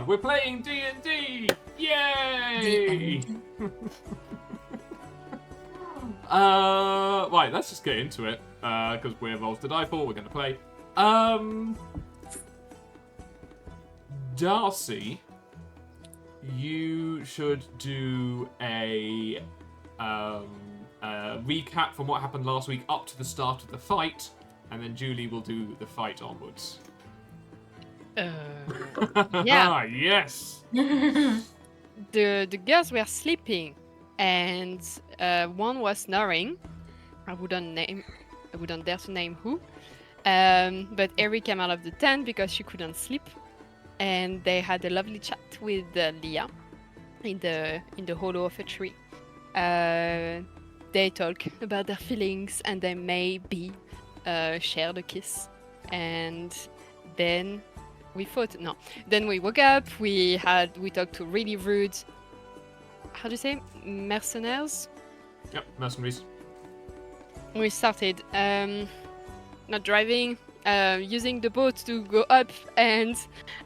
We're playing D&D! Yay! Right, let's just get into it. Because we're Rolls to Die For, we're going to play. Darcy, you should do a recap from what happened last week up to the start of the fight, and then Julie will do the fight onwards. Yeah. Yes. The girls were sleeping, and one was snoring. I wouldn't dare to name who. But Eri came out of the tent because she couldn't sleep, and they had a lovely chat with Leah in the hollow of a tree. They talk about their feelings, and they maybe shared a kiss, and then we fought. No, then we woke up. We talked to really rude. How do you say mercenaries? Yep, mercenaries. We started not driving, using the boat to go up, and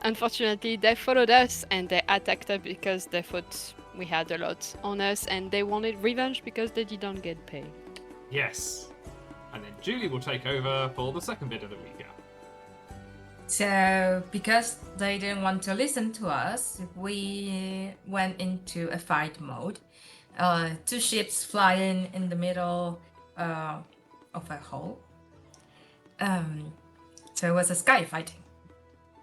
unfortunately they followed us and they attacked us because they thought we had a lot on us and they wanted revenge because they didn't get paid. Yes. And then Julie will take over for the second bit of the recap. So, because they didn't want to listen to us, we went into a fight mode. Two ships flying in the middle of a hole. So it was a sky fighting.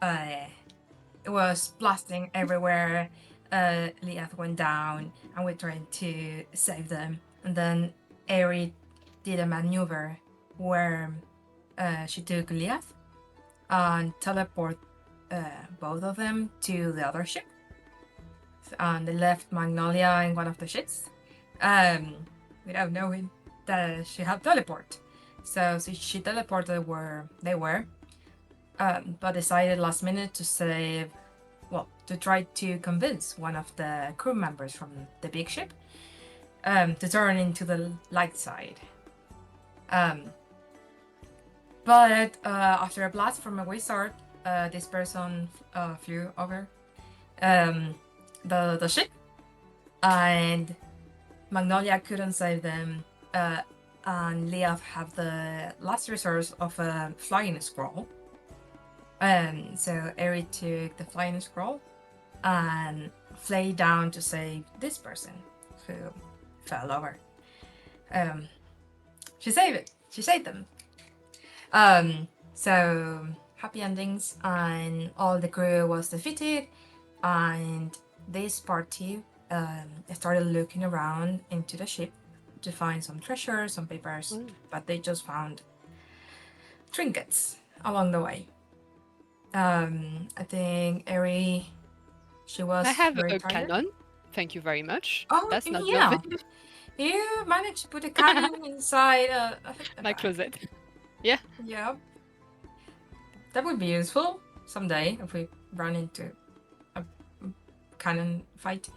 It was blasting everywhere. Liath went down, and we tried to save them. And then Eri did a maneuver where she took Liath and teleport both of them to the other ship. And they left Magnolia in one of the ships without knowing that she had teleport. So she teleported where they were, but decided last minute to try to convince one of the crew members from the big ship to turn into the light side. But after a blast from a wizard, this person flew over the ship, and Magnolia couldn't save them, and Leah had the last resource of a flying scroll. So Eri took the flying scroll and flew down to save this person who fell over. She saved them. So happy endings, and all the crew was defeated, and this party started looking around into the ship to find some treasure, some papers, but they just found trinkets along the way. I think Eri, she was I have very a tired. cannon. Thank you very much. Oh, That's not yeah. nothing. You managed to put a cannon inside a My bag. closet. Yeah. Yeah. That would be useful someday if we run into a cannon fight.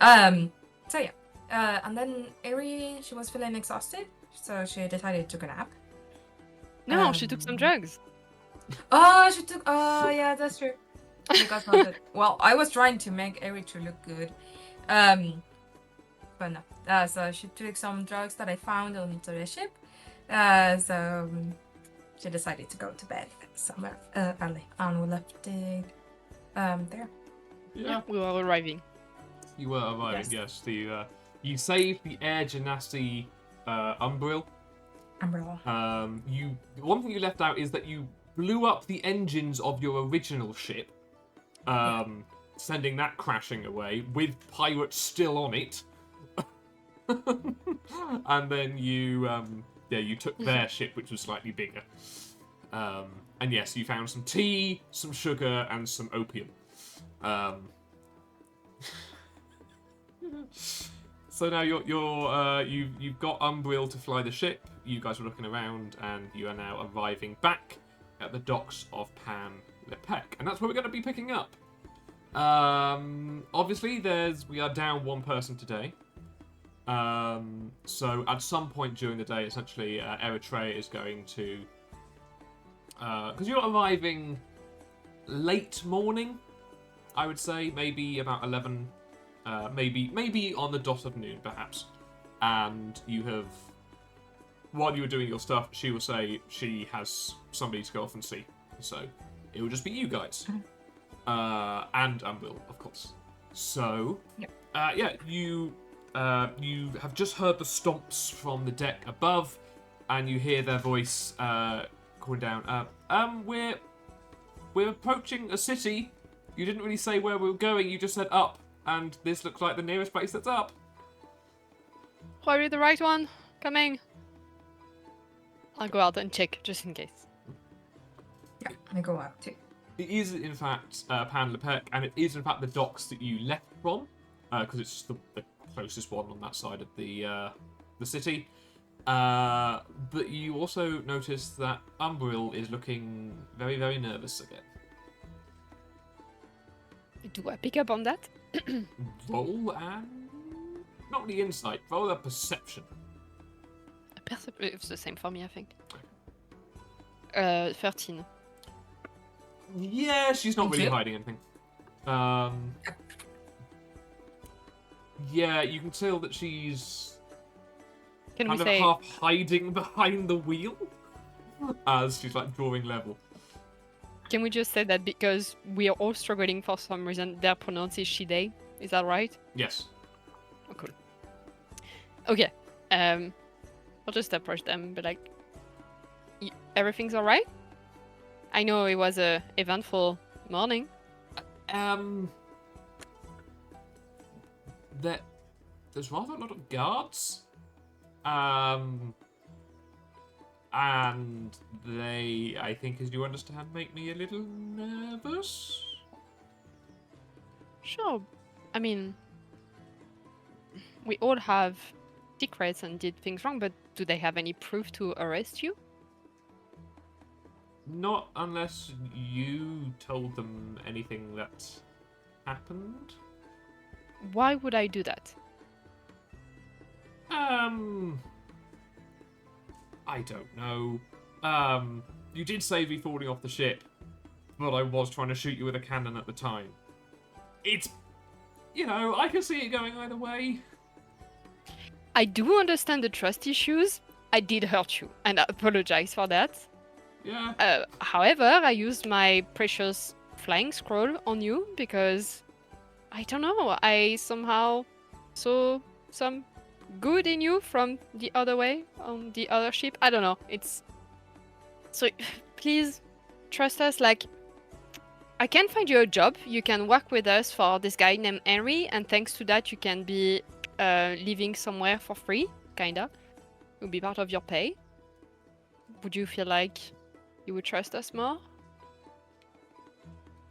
So yeah. And then Eri, she was feeling exhausted, so she decided to take a nap. No, she took some drugs. Oh, she took. Oh, yeah, that's true. Because well, I was trying to make Eri to look good, but no. So she took some drugs that I found on the ship. So she decided to go to bed somewhere early, and we left it there. Yeah. We were arriving. You were arriving, yes. You saved the Air Genasi Umbril. Umbrella. One thing you left out is that you blew up the engines of your original ship, sending that crashing away with pirates still on it. And then you took their ship, which was slightly bigger. And yes, you found some tea, some sugar, and some opium. So now you've got Umbriel to fly the ship. You guys are looking around, and you are now arriving back at the docks of Pan Lepec, and that's where we're going to be picking up. Obviously, we are down one person today. So at some point during the day, essentially, Eritrea is going to, because you're arriving late morning. I would say. Maybe about 11. Maybe on the dot of noon, perhaps. And you have... While you were doing your stuff, she will say she has somebody to go off and see. So, it will just be you guys. And Will, of course. So, you have just heard the stomps from the deck above, and you hear their voice calling down. We're approaching a city. You didn't really say where we were going. You just said up, and this looks like the nearest place that's up. Are you the right one? Coming. I'll go out and check just in case. Yeah, I go out too. It is, in fact, Pan Lepec, and it is, in fact, the docks that you left from, because it's the closest one on that side of the city. But you also notice that Umbril is looking very, very nervous again. Do I pick up on that? Roll and... Not the insight, roll a perception. It's the same for me, I think. 13. Yeah, she's not Thank really you. hiding anything. Yeah, you can tell that she's Can we kind of say... half hiding behind the wheel as she's like drawing level. Can we just say that because we are all struggling for some reason, their pronounce is she, they? Is that right? Yes. Oh, cool. Okay. I'll just approach them, but like, everything's alright? I know it was a eventful morning. There's rather a lot of guards. And they, I think, as you understand, make me a little nervous. Sure. I mean, we all have secrets and did things wrong, but do they have any proof to arrest you? Not unless you told them anything that happened. Why would I do that? I don't know. You did save me falling off the ship, but I was trying to shoot you with a cannon at the time. It's, I can see it going either way. I do understand the trust issues. I did hurt you, and I apologize for that. Yeah. However, I used my precious flying scroll on you because, I don't know, I somehow saw some good in you from the other way, on the other ship. I don't know, it's... So, please, trust us, like, I can find you a job. You can work with us for this guy named Henry, and thanks to that, you can be living somewhere for free, kinda. It will be part of your pay. Would you feel like you would trust us more?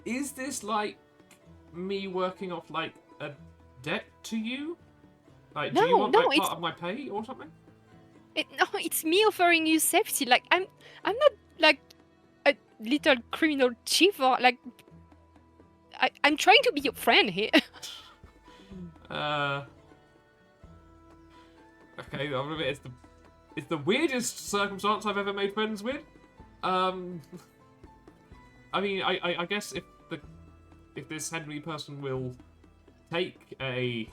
Is this like me working off like a debt to you? Like, do you No, want no, like it's- part of my pay or something? No, it's me offering you safety. Like, I'm not like a little criminal chief or like. I'm trying to be your friend here. Okay, I'll admit it's the weirdest circumstance I've ever made friends with. I mean, I guess if this Henry person will take a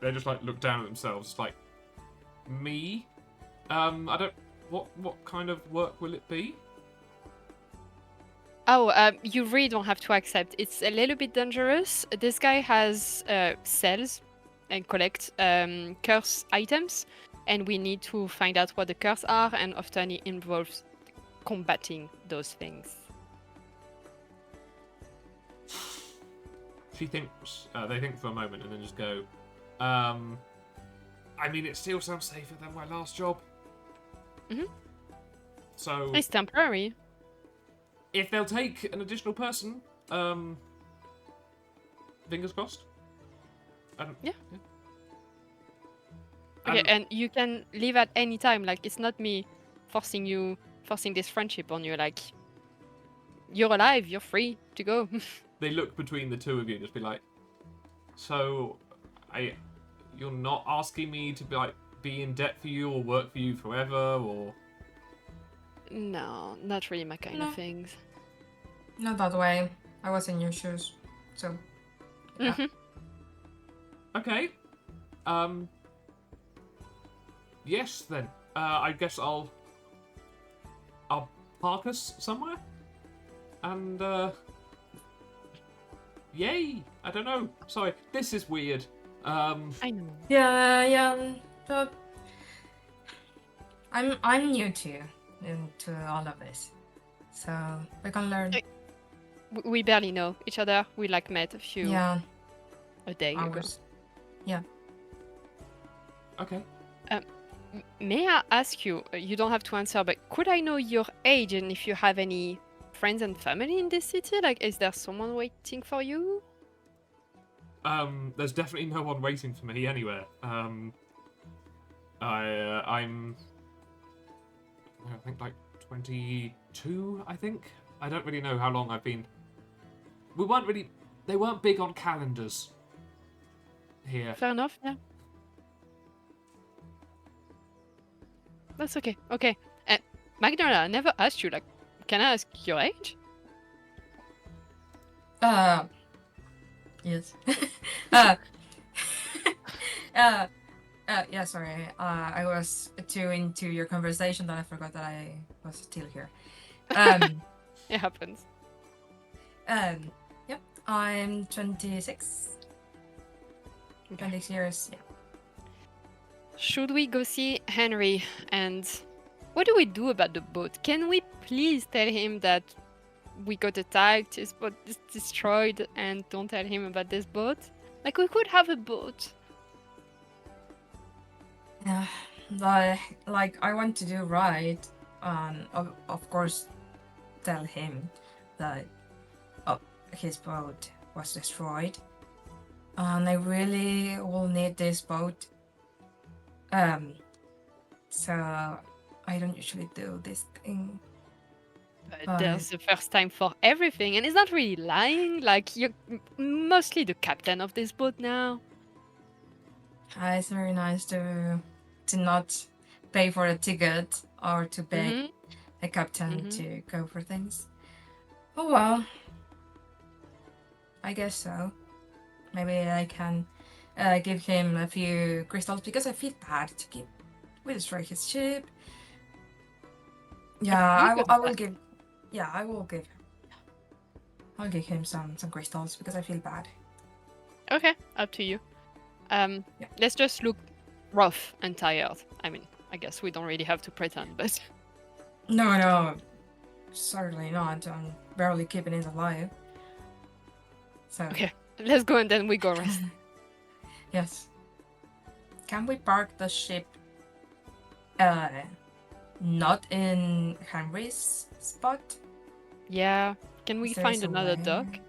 they just like look down at themselves, it's like me. I don't. What kind of work will it be? Oh, you really don't have to accept. It's a little bit dangerous. This guy has sells and collect curse items, and we need to find out what the curse are, and often it involves combating those things. She thinks. They think for a moment and then just go. I mean, it still sounds safer than my last job. Mhm. So It's temporary. if they'll take an additional person, fingers crossed. Yeah. Okay, and you can leave at any time. Like, it's not me forcing this friendship on you. Like, you're alive, you're free to go. They look between the two of you and just be like, so, you're not asking me to be in debt for you or work for you forever, or? No, not really my kind No. of things. Not that way. I was in your shoes, so yeah. Mhm. Okay. Yes then. I guess I'll park us somewhere. And yay! I don't know. Sorry, this is weird. I know. Yeah. So I'm new to all of this, so we can learn. We barely know each other. We like met Yeah, a day ago. hours. Yeah. Okay. May I ask you? You don't have to answer, but could I know your age and if you have any friends and family in this city? Like, is there someone waiting for you? There's definitely no one waiting for me anywhere. I'm I think like 22. I think I don't really know how long I've been. They weren't big on calendars here. Fair enough. Yeah. That's okay. Okay. Magdalena, I never asked you. Like, can I ask your age? Yes. uh, yeah, sorry. I was too into your conversation that I forgot that I was still here. It happens. Yep. I'm 26. Okay. 26 years. Yeah. Should we go see Henry? And what do we do about the boat? Can we please tell him that we got attacked, his boat is destroyed, and don't tell him about this boat? Like, we could have a boat. Yeah. Like I want to do right. Of course, tell him that his boat was destroyed, and I really will need this boat. So I don't usually do this thing. But there's the first time for everything, and it's not really lying. Like, you're mostly the captain of this boat now. It's very nice to not pay for a ticket or to beg Mhm. a captain Mhm. to go for things. Oh well, I guess so. Maybe I can give him a few crystals because I feel bad to give. We destroy his ship. Yeah, We got I will attacked. give. Yeah, I will give. I'll give him some crystals because I feel bad. Okay, up to you. Yeah. Let's just look rough and tired. I mean, I guess we don't really have to pretend, but No, certainly not. I'm barely keeping it alive. So okay, let's go and then we go rest. yes. Can we park the ship not in Henry's spot? Yeah, can we Is there find a another way? dock?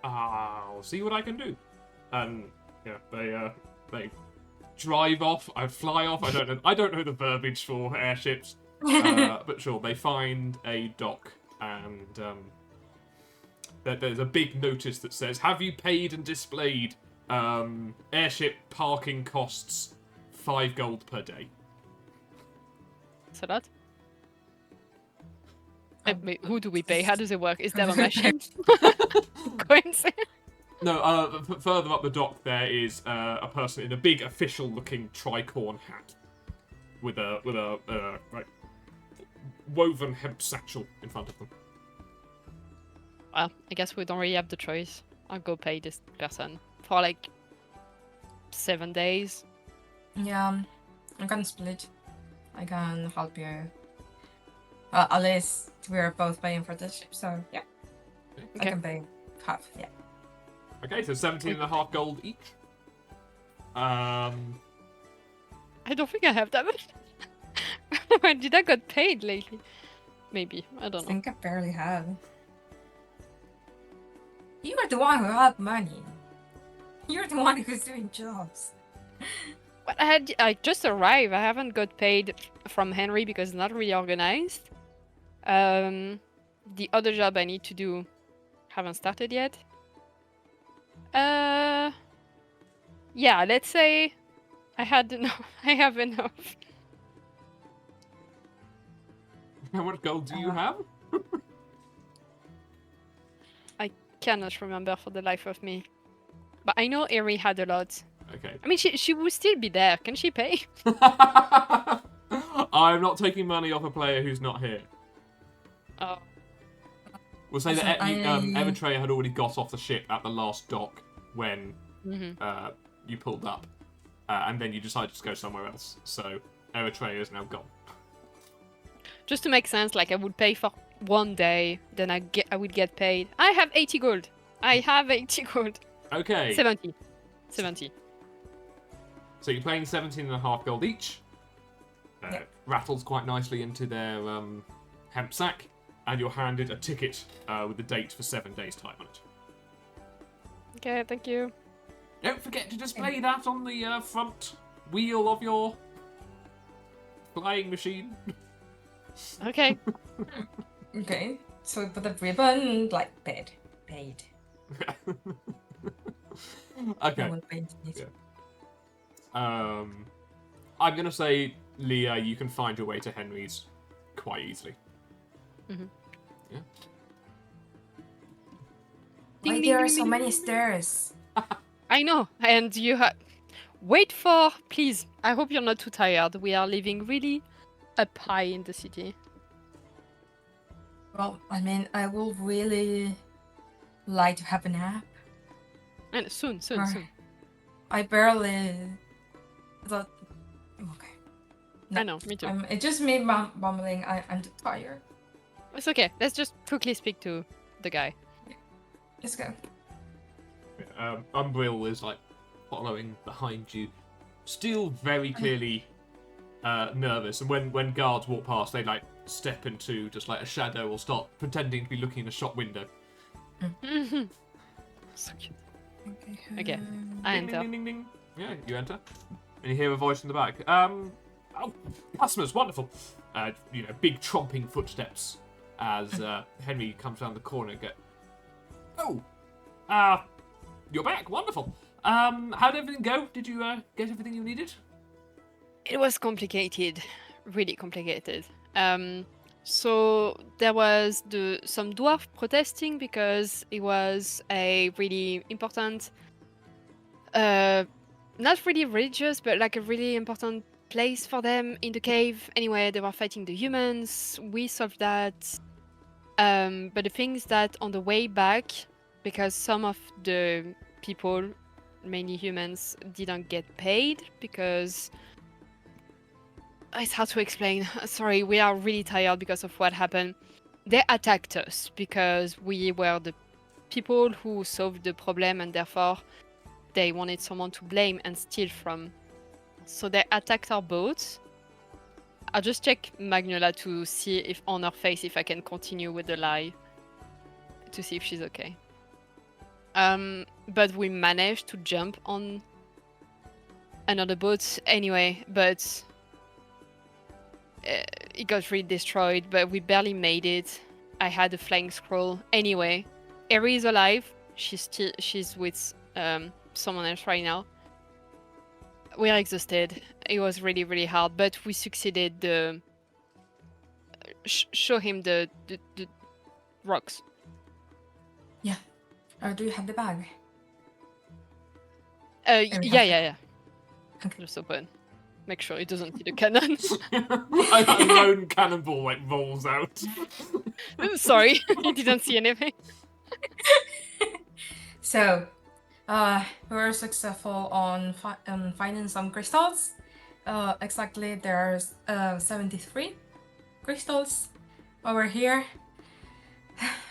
I'll see what I can do. And yeah, they drive off. I fly off. I don't know the verbiage for airships. But sure, they find a dock, and there's a big notice that says, "Have you paid and displayed? Airship parking costs 5 gold per day." So that. Wait, who do we this pay? How is- does it work? Is there a machine? Coins? No, further up the dock there is a person in a big official-looking tricorn hat with a like woven hemp satchel in front of them. Well, I guess we don't really have the choice. I'll go pay this person for like 7 days. Yeah, I can split. I can help you. At least we're both paying for the ship, so yeah. I Okay. can pay half, yeah. Okay, so 17.5 gold each. I don't think I have that much. When did I got paid lately? Maybe. I I don't know. think I barely have. You are the one who have money. You're the one who's doing jobs. But I just arrived. I haven't got paid from Henry because it's not really organized. The other job I need to do haven't started yet. Yeah, let's say I had enough. I have enough. How much gold do you have? cannot remember for the life of me. But I know Eri had a lot. Okay. I mean, she would still be there. Can she pay? I'm not taking money off a player who's not here. Oh. We'll say Listen, that I- Eritrea had already got off the ship at the last dock when Mhm. you pulled up, and then you decided to go somewhere else. So Eritrea is now gone. Just to make sense, like I would pay for 1 day, then I would get paid. I have 80 gold. I have 80 gold. Okay. 70. 70. So you're paying 17.5 gold each. Yep. Rattles quite nicely into their hemp sack, and you're handed a ticket with the date for 7 days' time on it. Okay, thank you. Don't forget to display that on the front wheel of your flying machine. Okay. Okay. So put the ribbon like paid. Okay. I will paint it. Yeah. I'm gonna say, Leah, you can find your way to Henry's quite easily. Mhm. Yeah. Why Ding, there ding, are ding, so ding, many ding. stairs? I know, and you have. Wait for, please. I hope you're not too tired. We are living really up high in the city. Well, I mean, I will really like to have a nap. And soon. Or- I barely thought. Okay. No, I know, me too. It just me mumbling. I'm too tired. It's okay. Let's just quickly speak to the guy. Let's go. Umbriel is like following behind you, still very clearly nervous. And when guards walk past, they like step into just like a shadow or start pretending to be looking in a shop window. So cute. Okay. Okay. I Ding, enter. ding, ding, ding, ding. Yeah, you enter, and you hear a voice in the back. Oh, customers, wonderful. Big tromping footsteps as Henry comes down the corner and get. Oh, you're back. Wonderful. How did everything go? Did you get everything you needed? It was complicated, really complicated. So there was some dwarf protesting because it was a really important, not really religious, but like a really important place for them in the cave. Anyway, they were fighting the humans. We solved that. But the thing is that on the way back, because some of the people, mainly humans, didn't get paid because it's hard to explain. Sorry, we are really tired because of what happened. They attacked us because we were the people who solved the problem and therefore they wanted someone to blame and steal from. So they attacked our boat. I'll just check Magnola to see if on her face if I can continue with the lie. To see if she's okay. But we managed to jump on another boat anyway, but it got really destroyed, but we barely made it. I had a flying scroll. Anyway, Eri is alive. She's with someone else right now. We are exhausted. It was really, really hard, but we succeeded. Show him the rocks. Yeah. Do you have the bag? Yeah. Okay. Just open. Make sure it doesn't hit the cannon. A lone cannonball like rolls out. Sorry, you didn't see anything. So, we were successful on finding some crystals. Exactly, there's 73 crystals over here.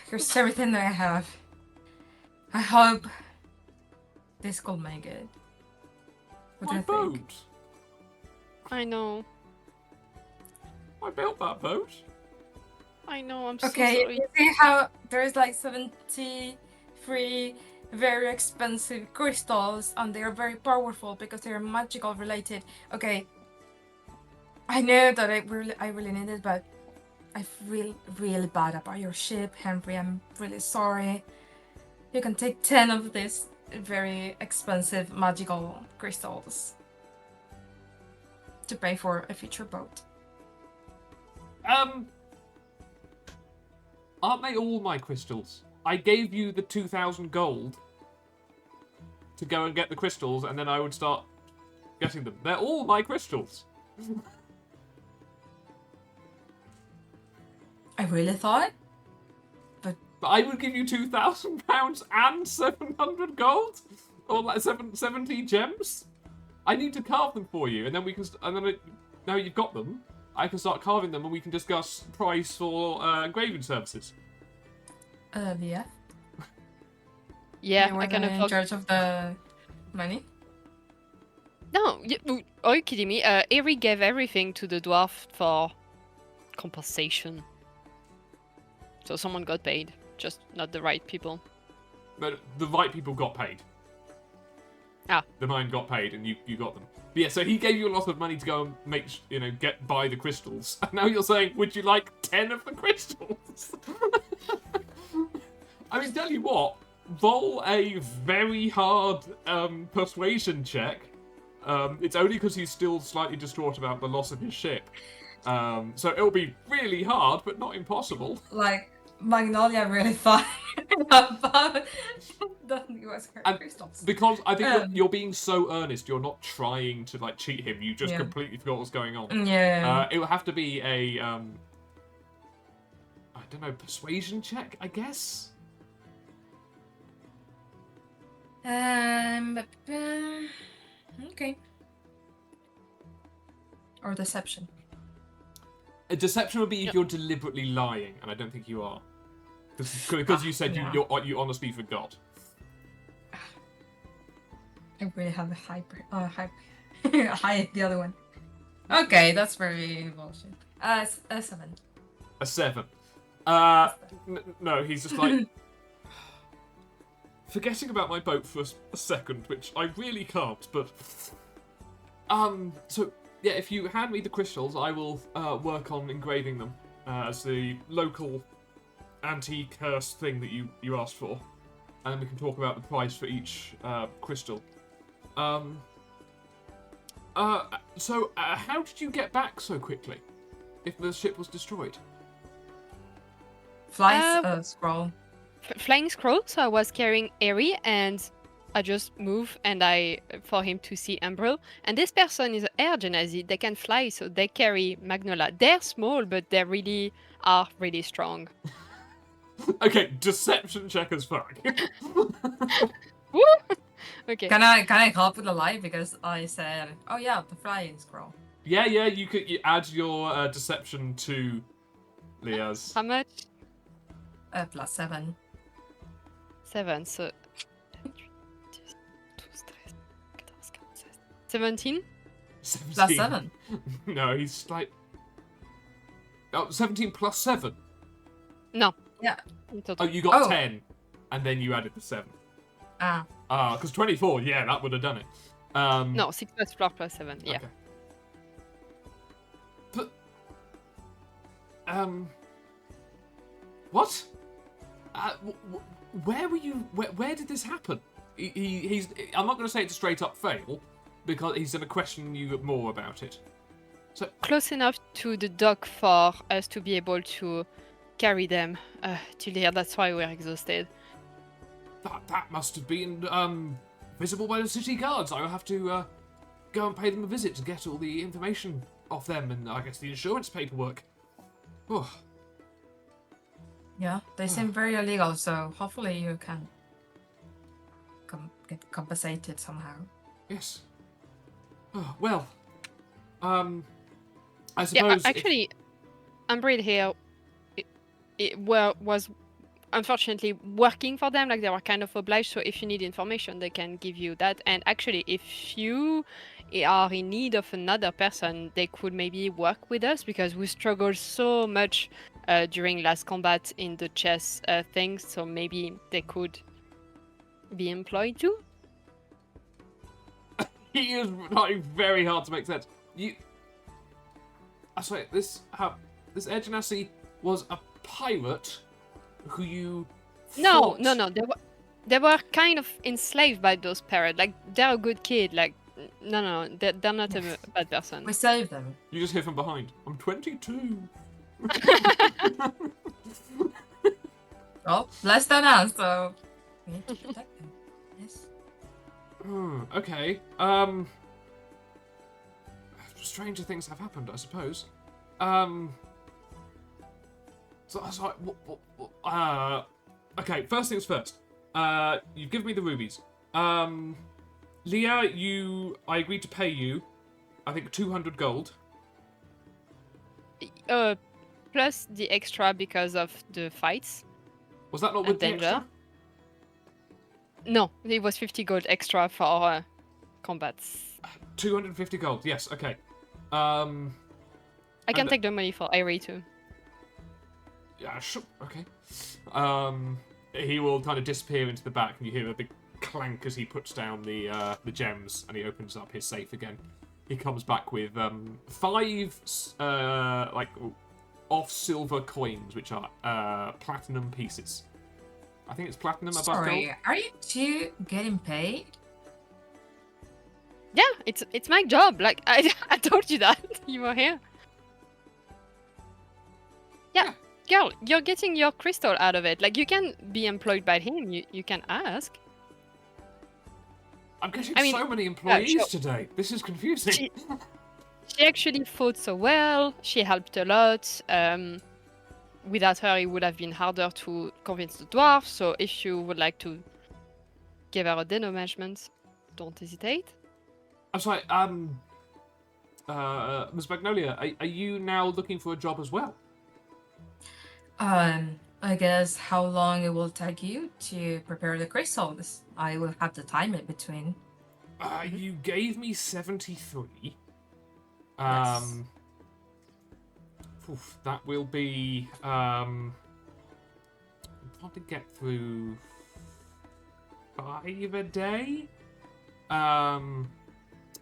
Here's everything that I have. I hope this could make it. What do My you think? boat. I know. I built that boat. I know, I'm so Okay, sorry. you see how there's like 73 very expensive crystals and they're very powerful because they're magical related. Okay, I know that I really need it, but I feel really bad about your ship, Henry. I'm really sorry. You can take 10 of these very expensive magical crystals to pay for a future boat. Aren't they all my crystals? I gave you the 2,000 gold to go and get the crystals, and then I would start getting them. They're all my crystals. I really thought. But I would give you £2,000 and 700 gold, or like 70 gems. I need to carve them for you, and then we can. Now you've got them, I can start carving them, and we can discuss price for engraving services. Yeah. Yeah, You were I kind in of. charge of the money. No, are you kidding me? Eri gave everything to the dwarf for compensation. So someone got paid, just not the right people. But the right people got paid. Ah. The mine got paid, and you got them. But yeah, so he gave you a lot of money to go and buy the crystals. And now you're saying, would you like 10 of the crystals? I mean, tell you what, roll a very hard persuasion check. It's only because he's still slightly distraught about the loss of his ship. So it'll be really hard, but not impossible. Like, Magnolia really thought about the US crystals. Because I think you're being so earnest, you're not trying to like cheat him. You just completely forgot what's going on. Yeah. It will have to be a I don't know, persuasion check, I guess. Okay. Or deception. A deception would be if you're deliberately lying, and I don't think you are. Because you said you honestly forgot. I really have a high the other one. Okay, that's very bullshit. A 7. A 7. No, he's just like forgetting about my boat for a second, which I really can't. But so yeah, if you hand me the crystals, I will work on engraving them as the local anti-curse thing that you asked for, and then we can talk about the price for each crystal. So how did you get back so quickly if the ship was destroyed? Flies scroll. Flying scroll, so I was carrying Eri, and I just move for him to see Umbrel. And this person is an air genasi. They can fly, so they carry Magnolia. They're small, but they really are really strong. Okay, deception check as fuck. Woo! Okay. Can I help with the lie because I said, oh yeah, the flying scroll. Yeah, you add your deception to Leah's. How much? Plus 7. 7, so 17? 17. Plus 7. No, he's like 17 plus 7. No. Yeah. Oh, you got 10, and then you added the 7. Ah. Because 24, yeah, that would have done it. No, 6 plus 4 plus 7, yeah. Okay. But, what? Where were you? Where did this happen? He's. I'm not going to say it's a straight up fail, because he's going to question you more about it. So close enough to the dock for us to be able to carry them till here. That's why we're exhausted. That must have been visible by the city guards. I'll have to go and pay them a visit to get all the information off them, and I guess the insurance paperwork. Oh. Yeah, they seem very illegal, so hopefully you can get compensated somehow. Yes. Oh, well, I suppose. Yeah, actually, Umbrid here was unfortunately working for them, like they were kind of obliged. So if you need information, they can give you that. And actually, if you are in need of another person, they could maybe work with us because we struggled so much during last combat in the chess thing. So maybe they could be employed too. He is like very hard to make sense. I swear, this Air Genasi was a pirate who you No, fought. they were kind of enslaved by those pirates. Like they're a good kid. Like no, they're not a bad person. We saved them. You just hear from behind. I'm 22. Well, less than us, so we need to protect them. Yes. Okay. Stranger things have happened, I suppose. Okay, first things first. You've given me the rubies. Leah, I agreed to pay you, I think 200 gold. Plus the extra because of the fights Was that not and with the danger. extra? No, it was 50 gold extra for combats. 250 gold, yes, okay. I can And- take the money for Airy too. Yeah, sure, okay. He will kind of disappear into the back, and you hear a big clank as he puts down the gems, and he opens up his safe again. He comes back with 5 like off silver coins, which are platinum pieces. I think it's platinum above gold. Sorry, are you two getting paid? Yeah, it's my job. Like I told you that you were here. Yeah, girl, you're getting your crystal out of it. Like you can be employed by him. You can ask. I'm getting I mean, so many employees sure. today. This is confusing. She actually fought so well. She helped a lot. Without her, it would have been harder to convince the dwarf. So if you would like to give her a dédommagement, don't hesitate. I'm sorry, Ms. Magnolia, are you now looking for a job as well? I guess how long it will take you to prepare the crystals. I will have to time it between. You gave me 73. Yes. That will be I'll probably get through 5 a day.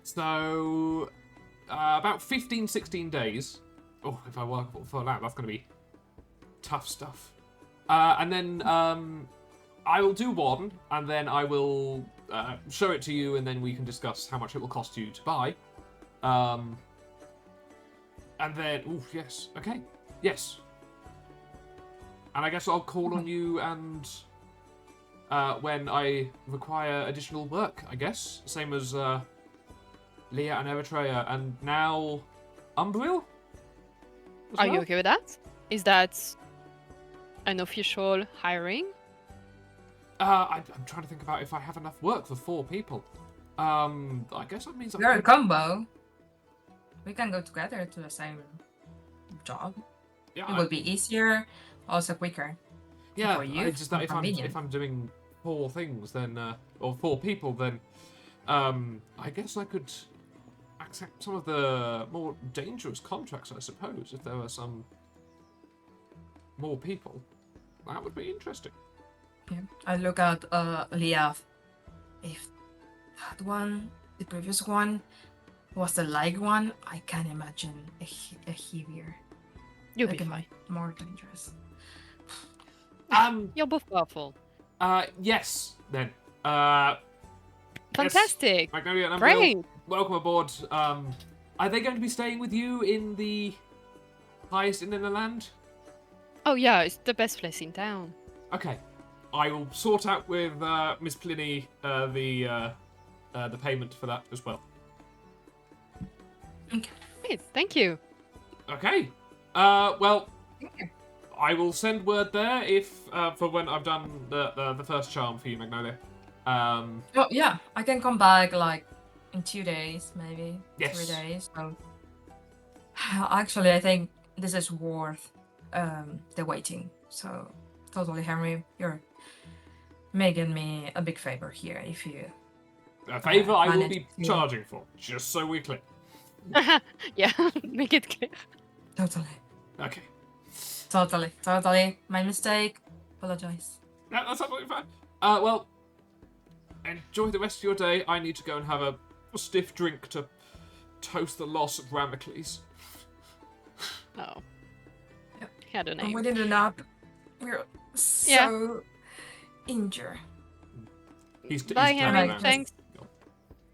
So about 15, 16 days. Oh, if I work for that, that's going to be tough stuff. And then I will do one, and then I will show it to you, and then we can discuss how much it will cost you to buy. And then, yes, okay, yes. And I guess I'll call on you and when I require additional work, I guess. Same as Leah and Eritrea, and now Umbril? Are you okay with that? Is that an official hiring? I'm trying to think about if I have enough work for 4 people. I guess that means We're a combo. We can go together to the same job. Yeah, It would be easier, also quicker. yeah. for you, It's just that more convenient. if I'm doing 4 things, then or 4 people, then I guess I could accept some of the more dangerous contracts. I suppose if there were some more people, that would be interesting. Yeah. I look at Leah. If that one, the previous one, was the light one, I can imagine a heavier, You'll like be a fine. more dangerous. You're both powerful. Yes, then. Fantastic. Magnolia and Umbril, Great. welcome aboard. Are they going to be staying with you in the highest inn in the land? Oh yeah, it's the best place in town. Okay, I will sort out with Miss Pliny the payment for that as well. Okay. Great, thank you. Okay. Well, I will send word there if for when I've done the first charm for you, Magnolia. Oh yeah, I can come back like in 2 days, maybe Yes. 3 days. So actually, I think this is worth the waiting. So totally, Henry, you're making me a big favor here. If you A favour I will manage be to- charging for, just so we're clear. Yeah, make it clear. Okay. Totally, my mistake. Apologize. No, that's absolutely fine. Well, enjoy the rest of your day. I need to go and have a stiff drink to toast the loss of Ramicles. Oh. Yep. He had a And name. we didn't up. We're so injured. He's Bye, turning Henry. around. Thanks.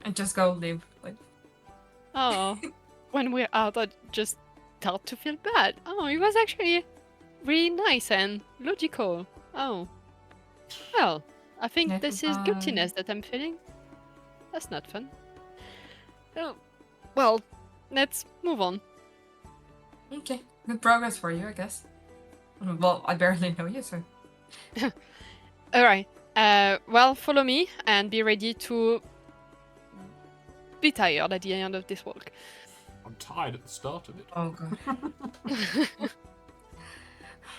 And just go live. Like, Oh. When we're out, I just start to feel bad. Oh, it was actually really nice and logical. Oh. Well, I think Yeah, this is guiltiness that I'm feeling. That's not fun. Oh, well, let's move on. Okay, good progress for you, I guess. Well, I barely know you, so. Alright. Well, follow me and be ready to be tired at the end of this walk. I'm tired at the start of it. Oh god.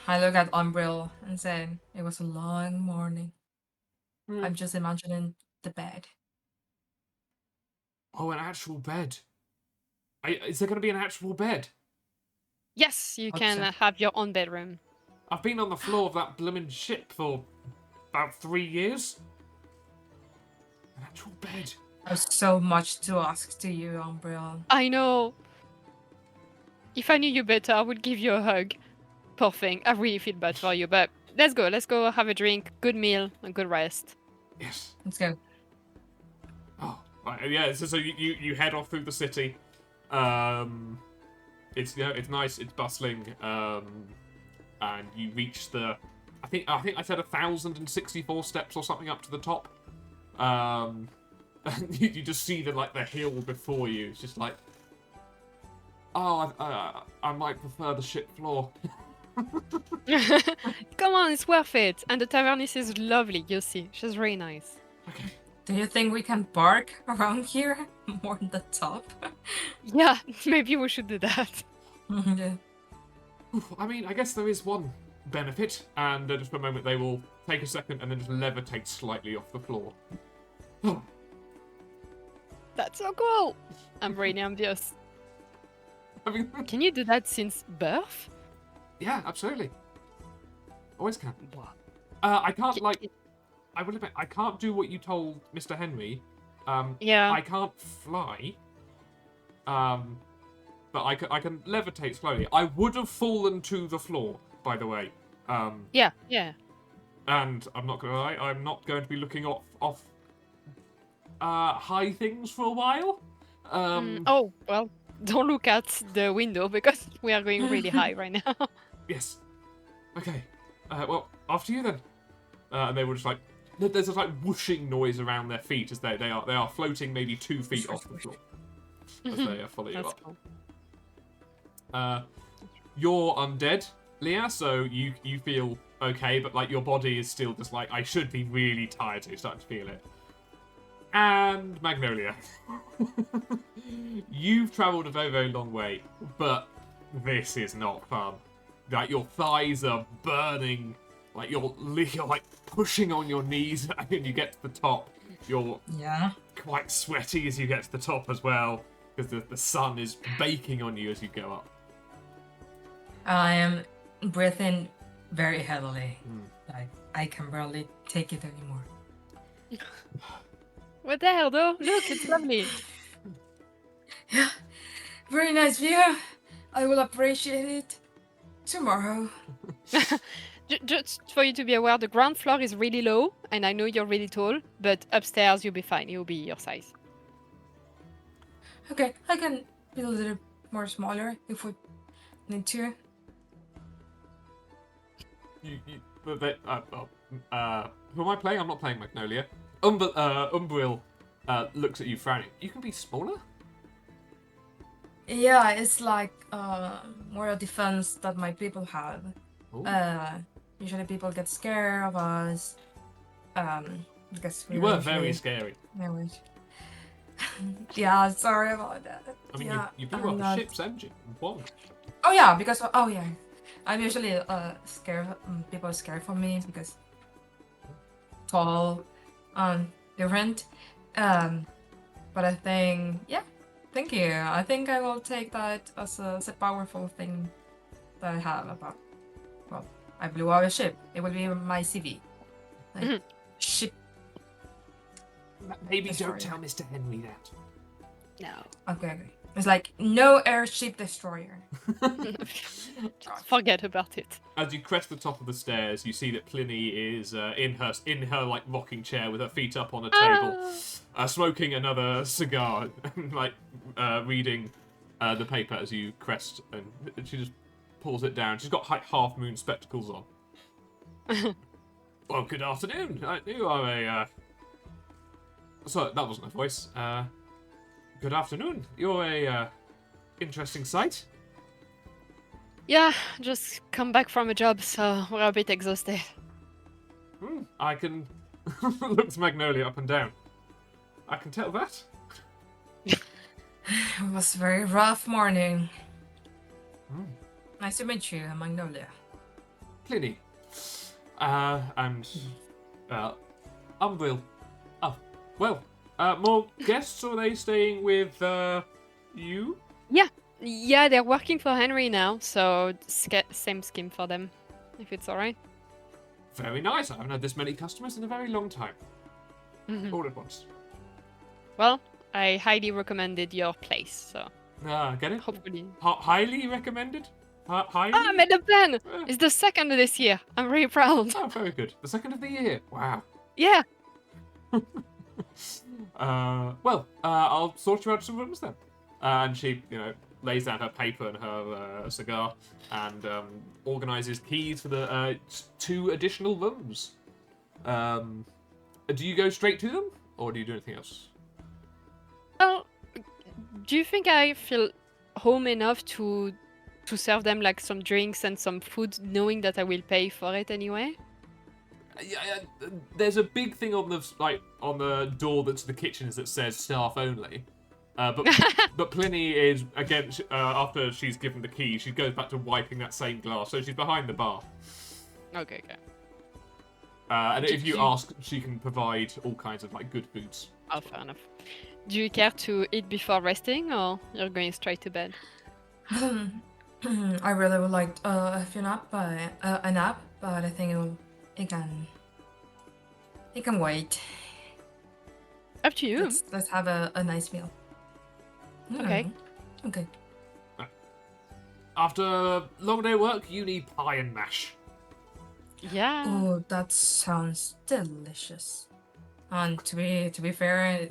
I look at Umbril and say, it was a long morning. Hmm. I'm just imagining the bed. Oh, an actual bed. Is there going to be an actual bed? Yes, you Hope can so. have your own bedroom. I've been on the floor of that blooming ship for about 3 years. An actual bed. There's so much to ask to you, Umbril. I know. If I knew you better, I would give you a hug. Poor thing. I really feel bad for you, but let's go. Let's go have a drink, good meal, and good rest. Yes. Let's go. Oh, right, yeah. So you head off through the city. It's it's nice. It's bustling. And you reach the. I think I said 1,064 steps or something up to the top. And you just see the hill before you. It's just like, oh, I might prefer the ship floor. Come on, it's worth it. And the taverness is lovely, you see. She's really nice. Okay. Do you think we can park around here? More than the top? Yeah, maybe we should do that. Yeah. I mean, I guess there is one benefit, and just for a moment they will take a second and then just levitate slightly off the floor. That's so cool. I'm really envious. I mean, Can you do that since birth? yeah, absolutely. Always can. Wow. I can't I will admit I can't do what you told Mr. Henry. Yeah. I can't fly. But I can levitate slowly. I would have fallen to the floor, by the way. Yeah. And I'm not gonna lie, I'm not going to be looking off high things for a while. Oh, well, don't look at the window because we are going really high right now. Yes. Okay. Well, after you then. And they were just like, there's this like whooshing noise around their feet as they are floating maybe 2 feet off the floor as they follow you That's up. cool. You're undead, Leah, so you feel okay, but like your body is still just like, I should be really tired, so you're starting to feel it. And Magnolia. You've travelled a very, very long way, but this is not fun. Like your thighs are burning, like you're like pushing on your knees and you get to the top. You're Yeah. quite sweaty as you get to the top as well, because the sun is baking on you as you go up. I am breathing very heavily. Like, I can barely take it anymore. What the hell, though? Look, it's lovely. Yeah. Very nice view. I will appreciate it tomorrow. Just for you to be aware, the ground floor is really low, and I know you're really tall, but upstairs you'll be fine. You'll be your size. Okay, I can be a little more smaller if we need to. Who am I playing? I'm not playing Magnolia. Umbril looks at you frowning. You can be smaller? Yeah, it's like more a defense that my people have. Ooh. Usually people get scared of us. Because You were very scary. Yeah, sorry about that. I mean, yeah, you blew I'm up a not- ship's engine. Why? Oh yeah, because I'm usually scared. People are scared for me because tall, different. But I think thank you. I think I will take that as a powerful thing that I have about. Well, I blew up a ship. It will be my CV. Like, ship. Maybe Destroyer. don't tell Mr. Henry that. No. Okay. It's like no airship destroyer. Just forget about it. As you crest the top of the stairs, you see that Pliny is in her like rocking chair with her feet up on a table, smoking another cigar, and like reading the paper as you crest, and she just pulls it down. She's got like half moon spectacles on. Well, good afternoon. You are a. Sorry, that wasn't a voice. Good afternoon. You're a interesting sight. Yeah, just come back from a job, so we're a bit exhausted. I can. Looks Magnolia up and down. I can tell that. It was a very rough morning. Hmm. Nice to meet you, Magnolia. Pliny. And. Umbril. Oh, well. More guests, or are they staying with, you? Yeah, they're working for Henry now, so same scheme for them, if it's alright. Very nice. I haven't had this many customers in a very long time. All at once. Well, I highly recommended your place, so Get it? hopefully. Highly recommended? Highly? Ah, I made a pen! Uh, It's the second this year. I'm really proud. Oh, very good. The second of the year. Wow. Yeah. Well, I'll sort you out some rooms then. And she, lays down her paper and her cigar and organizes keys for the 2 additional rooms. Do you go straight to them, or do you do anything else? Well, do you think I feel home enough to serve them like some drinks and some food, knowing that I will pay for it anyway? Yeah, there's a big thing on the door that's the kitchens that says staff only. But Pliny is again after she's given the key, she goes back to wiping that same glass, so she's behind the bar. Okay. And if you you- ask, she can provide all kinds of good foods. Oh, fair enough. Do you care to eat before resting, or you're going straight to bed? I really would like a nap, but I think it can wait. Up to you. Let's have a nice meal. Okay. Okay. After a long day of work, you need pie and mash. Yeah. Oh, that sounds delicious. And to be fair,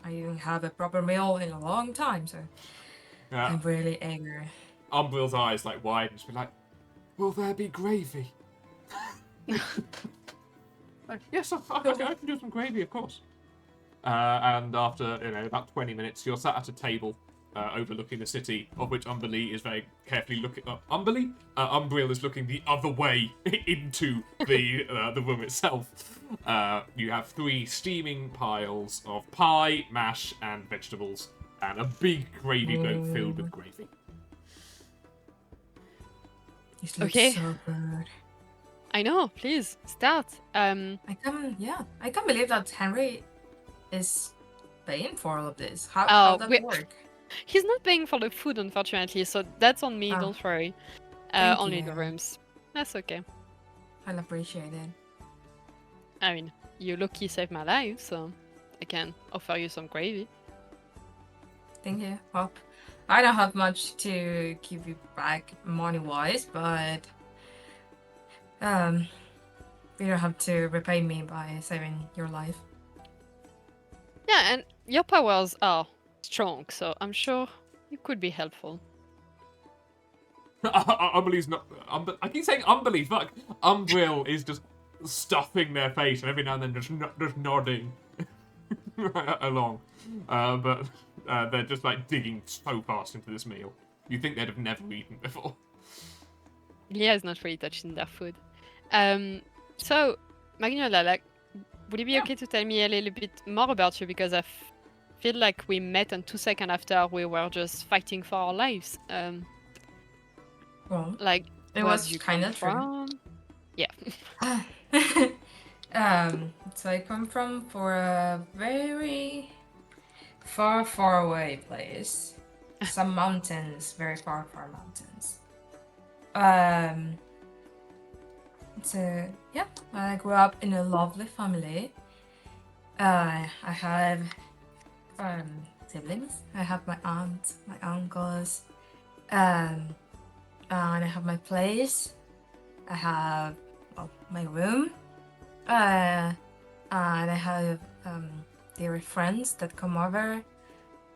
I didn't have a proper meal in a long time, so I'm really eager. Umbril's eyes widen. She'll be like, "Will there be gravy?" Yes, I can do some gravy, of course. And after about 20 minutes, you're sat at a table overlooking the city, of which Umberly is very carefully looking. Umbriel is looking the other way into the room itself. You have 3 steaming piles of pie, mash, and vegetables, and a big gravy boat filled with gravy. This looks Okay. so good. I know. Please start. I can't believe that Henry is paying for all of this. How does that work? He's not paying for the food, unfortunately, so that's on me. Oh. Don't worry. Thank Only you. the rooms. That's okay. I'll appreciate it. I mean, you lucky saved my life, so I can offer you some gravy. Thank you. Well, I don't have much to give you back money-wise, but you don't have to repay me by saving your life. Yeah, and your powers are strong, so I'm sure it could be helpful. Umberly's not. I keep saying Umberly. Fuck. Umbriel is just stuffing their face, and every now and then just nodding along. But they're just digging so fast into this meal. You think they'd have never eaten before. Leah is not really touching their food. So, Magnolia, would it be okay to tell me a little bit more about you? Because I feel like we met, and 2 seconds after we were just fighting for our lives. Well, It it was kind of true. from? Yeah. So I come from a very far away place. Some mountains, very far mountains. So yeah, I grew up in a lovely family. I have siblings. I have my aunt, my uncles, and I have my place. I have my room. And I have dear friends that come over,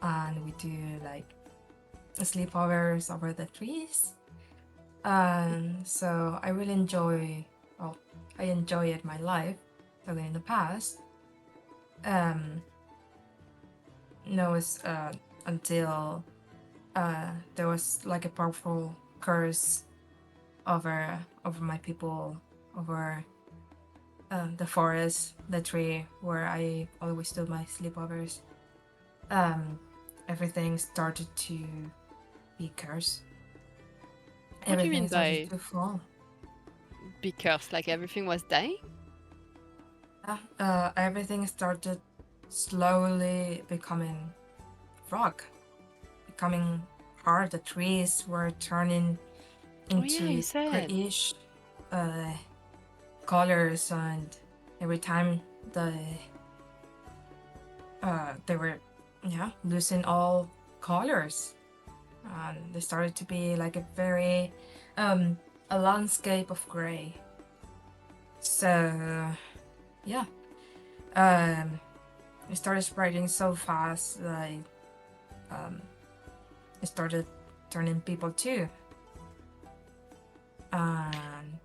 and we do sleepovers over the trees. So I really enjoy. Well, I enjoyed my life. So in the past, um, no, it's until there was like a powerful curse over my people, over the forest, the tree where I always do my sleepovers. Um, everything started to be cursed. What do you mean Everything started by to fall. be cursed? Like everything was dying? Everything started slowly becoming rock, becoming hard. The trees were turning Oh yeah, you into said. grayish colors, and every time they were losing all colors, and they started to be like a very a landscape of gray. So yeah, um, it started spreading so fast that it started turning people too. And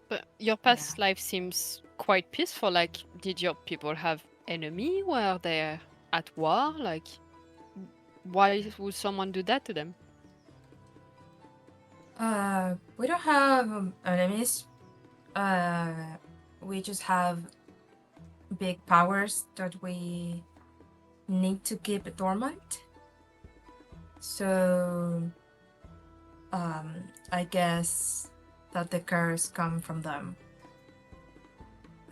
But your yeah, past life seems quite peaceful. Like, did your people have enemy? Were they at war? Like, why would someone do that to them? we don't have enemies. Uh, we just have big powers that we need to keep dormant. So, I guess that the curse come from them.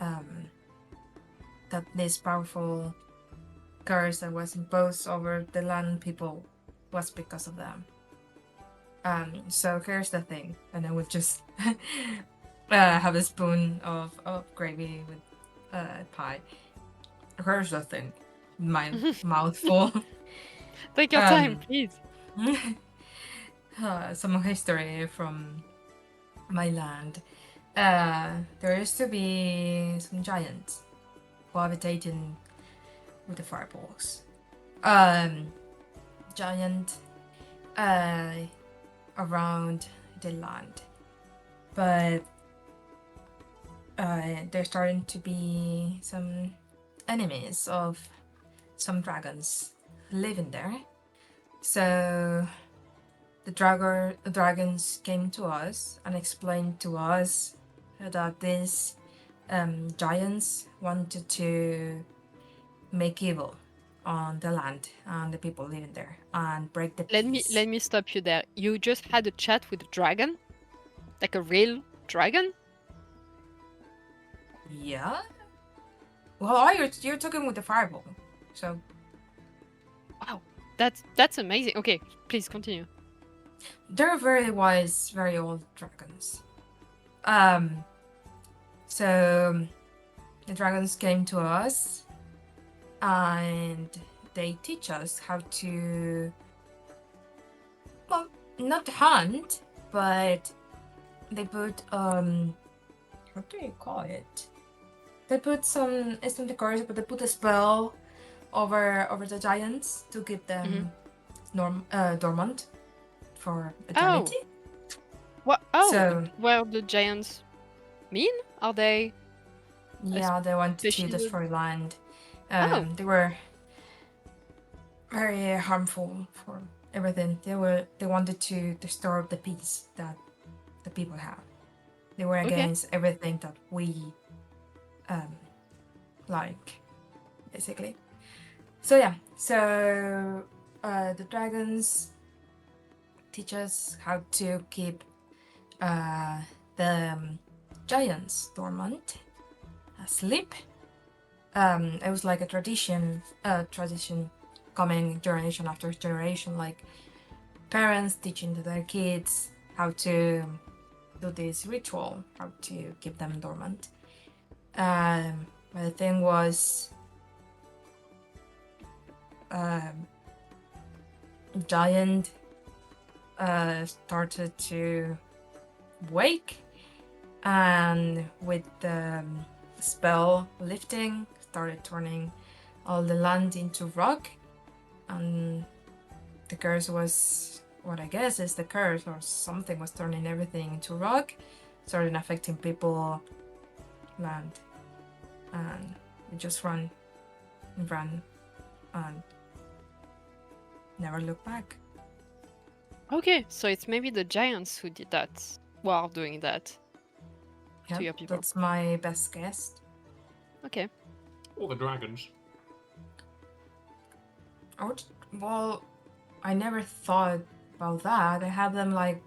Um, that this powerful curse that was imposed over the land people was because of them. So here's the thing, and I will just have a spoon of gravy with pie. Here's the thing, my mouth full. Take your time, um, please. some history from my land. There used to be some giants cohabitating with the fireballs. Giant uh, around the land, but there's starting to be some enemies of some dragons living there. So the dragons came to us and explained to us that these giants wanted to make evil on the land and the people living there and break the Let peace. me stop you there. You just had a chat with a dragon, like a real dragon. Yeah. Well, you're talking with the fireball, so Wow, that's amazing. Okay, please continue. they're very wise, very old dragons. Um. So the dragons came to us and they teach us how to, well, not hunt, but they put what do you call it? They put some, it's not the chorus, but they put a spell over the giants to keep Hmm. them dormant for Oh, eternity. what? Oh, So were the giants mean? Are they a yeah, they wanted to species? destroy land. Oh, They were very harmful for everything. They wanted to disturb the peace that the people have. They were okay. against everything that we um, like, basically. So yeah, so the dragons teach us how to keep the giants dormant, asleep. It was like a tradition coming generation after generation, like parents teaching to their kids how to do this ritual, how to keep them dormant. But the thing was, um, giant started to wake, and with the spell lifting, started turning all the land into rock, and the curse was what I guess is the curse, or something was turning everything into rock, started affecting people land, and we just run, and run, and never look back. Okay, so it's maybe the giants who did that, who are doing that Yeah, to your people. that's my best guess. Okay. Or the dragons. Well, I never thought about that. I have them like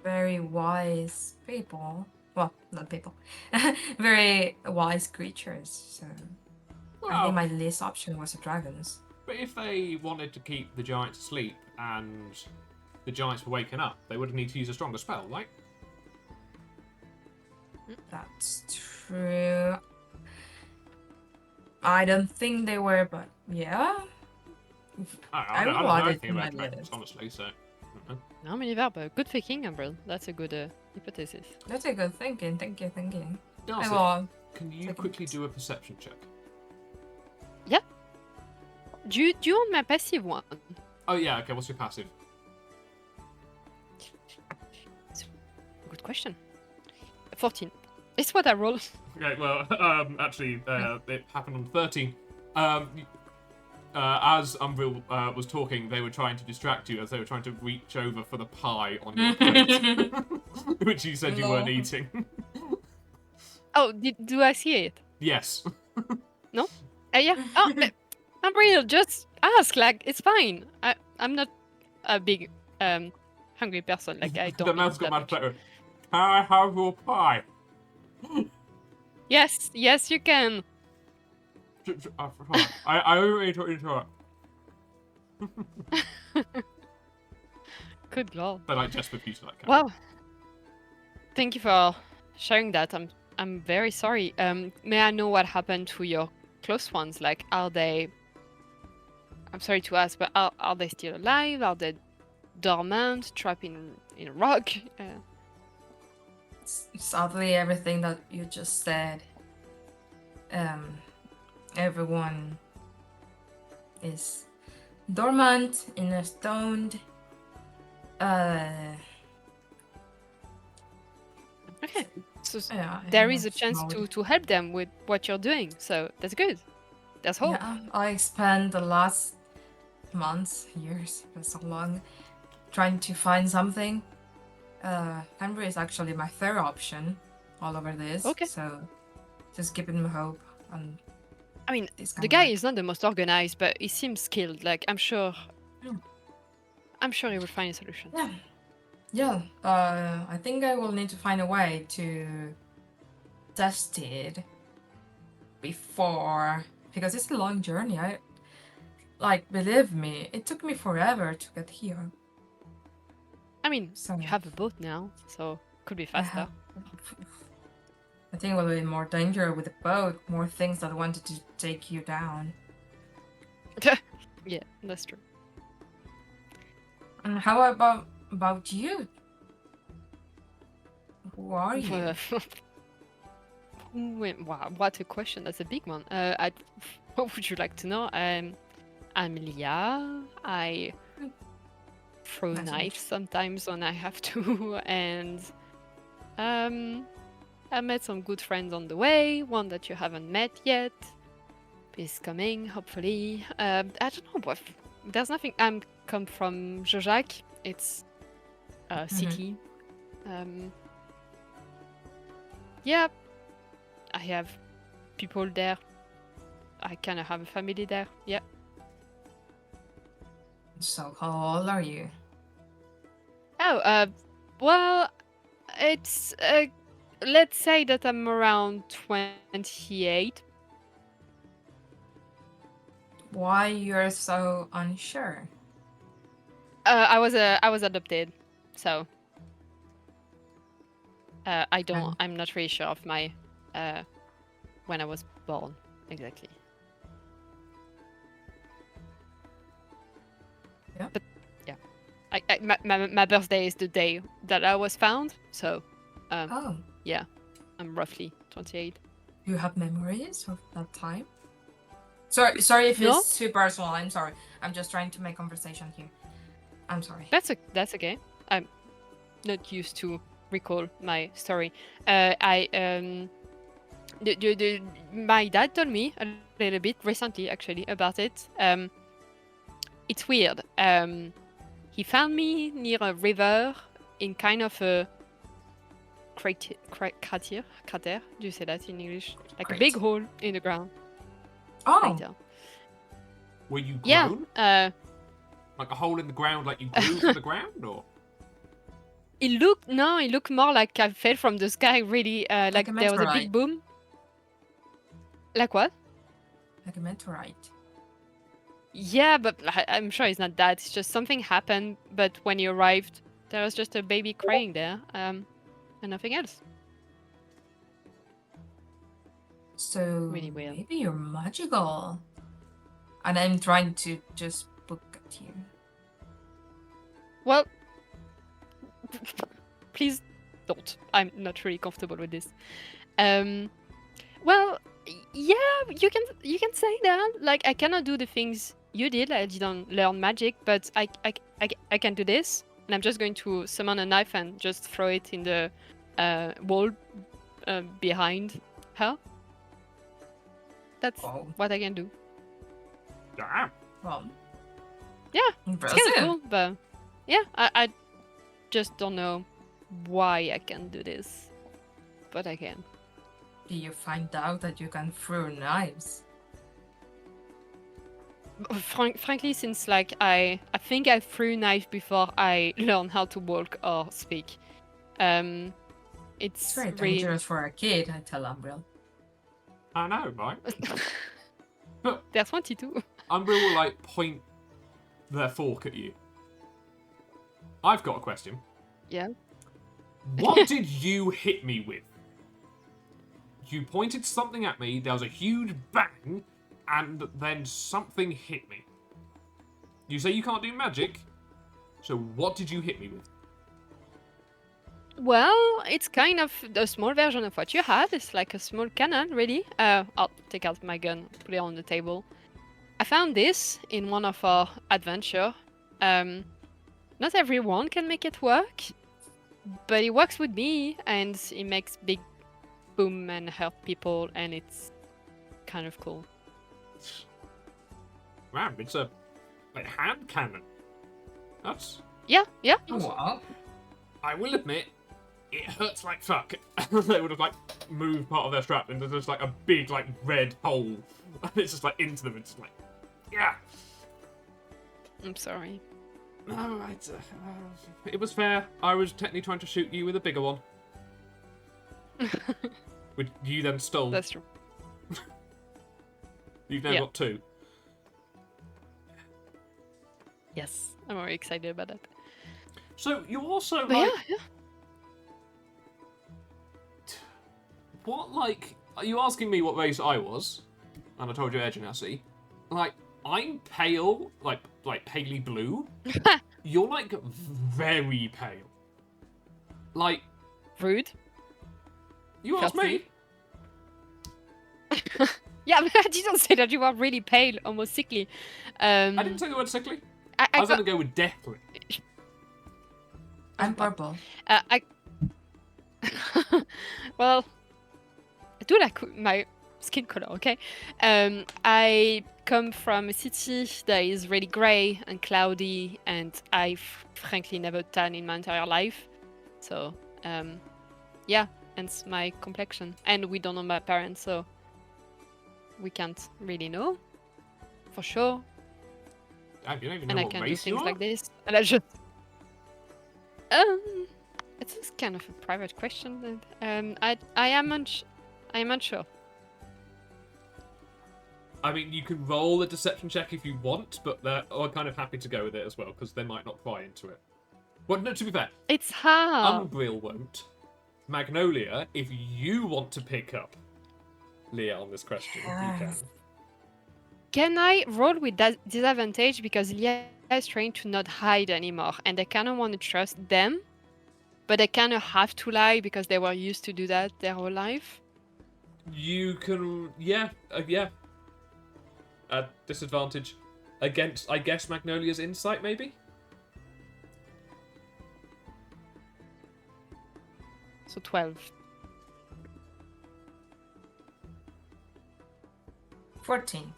very wise people. Well, not people. Very wise creatures. So I Well, think my least option was the dragons. but if they wanted to keep the giants asleep and the giants were waking up, they would need to use a stronger spell, right? That's true. I don't think they were, but yeah. I will don't know add it anything to my about dragons, list. honestly, so. Non, mais l'hiver, bah, good thinking, Umbrel. That's a good hypothesis. That's a good thinking. Thank you. Darcy, Well, can you second. quickly do a perception check? Do you want my passive one? Oh yeah, okay, what's your passive? Good question. 14. It's what I roll. Okay, well, actually, it happened on 13. As Umbril was talking, they were trying to distract you as they were trying to reach over for the pie on your plate, which you said you weren't No. eating. Oh, do I see it? Yes. Yeah. Oh, Umbrel, just ask. Like, it's fine. I'm not a big hungry person. Like, I don't The eat mouse got that mad much. flavor. Can I have your pie? Yes, you can. I don't need to interrupt. Good lord. They like just with you to like. Wow. Thank you for sharing that. I'm very sorry. May I know what happened to your close ones? Like, are they? I'm sorry to ask, but are they still alive? Are they dormant, trapped in a rock? Sadly, everything that you just said, everyone is dormant, in a stoned. Okay. So Yeah, there in is a chance mode. to help them with what you're doing. So that's good. There's hope. Yeah, I spent the last months, years, for so long, trying to find something. Henry is actually my third option all over this. Okay. So just giving him hope on I mean, this the kind guy of is not the most organized, but he seems skilled. Like, I'm sure. Yeah. I'm sure he will find a solution. Yeah. I think I will need to find a way to test it before, because it's a long journey. Believe me, it took me forever to get here. I mean, So you have a boat now, so could be faster. I think it will be more danger with the boat, more things that wanted to take you down. Yeah, that's true. And how about you? Who are you? Wow, what a question. That's a big one. What would you like to know? I'm Leah. I throw Nice to meet knives sometimes when I have to, and I met some good friends on the way. One that you haven't met yet is coming, hopefully. I don't know, but there's nothing. I'm come from Jojac. It's a city. Yeah, I have people there. I kind of have a family there. Yeah. So how old are you? Oh, well, it's let's say that I'm around 28. Why you're so unsure? I was adopted, so I'm not really sure of my when I was born exactly. Yeah. But yeah, my birthday is the day that I was found, so Oh, yeah, I'm roughly 28. you have memories of that time? Sorry if No? it's too personal. I'm sorry. I'm just trying to make conversation here. I'm sorry. That's okay. I'm not used to recall my story. I My dad told me a little bit recently, actually, about it. It's weird. He found me near a river in kind of a crater. Do you say that in English? Like a big Great. hole in the ground. Oh, Crater. Were you Yeah. grown? Uh, Like a hole in the ground, like you grew from the ground, or? it looked more like I fell from the sky. Really, like a there was a big meteorite. boom. Like what? Like a meteorite. Yeah, but I'm sure it's not that. It's just something happened. But when you arrived, there was just a baby crying there, and nothing else. So Really weird. maybe you're magical. And I'm trying to just look at you. Well, please don't. I'm not really comfortable with this. Well, yeah, you can say that. Like, I cannot do the things you did. I didn't learn magic, but I can do this. And I'm just going to summon a knife and just throw it in the wall behind her. That's Oh, what I can do. Damn. well. Yeah, Impressive. It's kind of cool, but yeah, I just don't know why I can do this, but I can. Do you find out that you can throw knives? Frankly, since like I think I threw knife before I learned how to walk or speak. It's It's very really dangerous for a kid, I tell Umbriel. I know, right? But They're 22. Umbra will like point their fork at you. I've got a question. Yeah. What did you hit me with? You pointed something at me, there was a huge bang, and then something hit me. You say you can't do magic, so what did you hit me with? Well, it's kind of a small version of what you had. It's like a small cannon, really. I'll take out my gun, put it on the table. I found this in one of our adventure. Not everyone can make it work, but it works with me, and it makes big boom and help people, and it's kind of cool. Man, it's a hand cannon. That's... Yeah. Oh, wow. I will admit, it hurts like fuck. They would have like moved part of their strap and there's just like a big like red hole. And it's just like into them. It's like, yeah. I'm sorry. No, it was fair. I was technically trying to shoot you with a bigger one. Which you then stole. That's true. You've now Yeah. got two. Yes, I'm very excited about that. So you also But like yeah. what like are you asking me what race I was? And I told you Air Genasi. Like I'm pale, like paley blue. You're like very pale. Like Rude. you asked me. Yeah, but I didn't say that you were really pale, almost sickly. I didn't say the word sickly. I was got- gonna go with deathly. I'm purple. Well, I do like my skin color, okay? I come from a city that is really grey and cloudy, and I've frankly never tan in my entire life. So, yeah, hence my complexion. And we don't know my parents, so we can't really know for sure. Damn, you don't even know And I what can do race you things are? like this. And I just it's kind of a private question. I am unsure. I mean, you can roll a deception check if you want, but I'm kind of happy to go with it as well because they might not buy into it. Well, no, to be fair, It's hard. Umbriel won't. Magnolia, if you want to pick up Leah on this question, you can. Yes. Can I roll with that disadvantage because Leah is trying to not hide anymore, and I kind of want to trust them, but I kind of have to lie because they were used to do that their whole life. You can, yeah. Disadvantage against, I guess, Magnolia's insight, maybe? So 12. 14.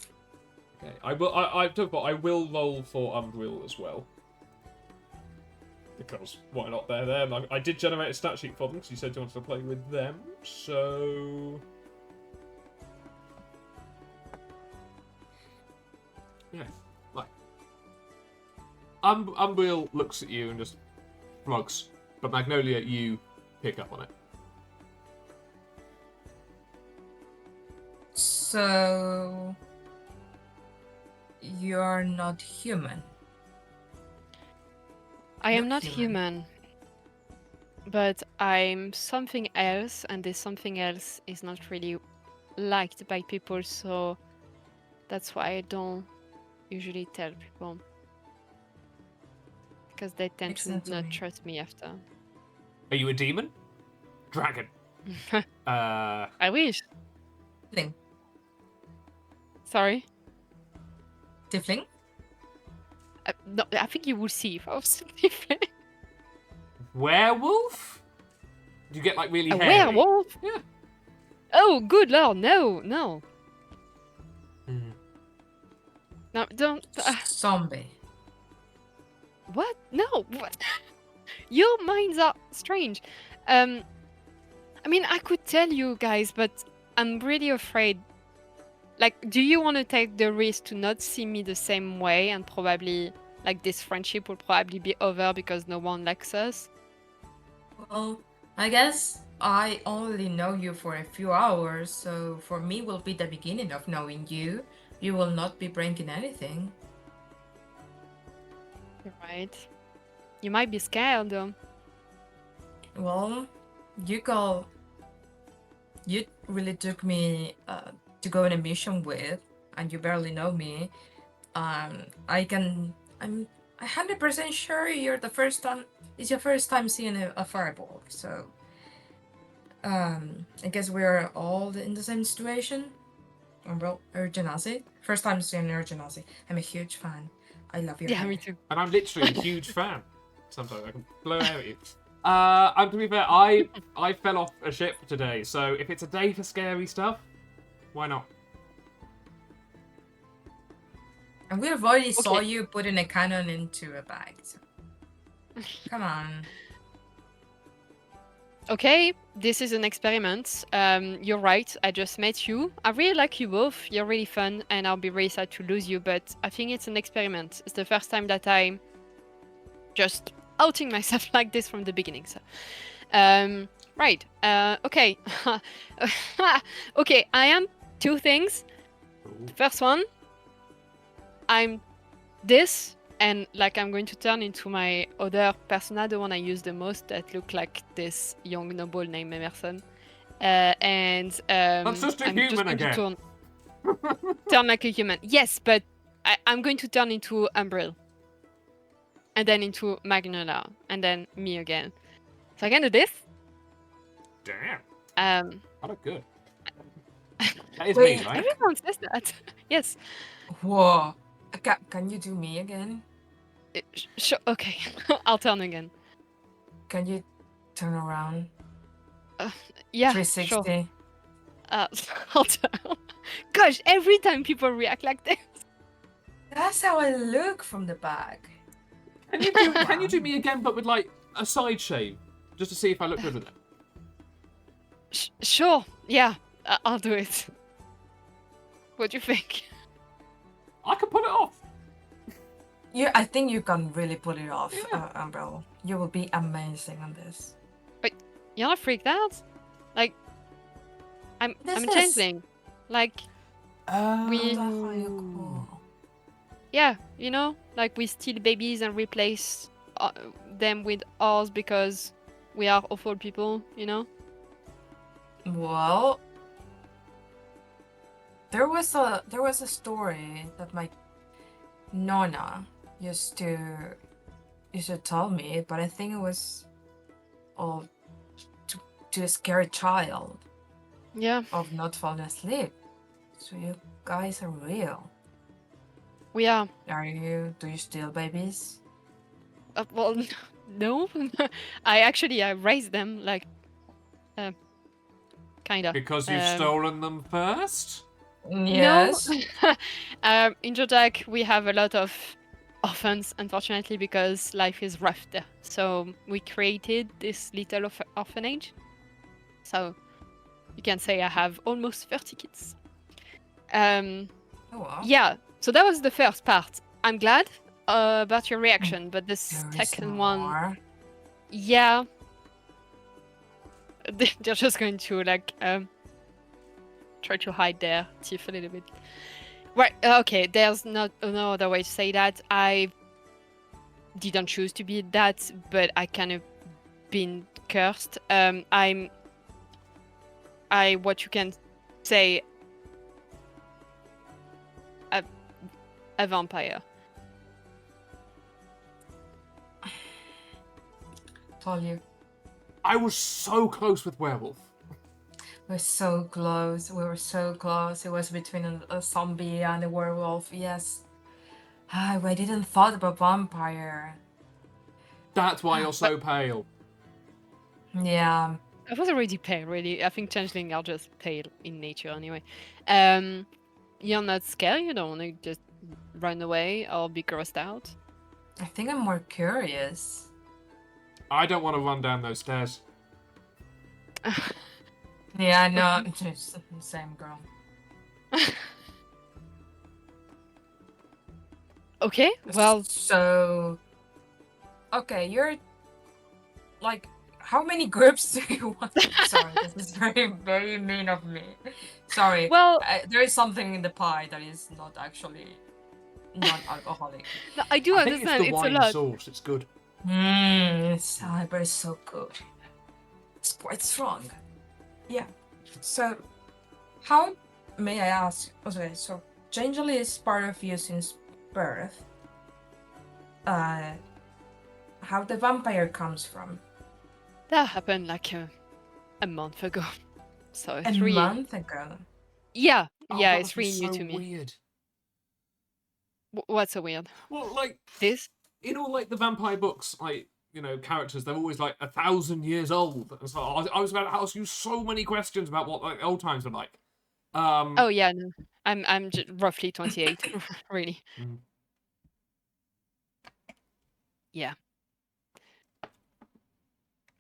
Okay, I will. I will roll for Umbriel as well. Because why not? They're there. And I did generate a stat sheet for them because you said you wanted to play with them. So yeah, like Umbriel looks at you and just shrugs, but Magnolia, you pick up on it. So you're not human. I am Look not human. human, but I'm something else, and this something else is not really liked by people, so that's why I don't usually tell people. Because they tend Makes to sense to not me. trust me after. Are you a demon? Dragon. I wish. Tiefling. Sorry. Tiefling? No, I think you will see if I was different. Werewolf? Do you get like really A hairy? werewolf? Yeah. Oh, good lord, no, no. Mm. No, don't. Zombie. What? No, what? Your minds are strange. I mean, I could tell you guys, but I'm really afraid. Like, do you want to take the risk to not see me the same way and probably, like, this friendship will probably be over because no one likes us? Well, I guess I only know you for a few hours, so for me will be the beginning of knowing you. You will not be breaking anything. You're right. You might be scared, though. Well, you really took me to go on a mission with, and you barely know me. I'm 100% sure it's your first time seeing a fireball, so I guess we're all in the same situation. Well, Urgenasi. First time seeing Urgenasi. I'm a huge fan. I love your Yeah, hair. me too. And I'm literally a huge fan. Sometimes I can blow out at you. And to be fair, I fell off a ship today, so if it's a day for scary stuff, why not? And we have already saw Okay. you putting a cannon into a bag. So. Come on. Okay, this is an experiment. You're right, I just met you. I really like you both. You're really fun, and I'll be really sad to lose you, but I think it's an experiment. It's the first time that I'm just outing myself like this from the beginning. So, right. Okay. Okay, I am two things. Ooh. The first one, I'm this, and like I'm going to turn into my other persona, the one I use the most, that look like this young noble named Emerson. And That's just a I'm just human going to again. turn like a human. Yes, but I'm going to turn into Umbril. And then into Magnolia. And then me again. So I can do this. Damn. Um, I look good. That is Wait. me, right? everyone says that. Yes. Whoa. Can you do me again? Sure. Okay. I'll turn again. Can you turn around? Yeah, 360. sure. I'll turn. Gosh, every time people react like this. That's how I look from the back. Can you do me again, but with like a side shave, just to see if I look good with it? Sure. Yeah, I'll do it. What do you think? I can pull it off. I think you can really pull it off, Yeah. Umbrella. You will be amazing on this. You're not freaked out? Like, I'm This a is- changeling. Like, We- That's how you cool. yeah, you know, like we steal babies and replace them with ours because we are awful people, you know? Well, there was a story that my nonna used to tell me, but I think it was all to scare a child Yeah, of not falling asleep. So you guys are real. we are. Do you steal babies? Well, no. I raised them, like, kinda. Because you've stolen them first? No. Yes. In Jojak, we have a lot of orphans, unfortunately, because life is rough there. So we created this little orphanage. So you can say I have almost 30 kids. Oh wow. Yeah, so that was the first part. I'm glad about your reaction, but the There is second one, more. yeah, they're just going to try to hide their teeth a little bit. Right, okay, there's no other way to say that. I didn't choose to be that, but I kind of been cursed. I what you can say a vampire. Told you. I was so close with werewolf. We're so close. We were so close. It was between a zombie and a werewolf. Yes. I didn't thought about vampire. That's why you're so pale. Yeah. I was already pale, really. I think changeling are just pale in nature anyway. You're not scared? You don't want to just run away or be grossed out? I think I'm more curious. I don't want to run down those stairs. Yeah, no, just same girl. Okay, well, So, okay, you're like, how many groups do you want? Sorry, this is very, very mean of me. Sorry. well, There is something in the pie that is not actually non-alcoholic. no, I do I think it's understand. the It's a wine lot. sauce. It's good. Cyber is so good. It's quite strong. Yeah. So, how may I ask? Okay, so Changeling is part of you since birth. How the vampire comes from? That happened like a month ago. So A it's really, month ago. yeah, Oh, yeah, that it's must be really new so to me. weird. What's so weird? Well, like This? in all like the vampire books, like characters, they're always like 1,000 years old. And so I was about to ask you so many questions about what like old times were like. Oh yeah, no, I'm roughly 28, really. Mm. Yeah.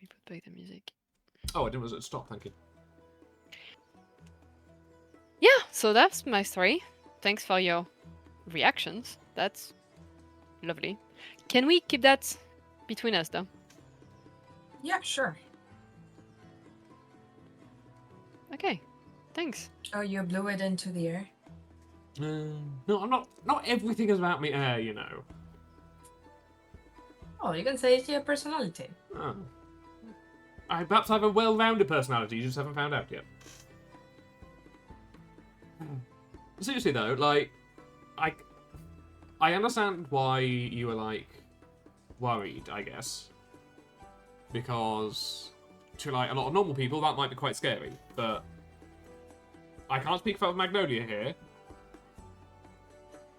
We put back the music. Oh, I didn't realize it stopped. Thank you. Yeah, so that's my story. Thanks for your reactions. That's lovely. Can we keep that between us, though? Yeah, sure. Okay, thanks. Oh, you blew it into the air. No, I'm not. Not everything is about me. You know. Oh, you can say it's your personality. Oh. I perhaps have a well-rounded personality. You just haven't found out yet. Seriously though, like, I understand why you were like worried. I guess because to like a lot of normal people that might be quite scary, but I can't speak for Magnolia here.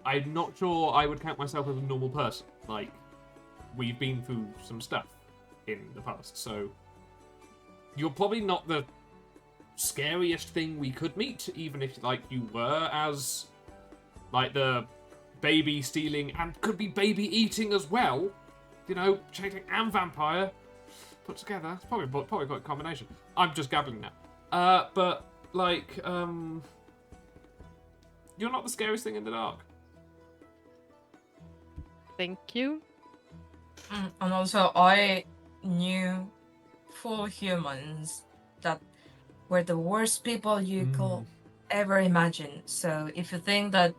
I'm not sure I would count myself as a normal person. Like, we've been through some stuff in the past, so you're probably not the scariest thing we could meet, even if like you were as like the baby stealing and could be baby eating as well. You know, changeling and vampire put together. It's probably quite a combination. I'm just gabbling now. But like, you're not the scariest thing in the dark. Thank you. And also, I knew full humans that were the worst people you could ever imagine. So if you think that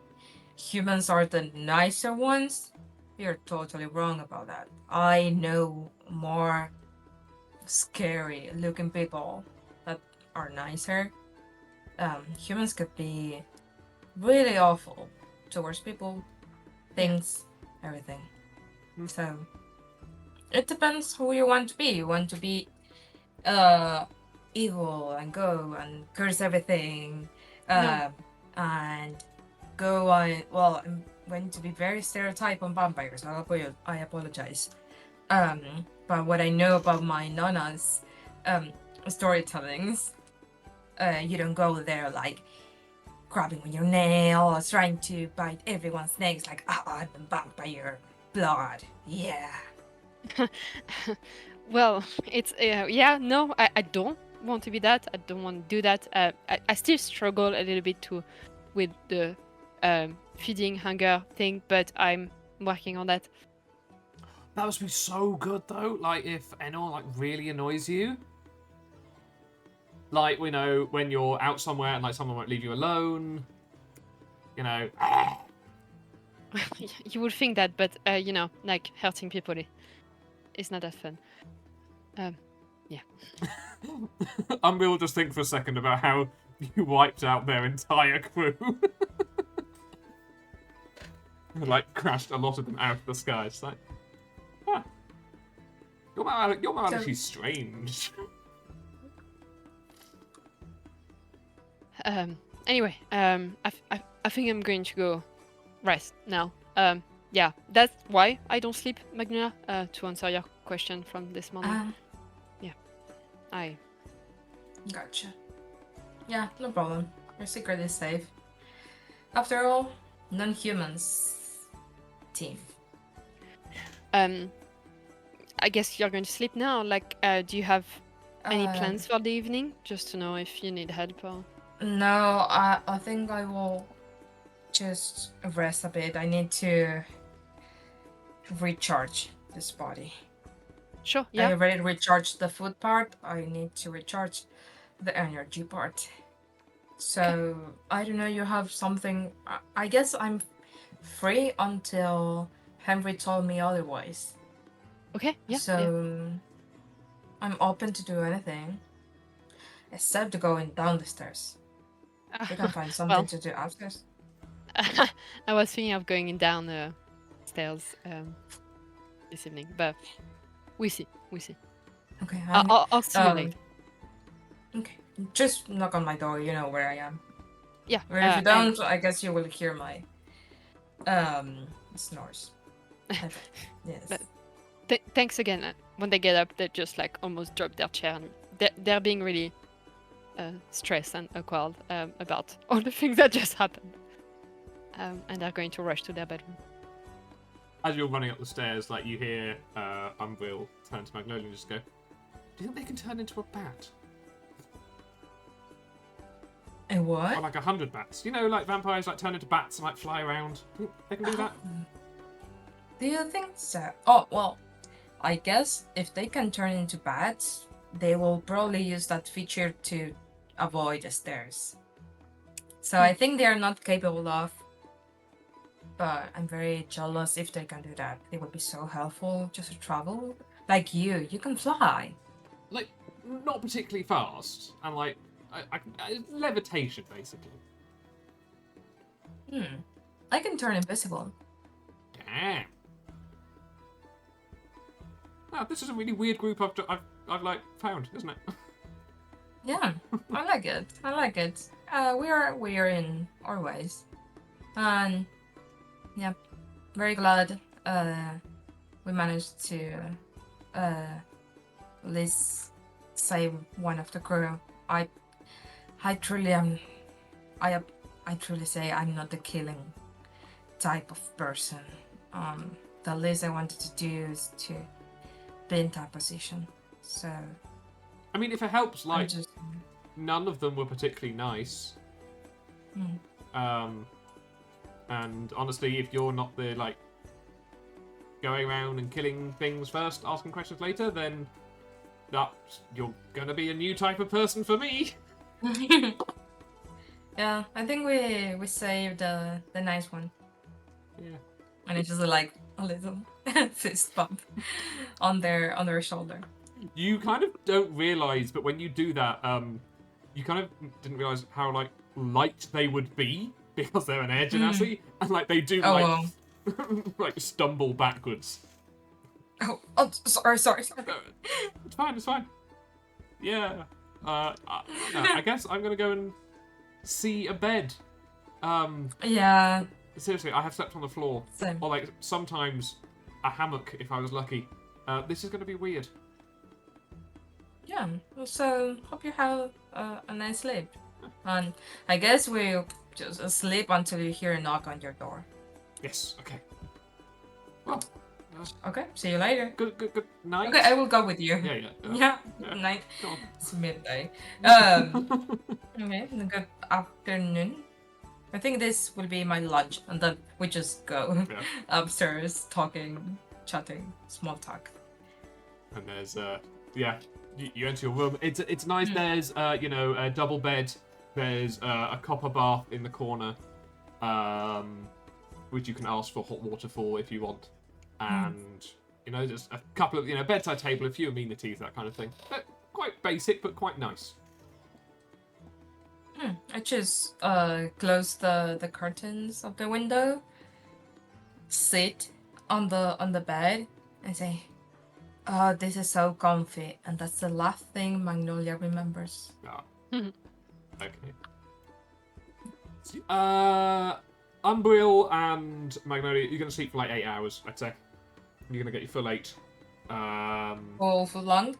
humans are the nicer ones, you're totally wrong about that. I know more scary looking people that are nicer. Humans could be really awful towards people, things, everything. So it depends who you want to be. You want to be evil and go and curse everything, No. and go on. Well, I'm going to be very stereotype on vampires. I apologize. But what I know about my nana's storytellings, you don't go there like grabbing on your nails, trying to bite everyone's nails, like, I've been bound by your blood. Yeah. Well, it's yeah, no, I don't want to be that. I don't want to do that. I still struggle a little bit with the feeding hunger thing, but I'm working on that. That must be so good though. Like if anyone like really annoys you, like we know when you're out somewhere and like someone won't leave you alone, you know. You would think that, but you know, like hurting people is not that fun. Yeah. Umbi will just think for a second about how you wiped out their entire crew. Like crashed a lot of them out of the sky. It's like, huh. Your biology's strange. Anyway, I think I'm going to go rest now. Yeah, that's why I don't sleep, Magnolia. To answer your question from this morning. I Gotcha. Yeah, no problem. Your secret is safe. After all, non-humans team. I guess you're going to sleep now. Like, do you have any Uh, plans for the evening? Just to know if you need help or. No, I think I will just rest a bit. I need to recharge this body. Sure. I Yeah. already recharged the food part. I need to recharge the energy part. So I don't know. You have something. I guess I'm free until Henry told me otherwise. Okay. Yeah. So I'm open to do anything except going down the stairs. Yeah. We can find something Well, to do upstairs. I was thinking of going down the stairs this evening, but we see. Okay. I'll see you later. Okay. Just knock on my door. You know where I am. Yeah. Or if you don't, I guess you will hear my snores. Okay. Yes. But thanks again. When they get up, they just like almost drop their chair, and they're being really stressed and awkward about all the things that just happened. And they're going to rush to their bedroom. As you're running up the stairs, like you hear Umbril turn to Magnolia and just go, "Do you think they can turn into a bat? A what? Or like 100 bats? You know, like vampires like turn into bats and like fly around. Do you think they can do that?" Do you think so? Oh, well, I guess if they can turn into bats, they will probably use that feature to avoid the stairs. So I think they are not capable of. But I'm very jealous if they can do that. They would be so helpful just to travel. Like you can fly. Like, not particularly fast, and like, levitation basically. I can turn invisible. Damn. Wow, this is a really weird group I've like found, isn't it? Yeah, I like it. I like it. We are in our ways, and yeah, very glad we managed to at least save one of the crew. I truly am. I truly say I'm not the killing type of person. The least I wanted to do is to be in that position. So I mean, if it helps, I'm like, just. none of them were particularly nice. And honestly, if you're not the, like, going around and killing things first, asking questions later, then you're gonna be a new type of person for me. Yeah, I think we saved the nice one. Yeah. And it's just like a little fist bump on their shoulder. You kind of don't realise, but when you do that, you kind of didn't realise how, like, light they would be because they're an air genasi, and, like, they do, like stumble backwards. Oh, sorry. It's fine. Yeah. No, I guess I'm gonna go and see a bed. Yeah, Seriously, I have slept on the floor. same. Or, like, sometimes a hammock if I was lucky. This is gonna be weird. Yeah, so hope you have a nice sleep. And I guess we just sleep until you hear a knock on your door. Yes. Okay. Well, Okay, see you later. good night. Okay, I will go with you. Yeah. Yeah, Yeah. night. Go on. It's midday. Okay, good afternoon. I think this will be my lunch, and then we just go Yeah. upstairs, talking, chatting, small talk. And there's you enter your room. It's nice. There's a double bed. There's a copper bath in the corner, which you can ask for hot water for if you want, and just a couple of bedside table, a few amenities, that kind of thing. But quite basic, but quite nice. I just close the curtains of the window, sit on the bed, and say, "Oh, this is so comfy," and that's the last thing Magnolia remembers. Ah. Okay. Umbriel and Magnolia, you're gonna sleep for like 8 hours, I'd say. You're gonna get your full 8. For long?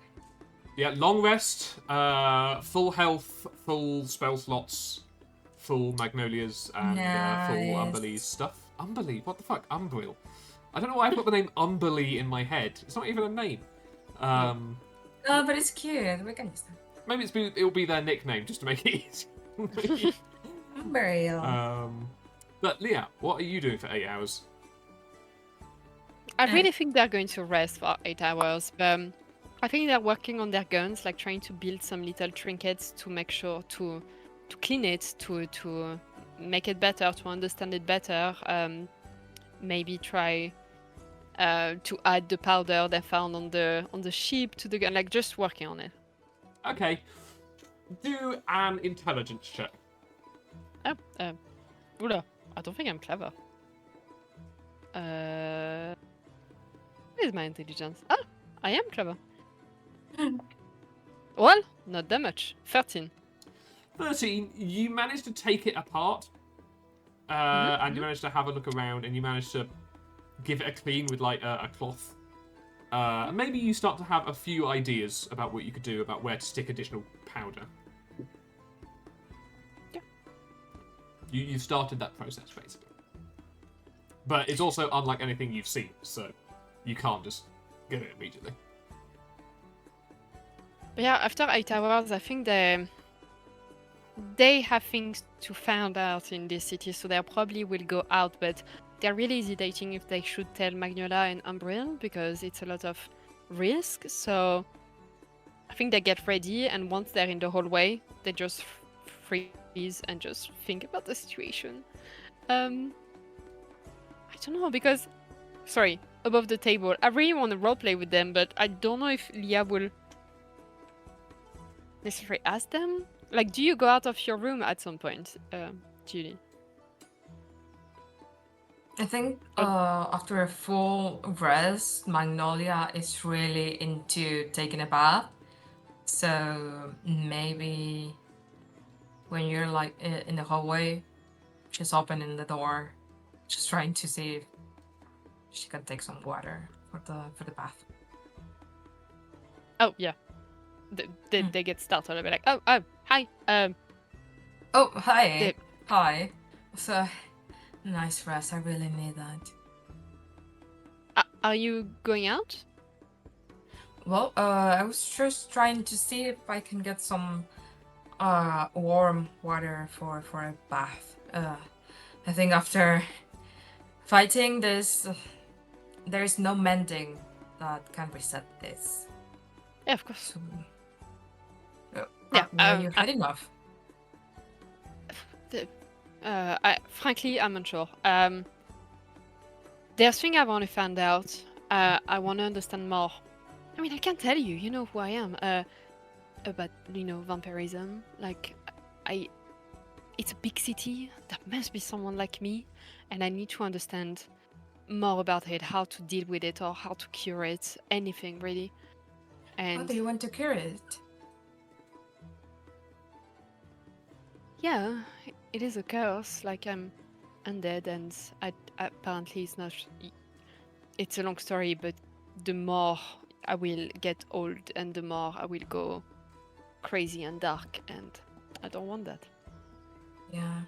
Yeah, long rest, full health, full spell slots, full Magnolias, and full Nice. Umberly's stuff. Umberly? What the fuck? Umbriel? I don't know why I've got the name Umberly in my head. It's not even a name. No, but it's cute. We can use that. Maybe it'll be their nickname just to make it easy. Umbriel. But Leah, what are you doing for 8 hours? I really think they're going to rest for 8 hours, but I think they're working on their guns, like trying to build some little trinkets to make sure to clean it, to make it better, to understand it better. Maybe try to add the powder they found on the ship to the gun, like just working on it. Okay. Do an intelligence check. Oula, I don't think I'm clever. What is my intelligence? Ah, I am clever. Well, not that much. 13. 13, you managed to take it apart, and you managed to have a look around, and you managed to give it a clean with like a cloth. Maybe you start to have a few ideas about what you could do about where to stick additional powder. Yeah. You've started that process, basically. But it's also unlike anything you've seen, so you can't just get it immediately. But yeah, after 8 hours, I think they have things to find out in this city, so they probably will go out, but they're really hesitating if they should tell Magnolia and Umbriel because it's a lot of risk. So I think they get ready, and once they're in the hallway, they just freeze and just think about the situation. I don't know, because sorry, above the table, I really want to roleplay with them, but I don't know if Leah will necessarily ask them. Like, do you go out of your room at some point, Julie? I think after a full rest, Magnolia is really into taking a bath. So maybe when you're like in the hallway, she's opening the door, just trying to see if she can take some water for the bath. Oh yeah, they get started. They'll be like, oh hi, Oh hi, the- hi. So nice rest. I really need that. are you going out? Well, I was just trying to see if I can get some warm water for a bath. I think after fighting this, there is no mending that can reset this. Yeah, of course. So, Yeah, are you had enough? Frankly, I'm unsure. There's thing I want to find out. I want to understand more. I mean, I can tell you. You know who I am. About vampirism. Like, it's a big city. There must be someone like me, and I need to understand more about it, how to deal with it, or how to cure it. Anything really. How And do you want to cure it? yeah, it is a curse. Like, I'm undead, and apparently it's not. It's a long story, but the more I will get old, and the more I will go crazy and dark, and I don't want that. Yeah.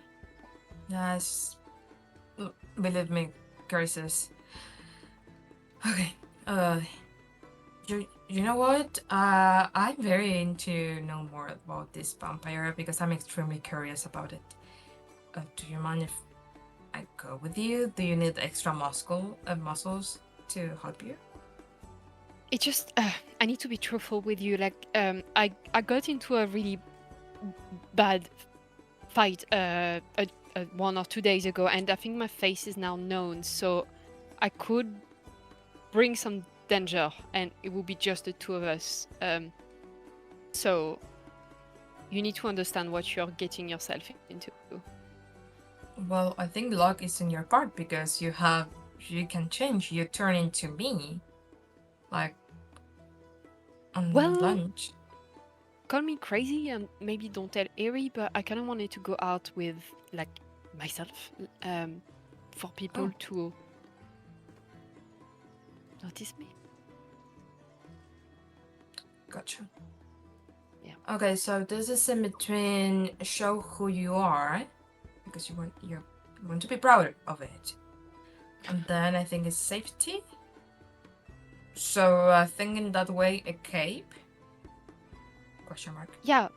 Yes. Believe me, curses. Okay. You know what? I'm very into know more about this vampire because I'm extremely curious about it. Do you mind if I go with you? Do you need extra muscles to help you? It just I need to be truthful with you. Like I got into a really bad fight 1 or 2 days ago, and I think my face is now known, so I could bring some danger, and it will be just the two of us. So you need to understand what you're getting yourself into. Well, I think luck is in your part because you can change. You turn into me, like on Well, lunch. call me crazy and maybe don't tell Ari, but I kind of wanted to go out with like myself, for people Oh. to notice me. Gotcha. Yeah. Okay, so this is in between show who you are, because you want to be proud of it, and then I think it's safety. So I think in that way a cape. Question mark. Yeah,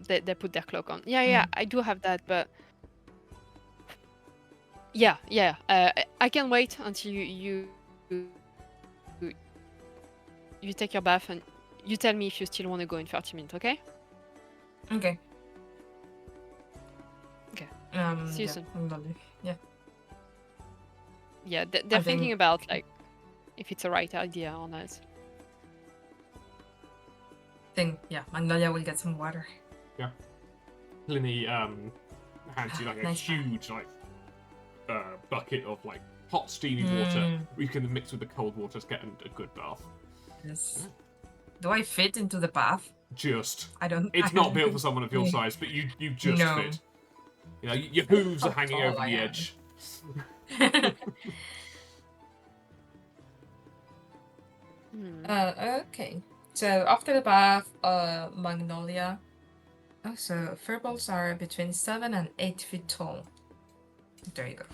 they put their cloak on. Yeah, I do have that, but yeah. I can wait until you take your bath and you tell me if you still want to go in 30 minutes, okay? Okay. Okay. See you Yeah, soon. lovely. Yeah. Yeah, they're I think thinking about like if it's a right idea or not. yeah, Magnolia will get some water. Pliny hands you like a Nice. huge bucket of like hot steamy water. You can mix with the cold water to get a good bath. Yes. Do I fit into the bath? Just. I don't. It's I not don't built for think- someone of your Yeah. size, but you just No. fit. You know, your hooves are How hanging tall over I the am. edge. Okay. So after the bath, Magnolia. Oh, so furballs are between 7 and 8 feet tall. There you go.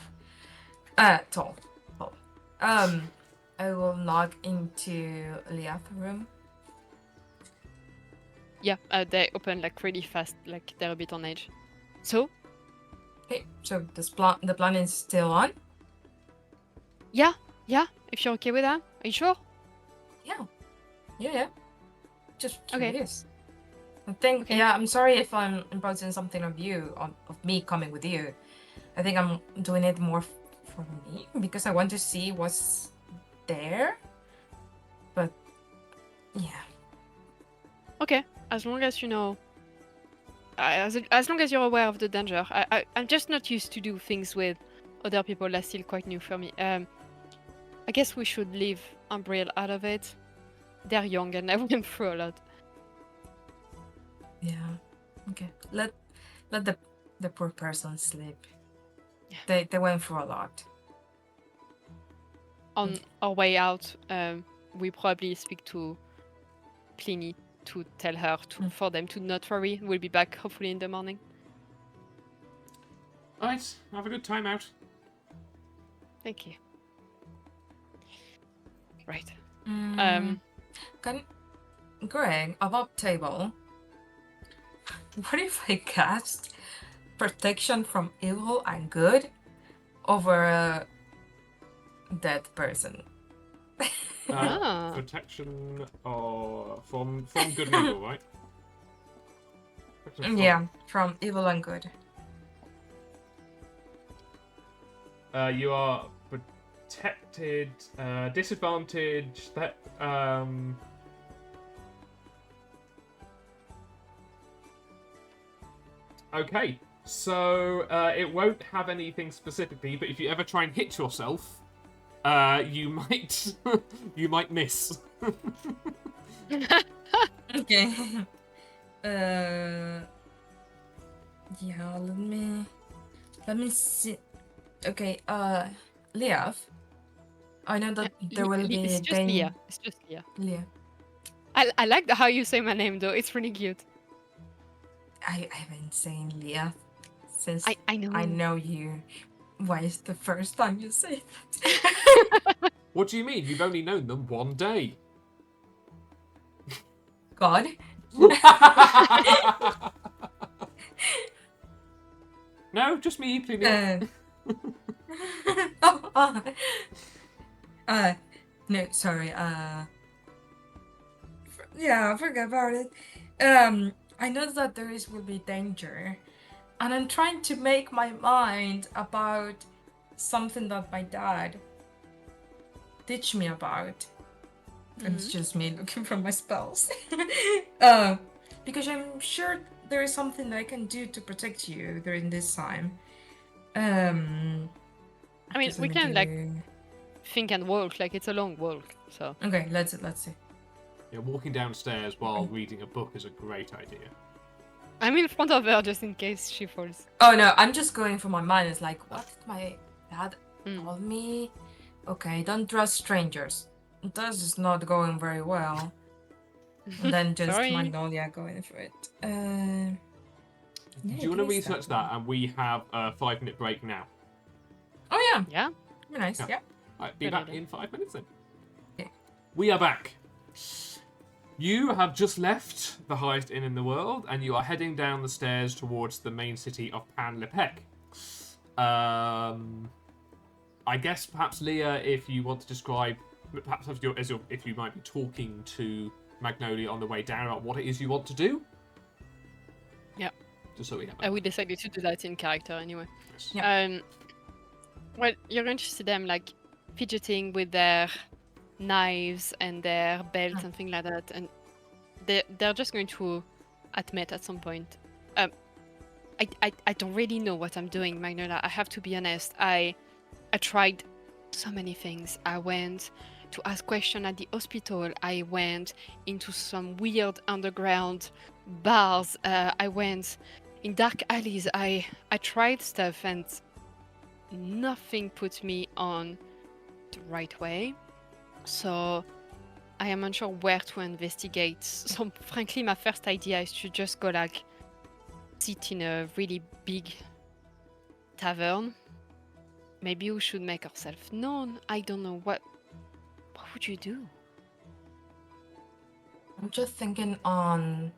Tall. Tall. I will knock into Liath's room. Yeah, they open like really fast, like they're a bit on edge. So Okay, so the plan is still on? yeah, if you're okay with that, are you sure? Yeah. Just Okay. curious. I think, Okay. yeah, I'm sorry if I'm imposing something of you, of me coming with you. I think I'm doing it more for me because I want to see what's there. But, yeah. Okay, as long as you know, as long as you're aware of the danger. I'm just not used to do things with other people. That's still quite new for me. I guess we should leave Umbriel out of it. They're young and I went through a lot. Yeah. Okay. Let the poor person sleep. Yeah. They went through a lot. On Okay. our way out, we probably speak to Pliny to tell her for them to not worry. We'll be back hopefully in the morning. Alright, have a good time out. Thank you. Right. Can Greg, above table, what if I cast protection from evil and good over a dead person? Protection from good and evil, right? Yeah, from evil and good. You are protected, disadvantage. That Okay, so it won't have anything specifically, but if you ever try and hit yourself, you might you might miss. Okay. Yeah, let me see. Okay, Liav, I know that there will be It's just Leah. It's just Leah. Leah. I like how you say my name though. It's really cute. I've been saying Leah since I know. I know you. Why is the first time you say that? What do you mean? You've only known them one day. God. No, just me, Pliny. No, sorry. Yeah, forget about it. I know that will be danger, and I'm trying to make my mind about something that my dad teach me about. And it's just me looking for my spells. Because I'm sure there is something I can do to protect you during this time. I mean, just we let me can like do- think and walk. Like it's a long walk, so. Okay, let's see. Yeah, walking downstairs while reading a book is a great idea. I'm in front of her just in case she falls. Oh no, I'm just going for my mind. It's like, what did my dad told me? Okay, don't trust strangers. This is not going very well. And then just Sorry. Magnolia going for it. Do you want to research that? And we have a 5-minute break now. Oh yeah. Yeah. Very nice. Yeah. Right, be Good back idea. in 5 minutes then. Okay. We are back. You have just left the highest inn in the world, and you are heading down the stairs towards the main city of Pan-Lepec. I guess perhaps Leah, if you want to describe, perhaps if you might be talking to Magnolia on the way down about what it is you want to do. Yeah. Just so we have. We decided to do that in character anyway. Yes. Yeah. Well, you're going to see them like fidgeting with their knives and their belts and things like that, and they're just going to admit at some point. I don't really know what I'm doing, Magnolia. I have to be honest. I tried so many things. I went to ask questions at the hospital. I went into some weird underground bars. I went in dark alleys. I tried stuff and nothing put me on the right way. So I am unsure where to investigate. So frankly, my first idea is to just go like sit in a really big tavern. Maybe we should make ourselves known. I don't know what would you do? I'm just thinking on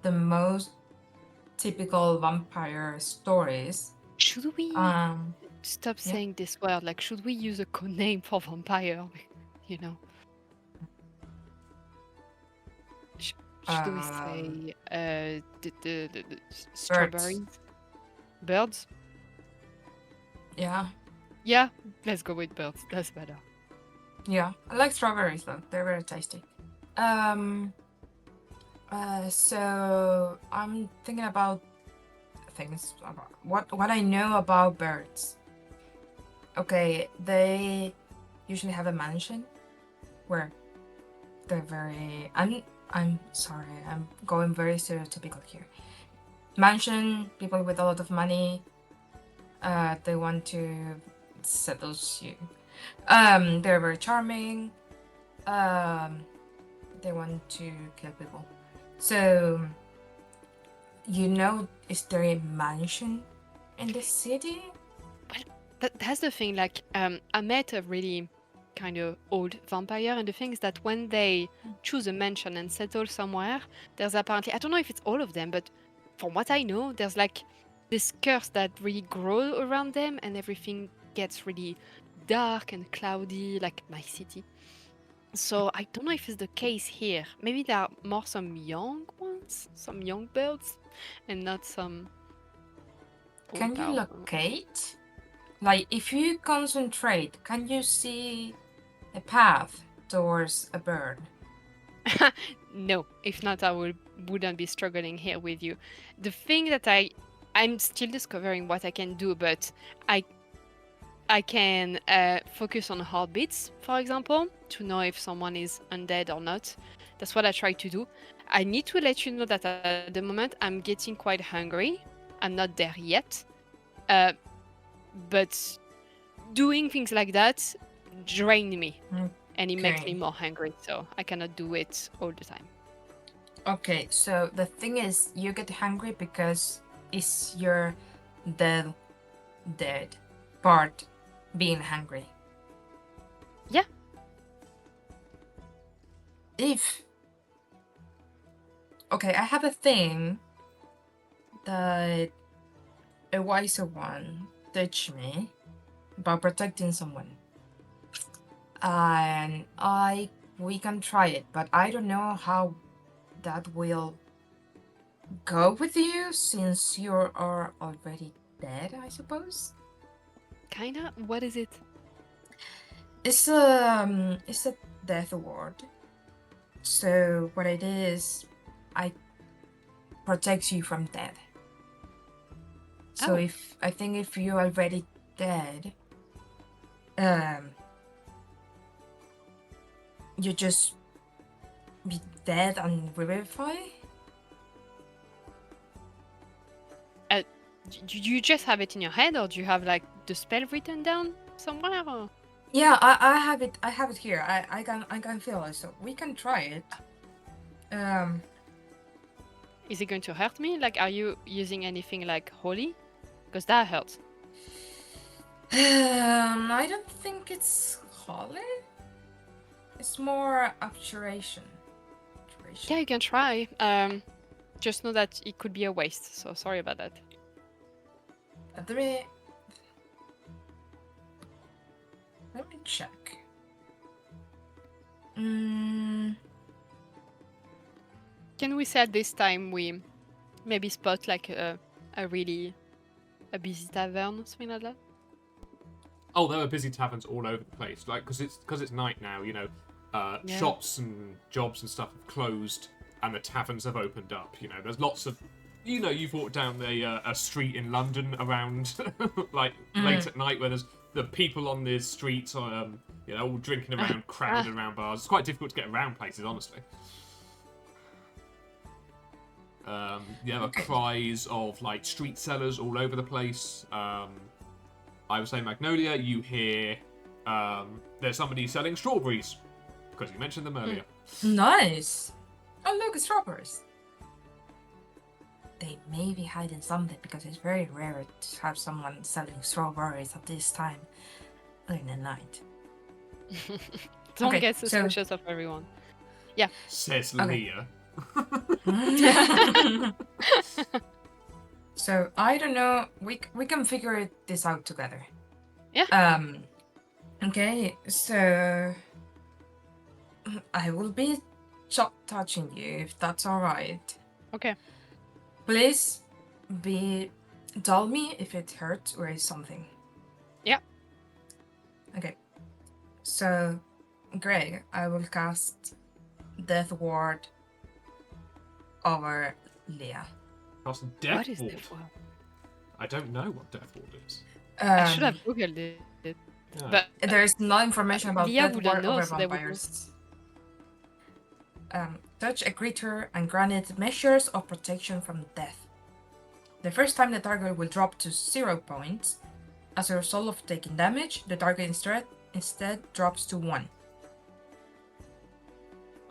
the most typical vampire stories. Should we stop yeah. saying this word? Like, should we use a code name for vampire? You know. Should we say the strawberries? Birds? Yeah. Yeah, let's go with birds. That's better. Yeah, I like strawberries though. They're very tasty. So I'm thinking about things about what I know about birds. Okay, they usually have a mansion where they're very. I'm sorry. I'm going very stereotypical here. Mansion, people with a lot of money. They want to seduce you. They're very charming. They want to kill people. So, is there a mansion in the city? Well, that's the thing. Like, I met a really kind of old vampire, and the thing is that when they choose a mansion and settle somewhere, there's apparently, I don't know if it's all of them, but from what I know, there's like this curse that really grows around them, and everything gets really dark and cloudy, like my city. So I don't know if it's the case here. Maybe there are more some young ones, some young birds, and not some. Can you locate? Like, if you concentrate, can you see a path towards a bird? No, if not, I wouldn't be struggling here with you. The thing that I'm still discovering what I can do, but I can focus on heartbeats, for example, to know if someone is undead or not. That's what I try to do. I need to let you know that at the moment I'm getting quite hungry. I'm not there yet. But doing things like that drain me. And it makes me more hungry, so I cannot do it all the time. Okay, so the thing is, you get hungry because it's your the dead part being hungry. Yeah. If okay, I have a thing that a wiser one teach me about protecting someone, and we can try it, but I don't know how that will go with you since you are already dead, I suppose. Kinda. What is it? It's a death ward. So what it is, I protect you from death. So Oh. if I think if you're already dead, um, you just be dead and revivify. Do you just have it in your head, or do you have like the spell written down somewhere? Or... Yeah, I have it. I have it here. I can feel it. So we can try it. Is it going to hurt me? Like, are you using anything like holy? Because that hurts. I don't think it's holy. It's more abjuration. Yeah, you can try. Just know that it could be a waste. So sorry about that. Let me check. Mm, Can we say at this time we maybe spot like a busy tavern or something like that? Oh, there are busy taverns all over the place. Like, because it's night now. You know, Yeah. shops and jobs and stuff have closed, and the taverns have opened up. You know, there's lots of. You know, you've walked down a street in London around like late at night where there's the people on the streets, you know, all drinking around, crowded around bars. It's quite difficult to get around places, honestly. Yeah, the cries of like street sellers all over the place. I would say Magnolia, you hear there's somebody selling strawberries because you mentioned them earlier. nice. Oh look, strawberries. They may be hiding something because it's very rare to have someone selling strawberries at this time in the night. Don't Okay, get so- suspicious of everyone. Yeah. Says Okay. Leah. So I don't know. We can figure this out together. Yeah. Okay. So I will be touching you if that's all right. Okay. Please tell me if it hurts or is something. Yeah. Okay. So, Greg, I will cast Death Ward over Leah. Cast What Death is Ward. Death Ward? I don't know what Death Ward is. I should have googled it. Yeah. But There is no information about Leah Death wouldn't Ward know, over so they wouldn't. vampires. Touch a creature and grant it measures of protection from death. The first time the target will drop to 0 points. As a result of taking damage, the target instead drops to 1.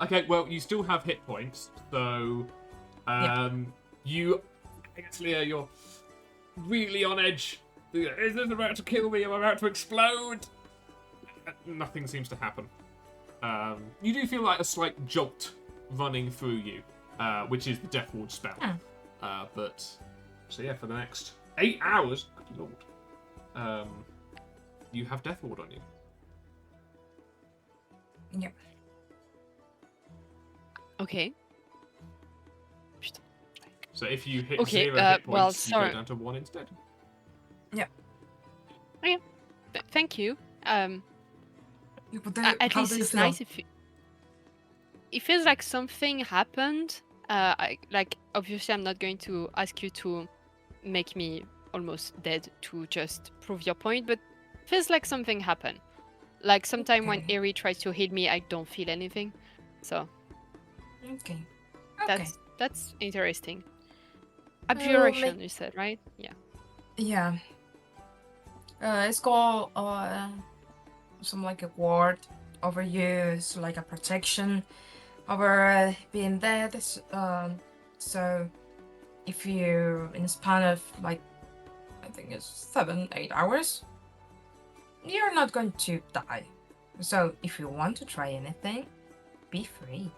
Okay, well, you still have hit points, so you, I guess, Leah, you're really on edge. Is this about to kill me? Am I about to explode? Nothing seems to happen. You do feel like a slight jolt running through you, which is the Death Ward spell. But so yeah, for the next 8 hours, good lord, you have Death Ward on you. Yeah. Okay. So if you hit Okay, 0 hit well, points, you go sorry. down to 1 instead. Thank you. But At how least do you it's feel? nice if it feels like something happened. Like obviously I'm not going to ask you to make me almost dead to just prove your point, but feels like something happened. Like sometime when Okay. Eri tries to hit me, I don't feel anything. So Okay. Okay. that's interesting. Abjuration, like- you said, right? Yeah. Yeah. It's called some like a ward over you. It's like a protection over being dead. So if you in a span of like think it's 7-8 hours. You're not going to die. So if you want to try anything, be free.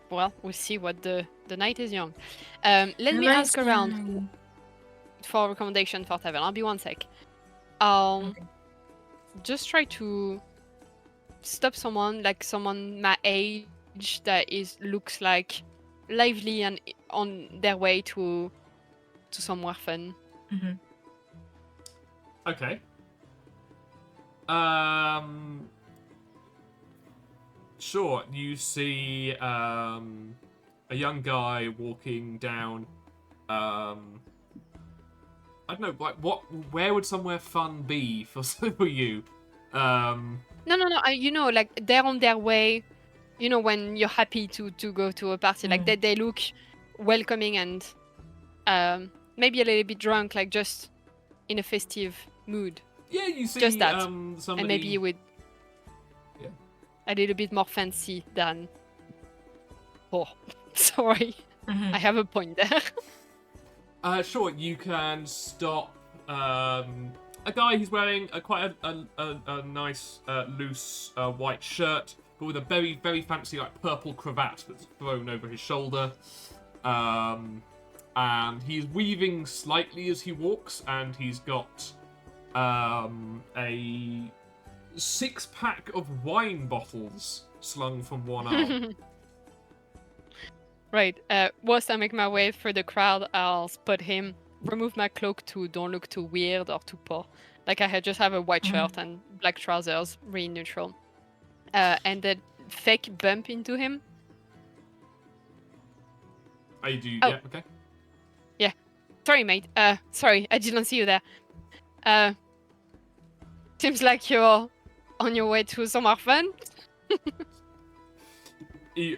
Well, we'll see what the night is young. Let me ask around for recommendation for tavern. I'll be 1 sec. Okay. Just try to stop someone my age that looks like lively and on their way to somewhere fun. Mm-hmm. Okay. Sure. You see a young guy walking down. I don't know. Like, where would somewhere fun be for you? No. You know, like they're on their way. You know, when you're happy to go to a party, like they look welcoming and maybe a little bit drunk, like just in a festive mood. Yeah, you see Just that. somebody. And maybe with a little bit more fancy than. Oh, sorry, I have a point there. Sure, you can stop a guy who's wearing quite a nice loose white shirt, but with a very, very fancy like purple cravat that's thrown over his shoulder. And he's weaving slightly as he walks, and he's got a 6-pack of wine bottles slung from one arm. Right. Whilst I make my way through the crowd, I'll spot him, remove my cloak to don't look too weird or too poor. Like I just have a white shirt and black trousers, really neutral. And then fake bump into him. Oh, you do? Oh. Yeah, okay. Yeah. Sorry, mate. Sorry, I didn't see you there. Seems like you're on your way to somewhere fun. He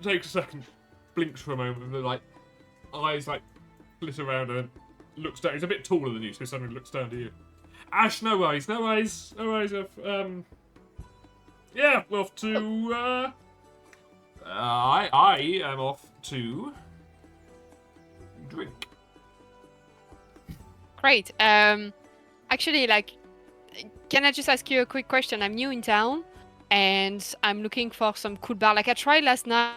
takes a second, blinks for a moment, and like eyes like flit around and then looks down. He's a bit taller than you, so he suddenly looks down to you. Ash, no worries. Yeah, off to. I am off to drink. Great. Actually, like, can I just ask you a quick question? I'm new in town, and I'm looking for some cool bar. Like, I tried last night,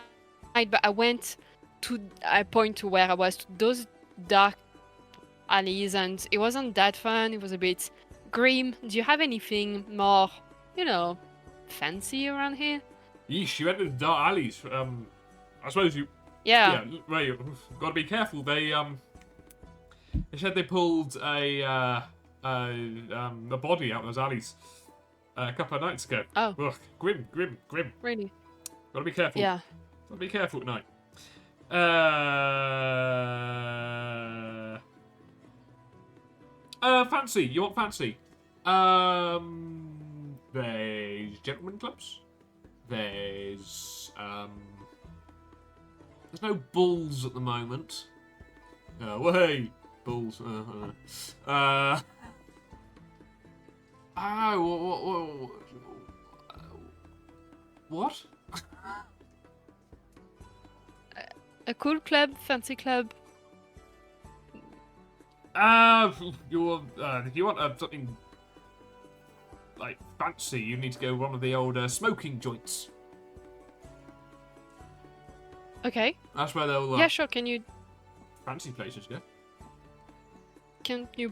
but I went to a point to where I was to those dark alleys, and it wasn't that fun. It was a bit grim. Do you have anything more, fancy around here? Yeesh, you entered the dark alleys. I suppose you. Yeah. Yeah, well, you've got to be careful. They said they pulled a body out of those alleys a couple of nights ago. Oh. Ugh, grim. Really? Gotta be careful. Yeah. Gotta be careful at night. Fancy. You want fancy? There's gentlemen clubs. There's no bulls at the moment. Hey, bulls. What? A cool club, fancy club. If you want something like fancy, you need to go one of the old smoking joints. Okay. That's where they'll. Yeah, sure. Can you Fancy places,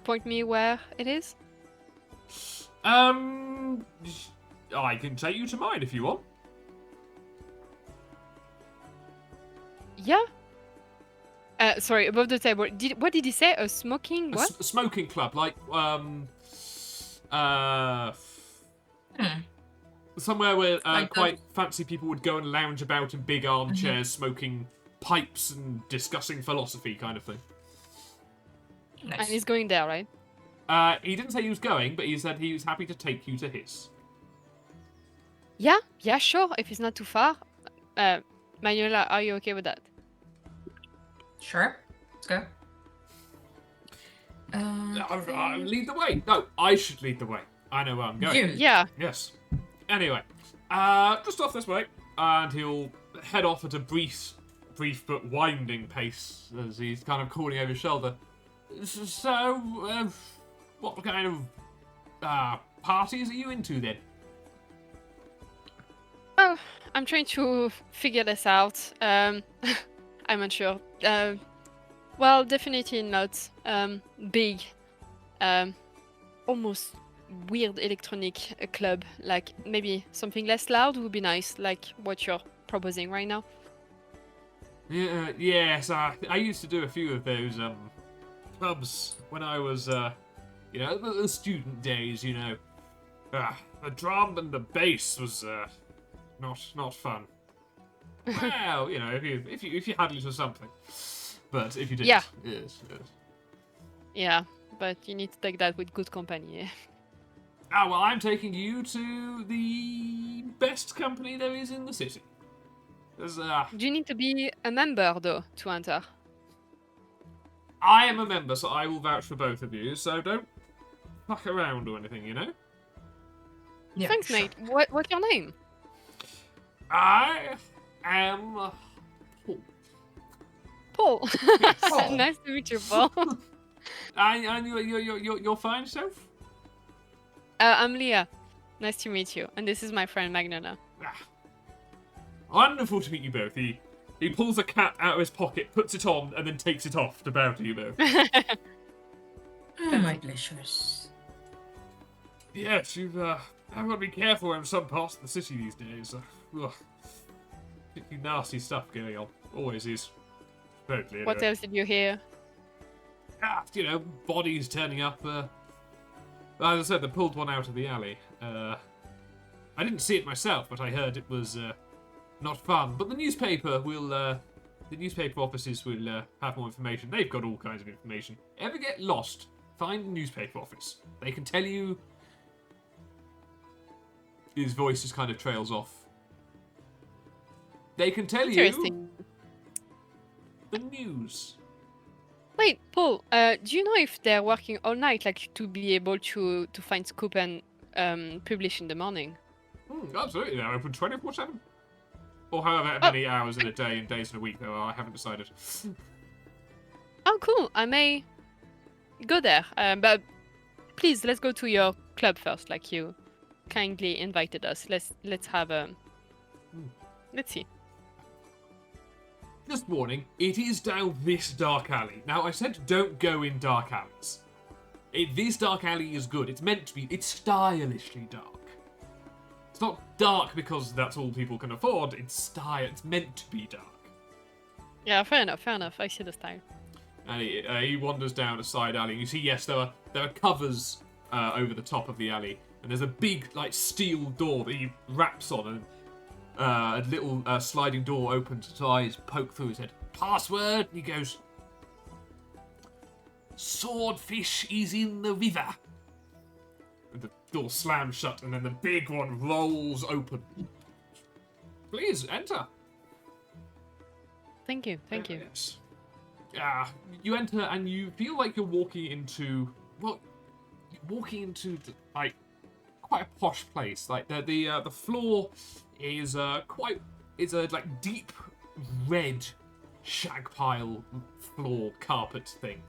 point me where it is? I can take you to mine if you want. Yeah. Sorry, above the table. What did he say? A smoking what? A smoking club, like somewhere where Like quite fancy people would go and lounge about in big armchairs, smoking pipes and discussing philosophy, kind of thing. Nice. And he's going there, right? He didn't say he was going, but he said he was happy to take you to his. Yeah, sure. If it's not too far. Manuela, are you okay with that? Sure. Let's go. I'll lead the way. No, I should lead the way. I know where I'm going. You. Yeah. Yes. Anyway, just off this way, and he'll head off at a brisk brief but winding pace as he's kind of calling over his shoulder. So, what kind of parties are you into then? Oh, I'm trying to figure this out. I'm unsure. Well, definitely not big. Almost weird electronic club. Like maybe something less loud would be nice. Like what you're proposing right now. Yeah, yes, I used to do a few of those clubs when I was, the student days. The drum and the bass was not fun. Well, if you had a little something, but if you didn't, Yeah. yes. Yeah, but you need to take that with good company. Well, I'm taking you to the best company there is in the city. There's, Do you need to be a member though to enter? I am a member, so I will vouch for both of you. So don't fuck around or anything, Yeah, Thanks, sure. mate. What's your name? I am Paul. Paul. Paul. Nice to meet you, Paul. And you're fine, self. I'm Leah. Nice to meet you. And this is my friend Magnana. Wonderful to meet you both. He pulls a cap out of his pocket, puts it on, and then takes it off to bow to you both. My pleasures. Yes, I've got to be careful in some parts of the city these days. Particularly nasty stuff going on. Always is. Totally. What Anyway. else did you hear? Bodies turning up. As I said, they pulled one out of the alley. I didn't see it myself, but I heard it was not fun. But the newspaper offices will have more information. They've got all kinds of information. Ever get lost? Find the newspaper office. They can tell you. His voice just kind of trails off. They can tell you Interesting. the news. Wait, Paul, do you know if they're working all night, like to be able to find scoop and publish in the morning? Absolutely, they're open 24/7. Or however many hours in a day and days in a week there are, I haven't decided. Oh, cool. I may go there. But please, let's go to your club first. Like you kindly invited us. Let's have a. Let's see. Just warning, it is down this dark alley. Now, I said don't go in dark alleys. This dark alley is good. It's meant to be. It's stylishly dark. It's not dark because that's all people can afford. It's style. It's meant to be dark. Yeah, fair enough. Fair enough. I see the style. And he wanders down a side alley. And you see, yes, there are covers over the top of the alley, and there's a big steel door that he raps on, and a little sliding door opens. His eyes poke through his head. Password. And he goes. Swordfish is in the river. And the door slams shut, and then the big one rolls open. Please enter. Thank you. Thank you. Yes. You enter and you feel like you're walking into quite a posh place. Like the floor is it's a deep red shag pile floor carpet thing.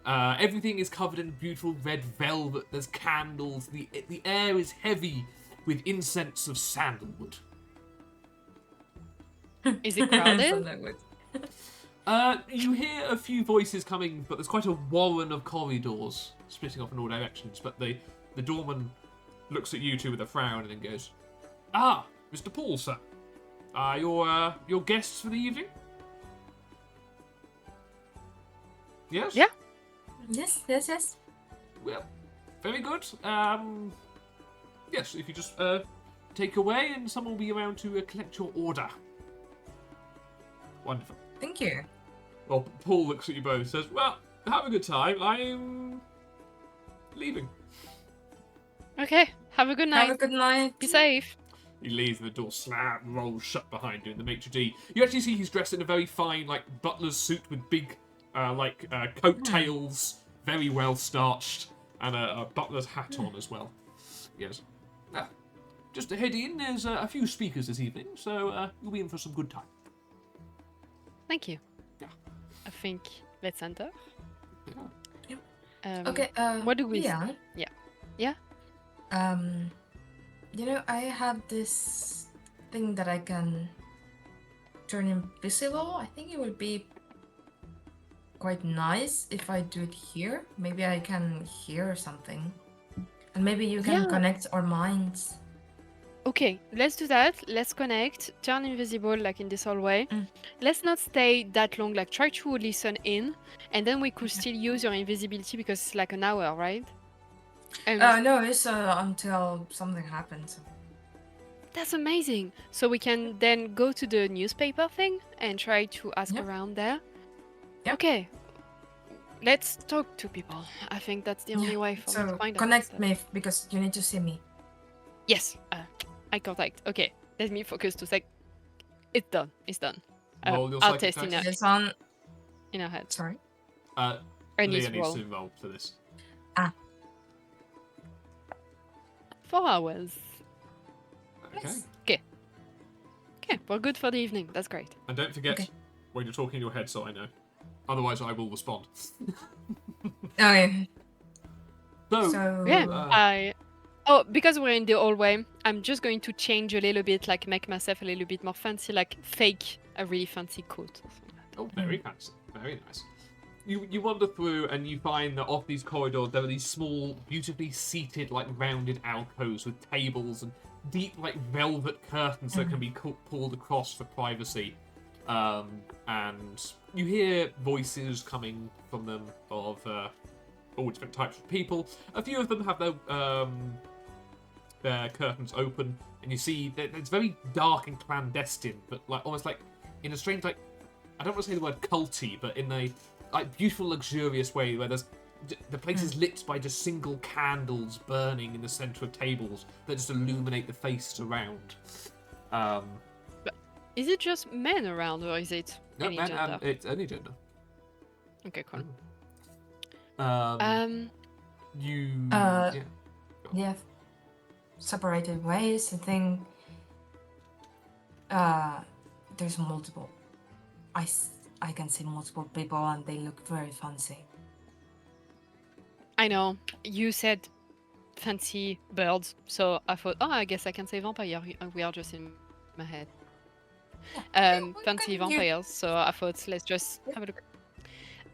Everything is covered in beautiful red velvet. There's candles. The air is heavy with incense of sandalwood. Is it crowded? Sandalwood. You hear a few voices coming, but there's quite a warren of corridors splitting off in all directions. But the doorman looks at you two with a frown and then goes, "Ah, Mr. Paul, sir. Your guests for the evening?" Yes? Yeah. Yes. Well, very good. Yes, if you just take away and someone will be around to collect your order. Wonderful. Thank you. Well, Paul looks at you both and says, "Well, have a good time. I'm leaving." Okay. Have a good night. Have a good night. Be safe. He leaves and the door rolls shut behind you in the maitre d'. You actually see he's dressed in a very fine, butler's suit with big, coattails, very well starched, and a butler's hat on as well. Yes. Just to head in, there's a few speakers this evening, so you'll be in for some good time. Thank you. Yeah. I think let's enter. Yeah. Okay. What do we? Yeah. Yeah. You know, I have this thing that I can turn invisible. I think it would be quite nice if I do it here. Maybe I can hear something. And maybe you can Yeah. connect our minds. Okay, let's do that. Let's connect. Turn invisible like in this hallway. Mm. Let's not stay that long. Like try to listen in, and then we could still use your invisibility because it's like an hour, right? And No, it's until something happens. that's amazing. So we can then go to the newspaper thing and try to ask Yeah. around there. Yeah. Okay. Let's talk to people. I think that's the only Yeah. way for me to So find out connect stuff. me because you need to see me. Yes. Eye contact. Okay. Let me focus to sec. It's done. It's done. Roll your I'll psychic test dice. It's on. in our head. Sorry. Uh, And Leah it's needs roll. to roll for this. 4 hours. Okay. Yes. Okay, we're good for the evening. That's great. And don't forget Okay. when you're talking in your head, so I know. Otherwise, I will respond. Okay. So, Yeah, because we're in the hallway, I'm just going to change a little bit, like make myself a little bit more fancy, like fake a really fancy coat. Or something like that. oh, very fancy, very nice. You wander through and you find that off these corridors there are these small, beautifully seated, like rounded alcoves with tables and deep, like velvet curtains that can be pulled across for privacy. And you hear voices coming from them of all different types of people. A few of them have their curtains open, and you see that it's very dark and clandestine, but like almost like in a strange, like, I don't want to say the word culty, but in a like beautiful, luxurious way where there's the place is lit by just single candles burning in the center of tables that just illuminate the faces around. Is it just men around, or is it No, any man, gender? it's any gender. Okay, cool. You Uh, yeah. We have separated ways. I think there's multiple. I can see multiple people and they look very fancy. I know you said fancy birds, so I thought, oh, I guess I can say vampire. We are just in my head. Fancy vampires. So I thought, let's just have a look.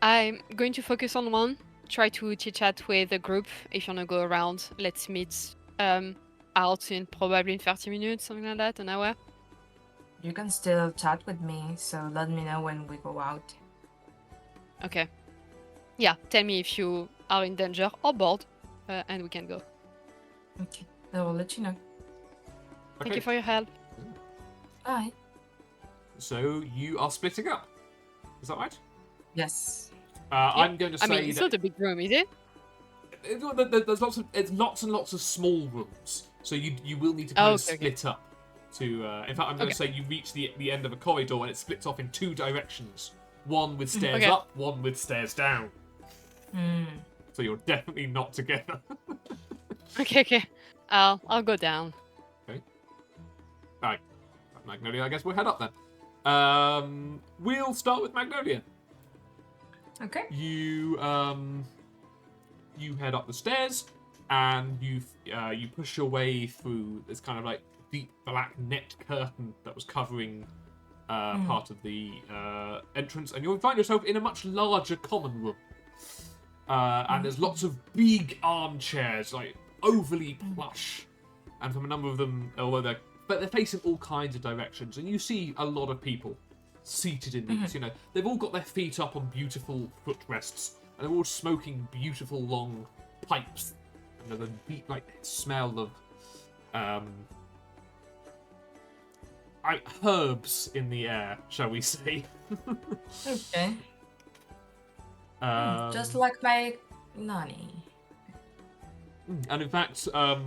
I'm going to focus on one. Try to chit chat with the group. If you wanna go around, let's meet out in probably 30 minutes, something like that, an hour. You can still chat with me, so let me know when we go out. Okay. Yeah, tell me if you are in danger or bored, and we can go. Okay, I will let you know. Thank you for your help. Bye. So you are splitting up. Is that right? Yes. I'm going to say I mean, it's that not a big room, is it? there's lots and lots of small rooms, so you will need to kind of split up. To in fact, I'm going to say you reach the end of a corridor and it splits off in two directions. One with stairs up, one with stairs down. So you're definitely not together. Okay. I'll go down. Okay. Alright. Magnolia, I guess we'll head up then. We'll start with Magnolia. Okay. You head up the stairs and you push your way through this kind of like deep black net curtain that was covering part of the entrance, and you'll find yourself in a much larger common room. And there's lots of big armchairs, like overly plush, and from a number of them, although they're facing all kinds of directions, and you see a lot of people seated in these. You know, they've all got their feet up on beautiful footrests, and they're all smoking beautiful long pipes, and there's a deep like smell of herbs in the air, shall we say? Okay. Just Um, like my nanny. And in fact, a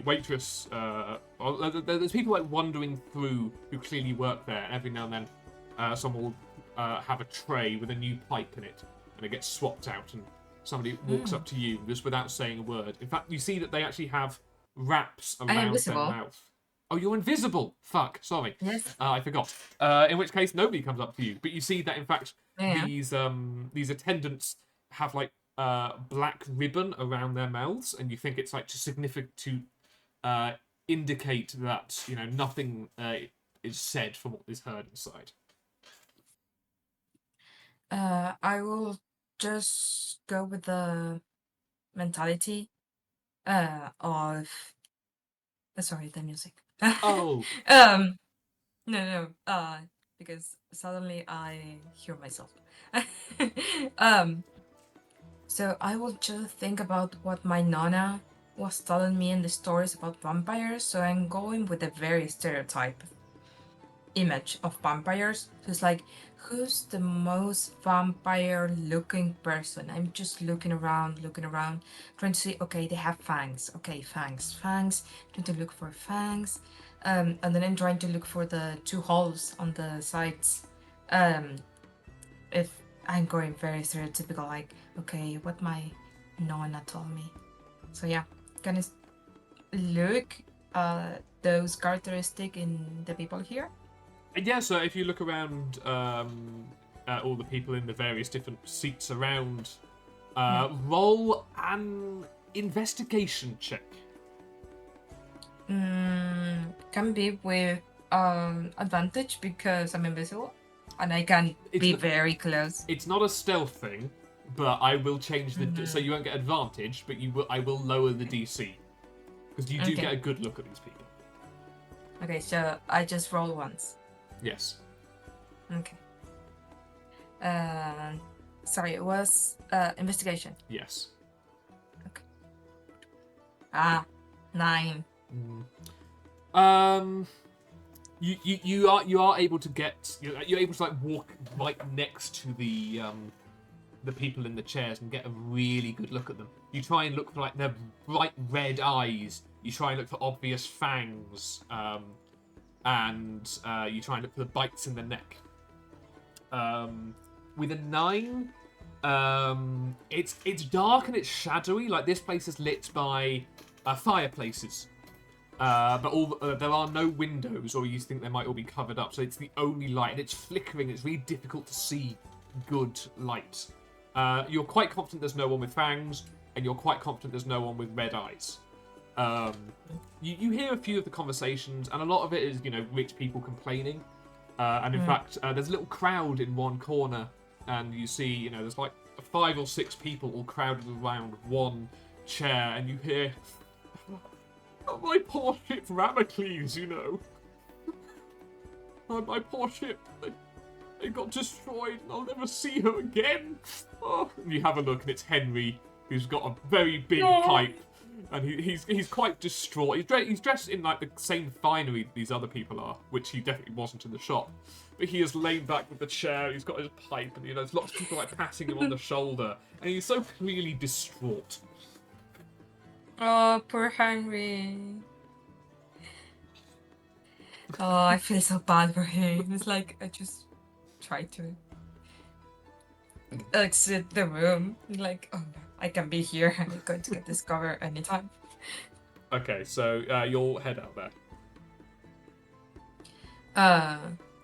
waitress, there's people like wandering through who clearly work there, and every now and then someone will have a tray with a new pipe in it, and it gets swapped out, and somebody walks up to you just without saying a word. In fact, you see that they actually have wraps around their invisible? mouth. Oh, you're invisible. Fuck. Sorry. Yes. I forgot. In which case, nobody comes up to you. But you see that, in fact, Yeah. these attendants have like black ribbon around their mouths, and you think it's like significant to indicate that nothing is said from what is heard inside. I will just go with the mentality of sorry, the music. Oh. No, because suddenly I hear myself. um, so I will just think about what my nana was telling me in the stories about vampires. So I'm going with a very stereotype image of vampires. So it's like, who's the most vampire-looking person? I'm just looking around, trying to see. Okay, they have fangs. Okay, fangs. Trying to look for fangs. And then I'm trying to look for the two holes on the sides. If I'm going very stereotypical, like, okay, what my nonna told me. So yeah, gonna look those characteristic in the people here. Yeah, so if you look around at all the people in the various different seats around, roll an investigation check. Can be with advantage because I'm invisible and I can be very close. It's not a stealth thing, but I will change the so you won't get advantage, but I will lower the DC because you do get a good look at these people. Okay, so I just roll once. Yes. Okay. Sorry, it was investigation. Yes. Okay. 9. You are able to get you're able to like walk right next to the people in the chairs and get a really good look at them. You try and look for like their bright red eyes. You try and look for obvious fangs, and you try and look for the bites in the neck. With a 9, it's dark and it's shadowy. Like this place is lit by fireplaces. But there are no windows, or you think they might all be covered up. So it's the only light, and it's flickering. It's really difficult to see good light. You're quite confident there's no one with fangs, and you're quite confident there's no one with red eyes. You hear a few of the conversations, and a lot of it is rich people complaining. And in fact, there's a little crowd in one corner, and you see there's like 5 or 6 people all crowded around one chair, and you hear. Oh, my poor ship, Ramacles, my poor ship, it got destroyed, and I'll never see her again. Oh. And you have a look, and it's Henry, who's got a very big pipe, and he's quite distraught. He's dressed in like the same finery these other people are, which he definitely wasn't in the shop. But he is laid back with the chair, he's got his pipe, and there's lots of people like patting him on the shoulder, and he's so clearly distraught. Oh, poor Henry. Oh, I feel so bad for him. It's like I just try to exit the room. Like, oh, I can be here. I'm going to get discovered anytime. Okay, so you'll head out there.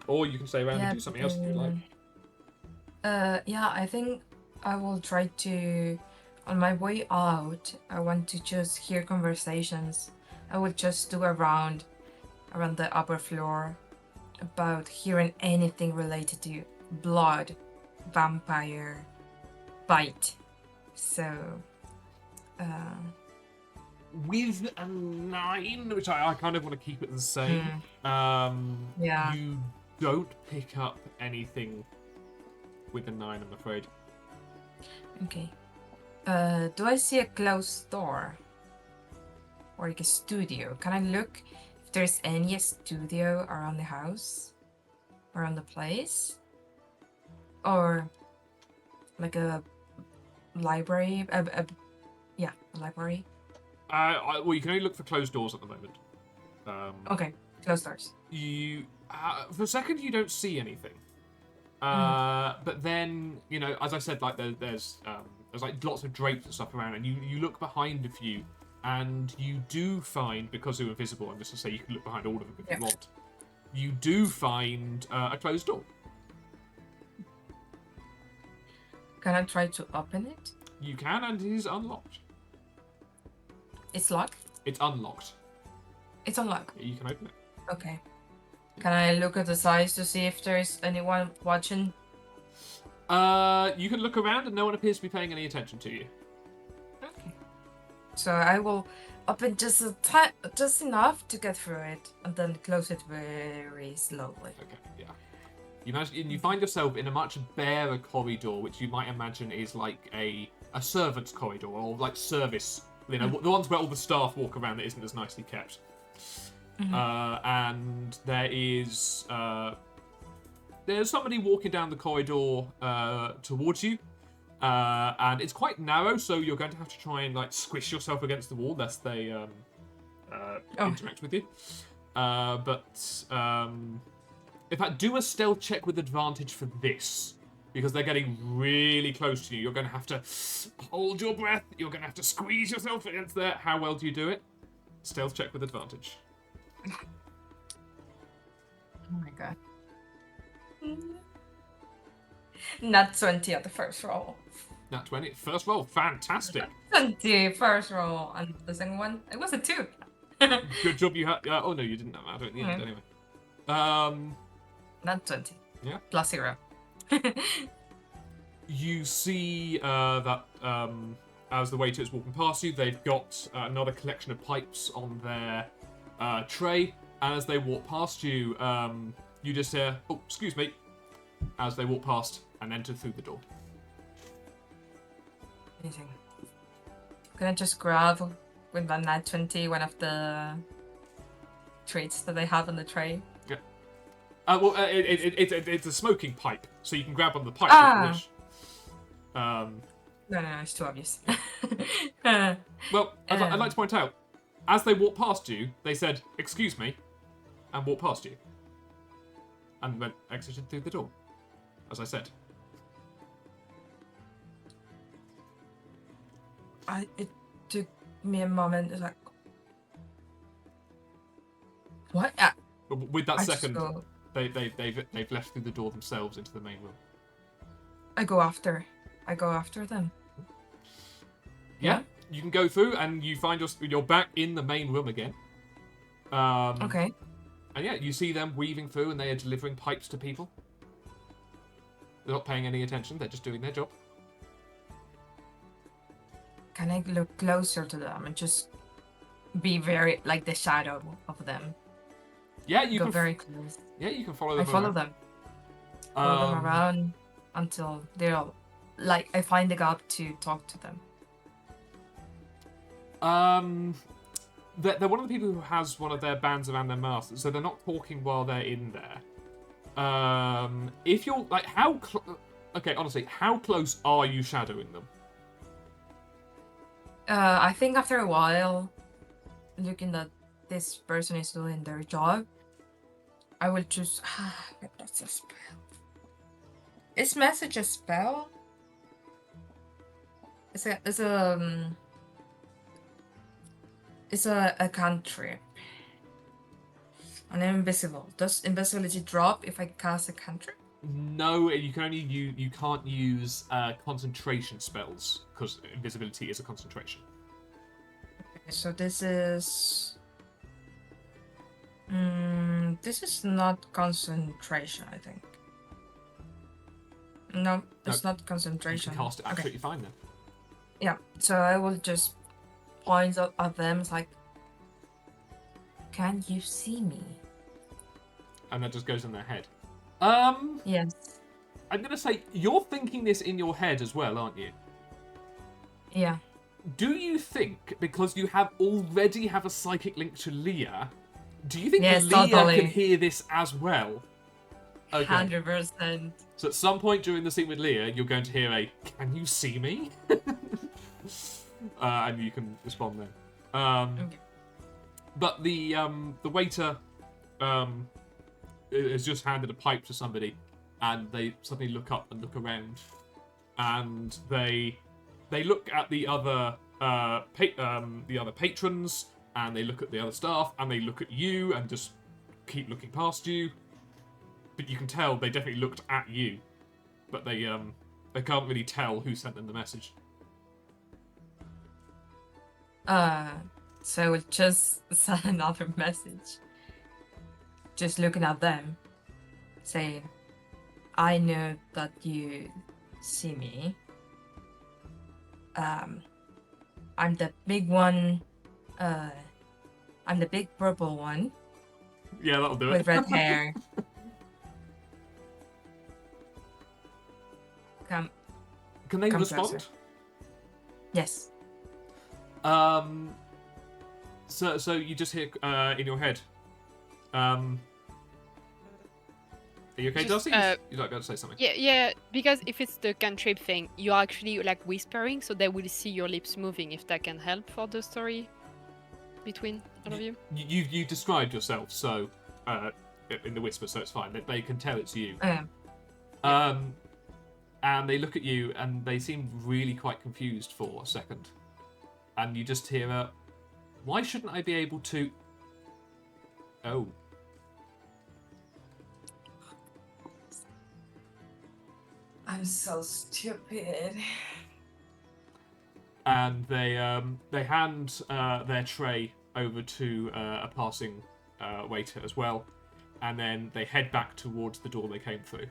Or you can stay around and do something else if you like. Yeah, I think I will try to. On my way out, I want to just hear conversations. I will just do around the upper floor about hearing anything related to blood, vampire, bite. So, with a 9, which I kind of want to keep it the same, you don't pick up anything with a 9, I'm afraid. Okay. Do I see a closed door? Or like a studio? Can I look if there's any studio around the house? Around the place? Or like a library? A library. Well, you can only look for closed doors at the moment. Okay, closed doors. You, for a second, you don't see anything. But then, as I said, like there's like lots of drapes and stuff around, and you look behind a few, and you do find, because you're invisible, I'm just going to say you can look behind all of them if Yeah. you want. You do find a closed door. Can I try to open it? You can, and it is unlocked. It's locked? It's unlocked. It's unlocked. You can open it. Okay. Can I look at the sides to see if there's anyone watching? You can look around, and no one appears to be paying any attention to you. Okay. So I will open just just enough to get through it, and then close it very slowly. Okay, yeah. You find yourself in a much barer corridor, which you might imagine is like a servant's corridor, or like service. You know, the ones where all the staff walk around that isn't as nicely kept. And there's somebody walking down the corridor towards you, and it's quite narrow, so you're going to have to try and like squish yourself against the wall lest they interact with you. In fact, do a stealth check with advantage for this, because they're getting really close to you. You're going to have to hold your breath. You're going to have to squeeze yourself against there. How well do you do it? Stealth check with advantage. Oh my god. Not 20 at the first roll. Nat 20. First roll. Fantastic. 20 first roll, and the second one, it was a 2. Good job you had... oh, no, you didn't have that at the end anyway. Not 20. Yeah. Plus 0. You see that as the waiter is walking past you, they've got another collection of pipes on their tray. And as they walk past you, you just hear, oh, excuse me, as they walk past and enter through the door. Amazing. Can I just grab with my nat 20 one of the treats that they have on the tray? Yeah. It's a smoking pipe, so you can grab on the pipe Ah. if you wish. No, it's too obvious. Well, I'd like to point out, as they walked past you, they said, excuse me, and walked past you. And then exited through the door, as I said. It took me a moment. It's like, what? But with that I just second, go- they've left through the door themselves into the main room. I go after them. Yeah, you can go through, and you find you're back in the main room again. Okay. And yeah, you see them weaving through, and they are delivering pipes to people. They're not paying any attention; they're just doing their job. Can I look closer to them and just be very like the shadow of them? Yeah, you Go can. very close. Yeah, you can follow them. I follow around. them. Follow them around until they're like I find a gap to talk to them. They're one of the people who has one of their bands around their mouth, so they're not talking while they're in there. If you're like, okay, honestly, how close are you shadowing them? I think after a while, looking that this person is doing their job, I will just that's a spell. Is message a spell? It's a cantrip. And I'm invisible. Does invisibility drop if I cast a cantrip? No, you can't use concentration spells because invisibility is a concentration. Okay, so this is not concentration, I think. No, it's not You concentration. can cast it absolutely fine then. Yeah, so I will just point at them. It's like, can you see me? And that just goes in their head. Yes. I'm gonna say you're thinking this in your head as well, aren't you? Yeah. Do you think, because you already have a psychic link to Leah, do you think Yes, Leah totally. can hear this as well? Okay. 100%. So at some point during the scene with Leah, you're going to hear a "Can you see me?" And you can respond then. Okay. But the waiter has just handed a pipe to somebody, and they suddenly look up and look around, and they look at the other the other patrons, and they look at the other staff, and they look at you, and just keep looking past you. But you can tell they definitely looked at you, but they can't really tell who sent them the message. So I would just send another message. Just looking at them, saying, I know that you see me. I'm the big one. I'm the big purple one Yeah, that'll do with it. red hair. Come, Can they come respond? closer. Yes. So you just hear in your head. Are you okay, Just, Darcy? You'd like to say something? Yeah, because if it's the cantrip thing, you're actually like whispering, so they will see your lips moving. If that can help for the story between all of you. You described yourself so in the whisper, so it's fine. They can tell it's you. And they look at you, and they seem really quite confused for a second. And you just hear why shouldn't I be able to? Oh. I'm so stupid. And they hand their tray over to a passing waiter as well, and then they head back towards the door they came through.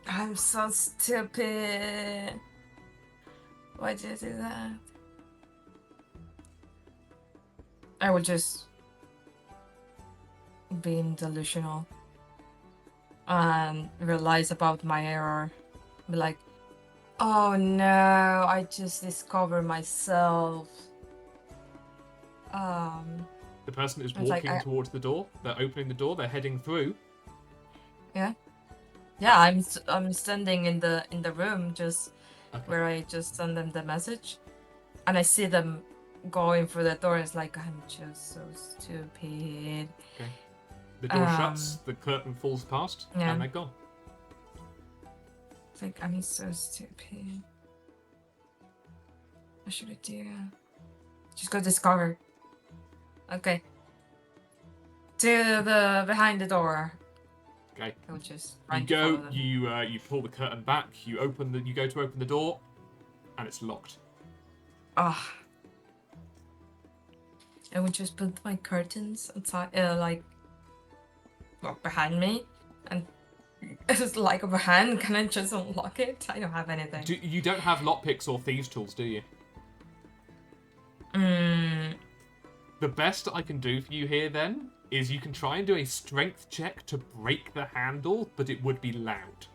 I'm so stupid. Why did I do that? I would just being delusional and realize about my error. Be like, oh no, I just discovered myself. The person is It's like walking towards the door. They're opening the door. They're heading through. Yeah, I'm standing in the room just where I just sent them the message, and I see them going through the door. It's like I'm just so stupid. Okay. The door shuts. The curtain falls past, and they're gone. It's like I'm so stupid. What should I do? Just go discover. Okay. To the behind the door. Okay. I will just You go. You pull the curtain back. You go to open the door, and it's locked. Ah. I would just put my curtains outside, behind me, and it's like of a hand. Can I just unlock it? I don't have anything. You don't have lockpicks or thieves' tools, do you? The best I can do for you here, then, is you can try and do a strength check to break the handle, but it would be loud.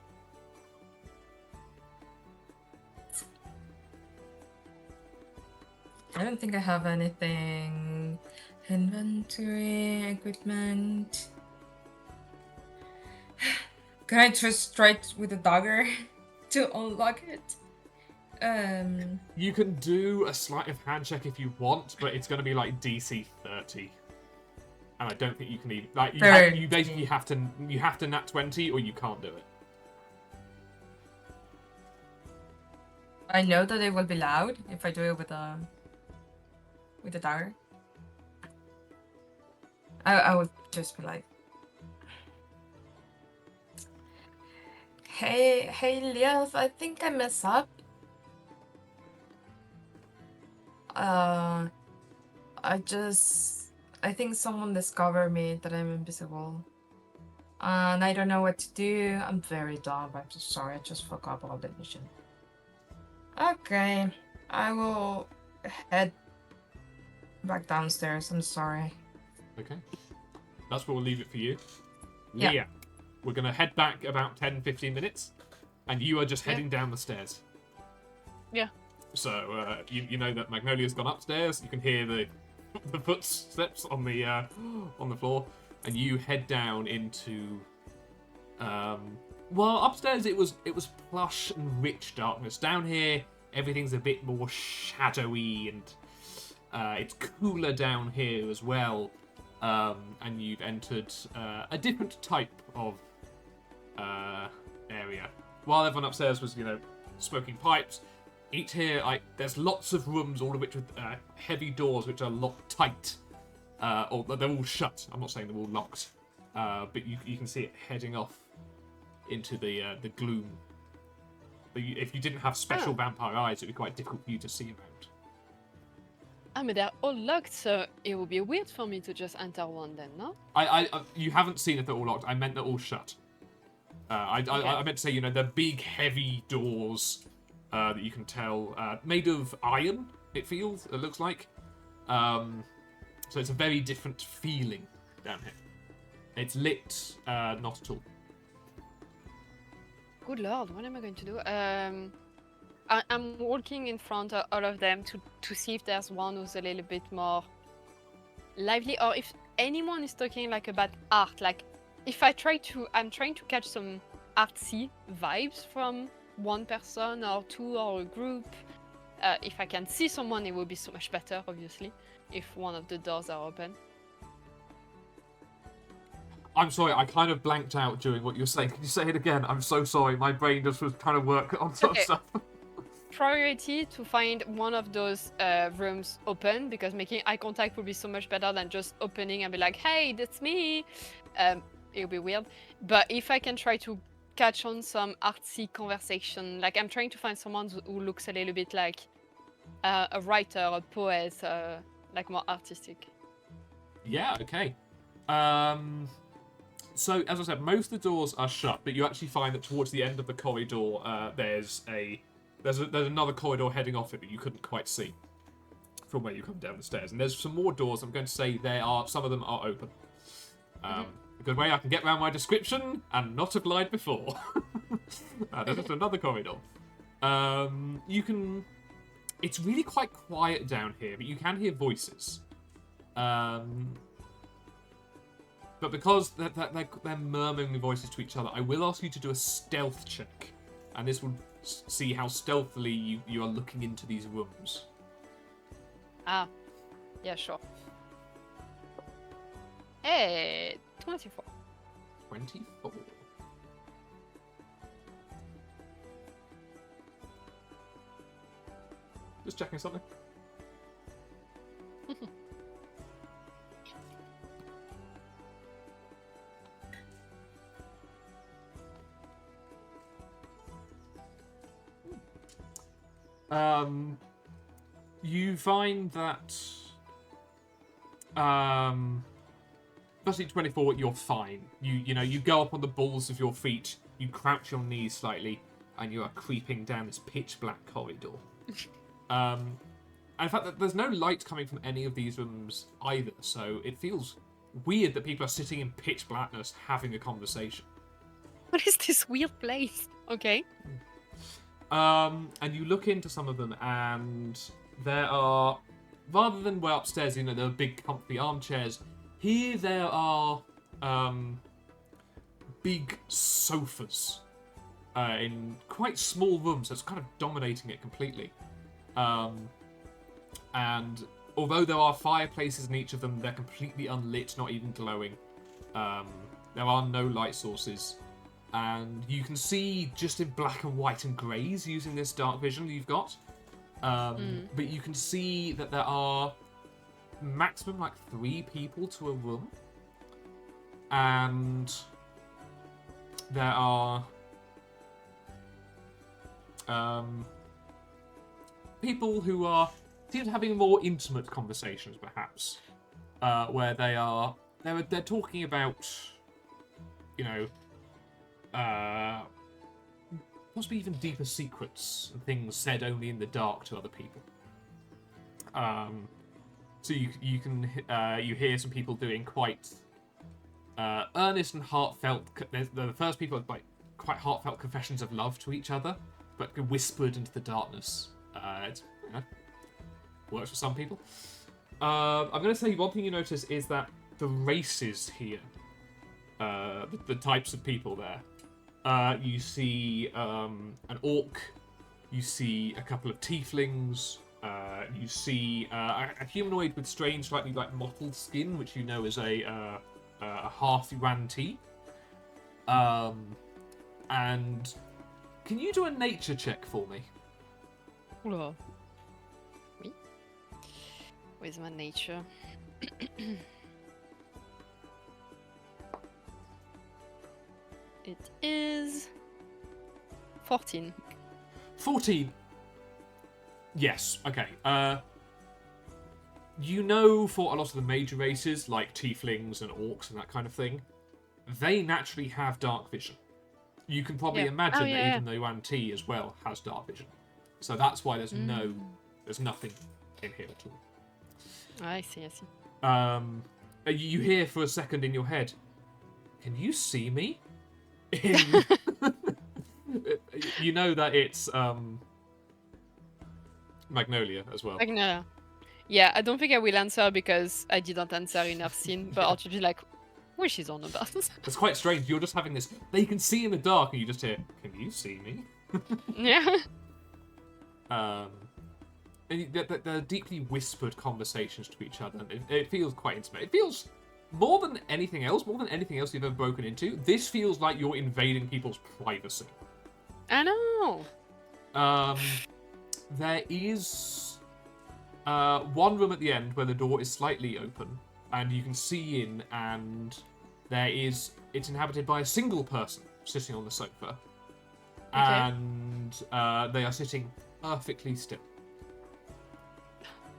I don't think I have anything. Inventory, equipment. Can I just try it with a dagger to unlock it? You can do a sleight of hand check if you want, but it's going to be like DC 30. And I don't think you can even you basically have to nat 20 or you can't do it. I know that it will be loud if I do it with a dagger. I would just be like, Hey Leoth, I think I mess up. I think someone discovered me that I'm invisible. And I don't know what to do. I'm very dumb. I'm so sorry. I just forgot about the mission. Okay. I will head back downstairs. I'm sorry. Okay. That's where we'll leave it for you. Yeah. Leah, we're going to head back about 10-15 minutes, and you are just heading down the stairs. Yeah. So, you know that Magnolia's gone upstairs. You can hear the footsteps on the floor, and you head down into. Well, upstairs it was plush and rich darkness. Down here, everything's a bit more shadowy, and it's cooler down here as well. And you've entered a different type of area. While everyone upstairs was, smoking pipes. Each here, there's lots of rooms, all of which with heavy doors, which are locked tight, or they're all shut. I'm not saying they're all locked, but you can see it heading off into the gloom. But if you didn't have special vampire eyes, it'd be quite difficult for you to see around. But they're all locked, so it would be weird for me to just enter one then, no? You haven't seen if they're all locked. I meant they're all shut. I meant to say, they're big, heavy doors that you can tell, made of iron, it looks like. So it's a very different feeling down here. It's lit, not at all. Good lord, what am I going to do? I'm walking in front of all of them to see if there's one who's a little bit more lively, or if anyone is talking like about art. Like, if I'm trying to catch some artsy vibes from one person or two or a group. If I can see someone, it would be so much better, obviously, if one of the doors are open. I'm sorry, I kind of blanked out during what you were saying. Can you say it again? I'm so sorry. My brain just was trying to work on some stuff. Priority to find one of those rooms open, because making eye contact would be so much better than just opening and be like, hey, that's me. It would be weird. But if I can try to catch on some artsy conversation, like I'm trying to find someone who looks a little bit like a writer, a poet, like more artistic. Yeah, okay. So, as I said, most of the doors are shut, but you actually find that towards the end of the corridor, there's another corridor heading off it, but you couldn't quite see from where you come down the stairs. And there's some more doors. I'm going to say some of them are open. A good way I can get around my description and not have lied before. There's just another corridor. It's really quite quiet down here, but you can hear voices. But because they're murmuring the voices to each other, I will ask you to do a stealth check. And this will see how stealthily you are looking into these rooms. Yeah, sure. Hey, 24. 24. Just checking something. You find that, especially 24, you're fine. You go up on the balls of your feet, you crouch your knees slightly, and you are creeping down this pitch black corridor. And in fact, there's no light coming from any of these rooms either, so it feels weird that people are sitting in pitch blackness having a conversation. What is this weird place? Okay. And you look into some of them, and there are, rather than way upstairs, there are big comfy armchairs. Here there are big sofas in quite small rooms, so it's kind of dominating it completely. And although there are fireplaces in each of them, they're completely unlit, not even glowing. There are no light sources. And you can see just in black and white and greys using this dark vision you've got. But you can see that there are maximum like 3 people to a room. And there are people who seem to be having more intimate conversations, perhaps, where they're talking about, possibly even deeper secrets and things said only in the dark to other people. So you hear some people doing quite earnest and heartfelt. The first people are like quite heartfelt confessions of love to each other, but whispered into the darkness. It works for some people. I'm going to say one thing you notice is that the races here, the types of people there. You see an orc, you see a couple of tieflings, you see a humanoid with strange, slightly like mottled skin, which you know is a half Yuan-Ti. And Can you do a nature check for me? Oula. Oui. Where's my nature? It is 14. 14. Yes. Okay. You know, for a lot of the major races, like tieflings and orcs and that kind of thing, they naturally have dark vision. You can probably Yeah. imagine Oh, that yeah, even the Yuan Ti as well has dark vision. So that's why there's nothing in here at all. I see, I see. You hear for a second in your head, can you see me? You know that it's Magnolia as well. Like, no. Yeah, I don't think I will answer because I didn't answer enough scene, but I'll just be like, what is she on about? It's quite strange. You're just having this. They can see in the dark, and you just hear, "Can you see me?" Yeah. And they're deeply whispered conversations to each other. And it feels quite intimate. It feels more than anything else you've ever broken into. This feels like you're invading people's privacy. I know. There is one room at the end where the door is slightly open, and you can see in, and it's inhabited by a single person sitting on the sofa, and they are sitting perfectly still,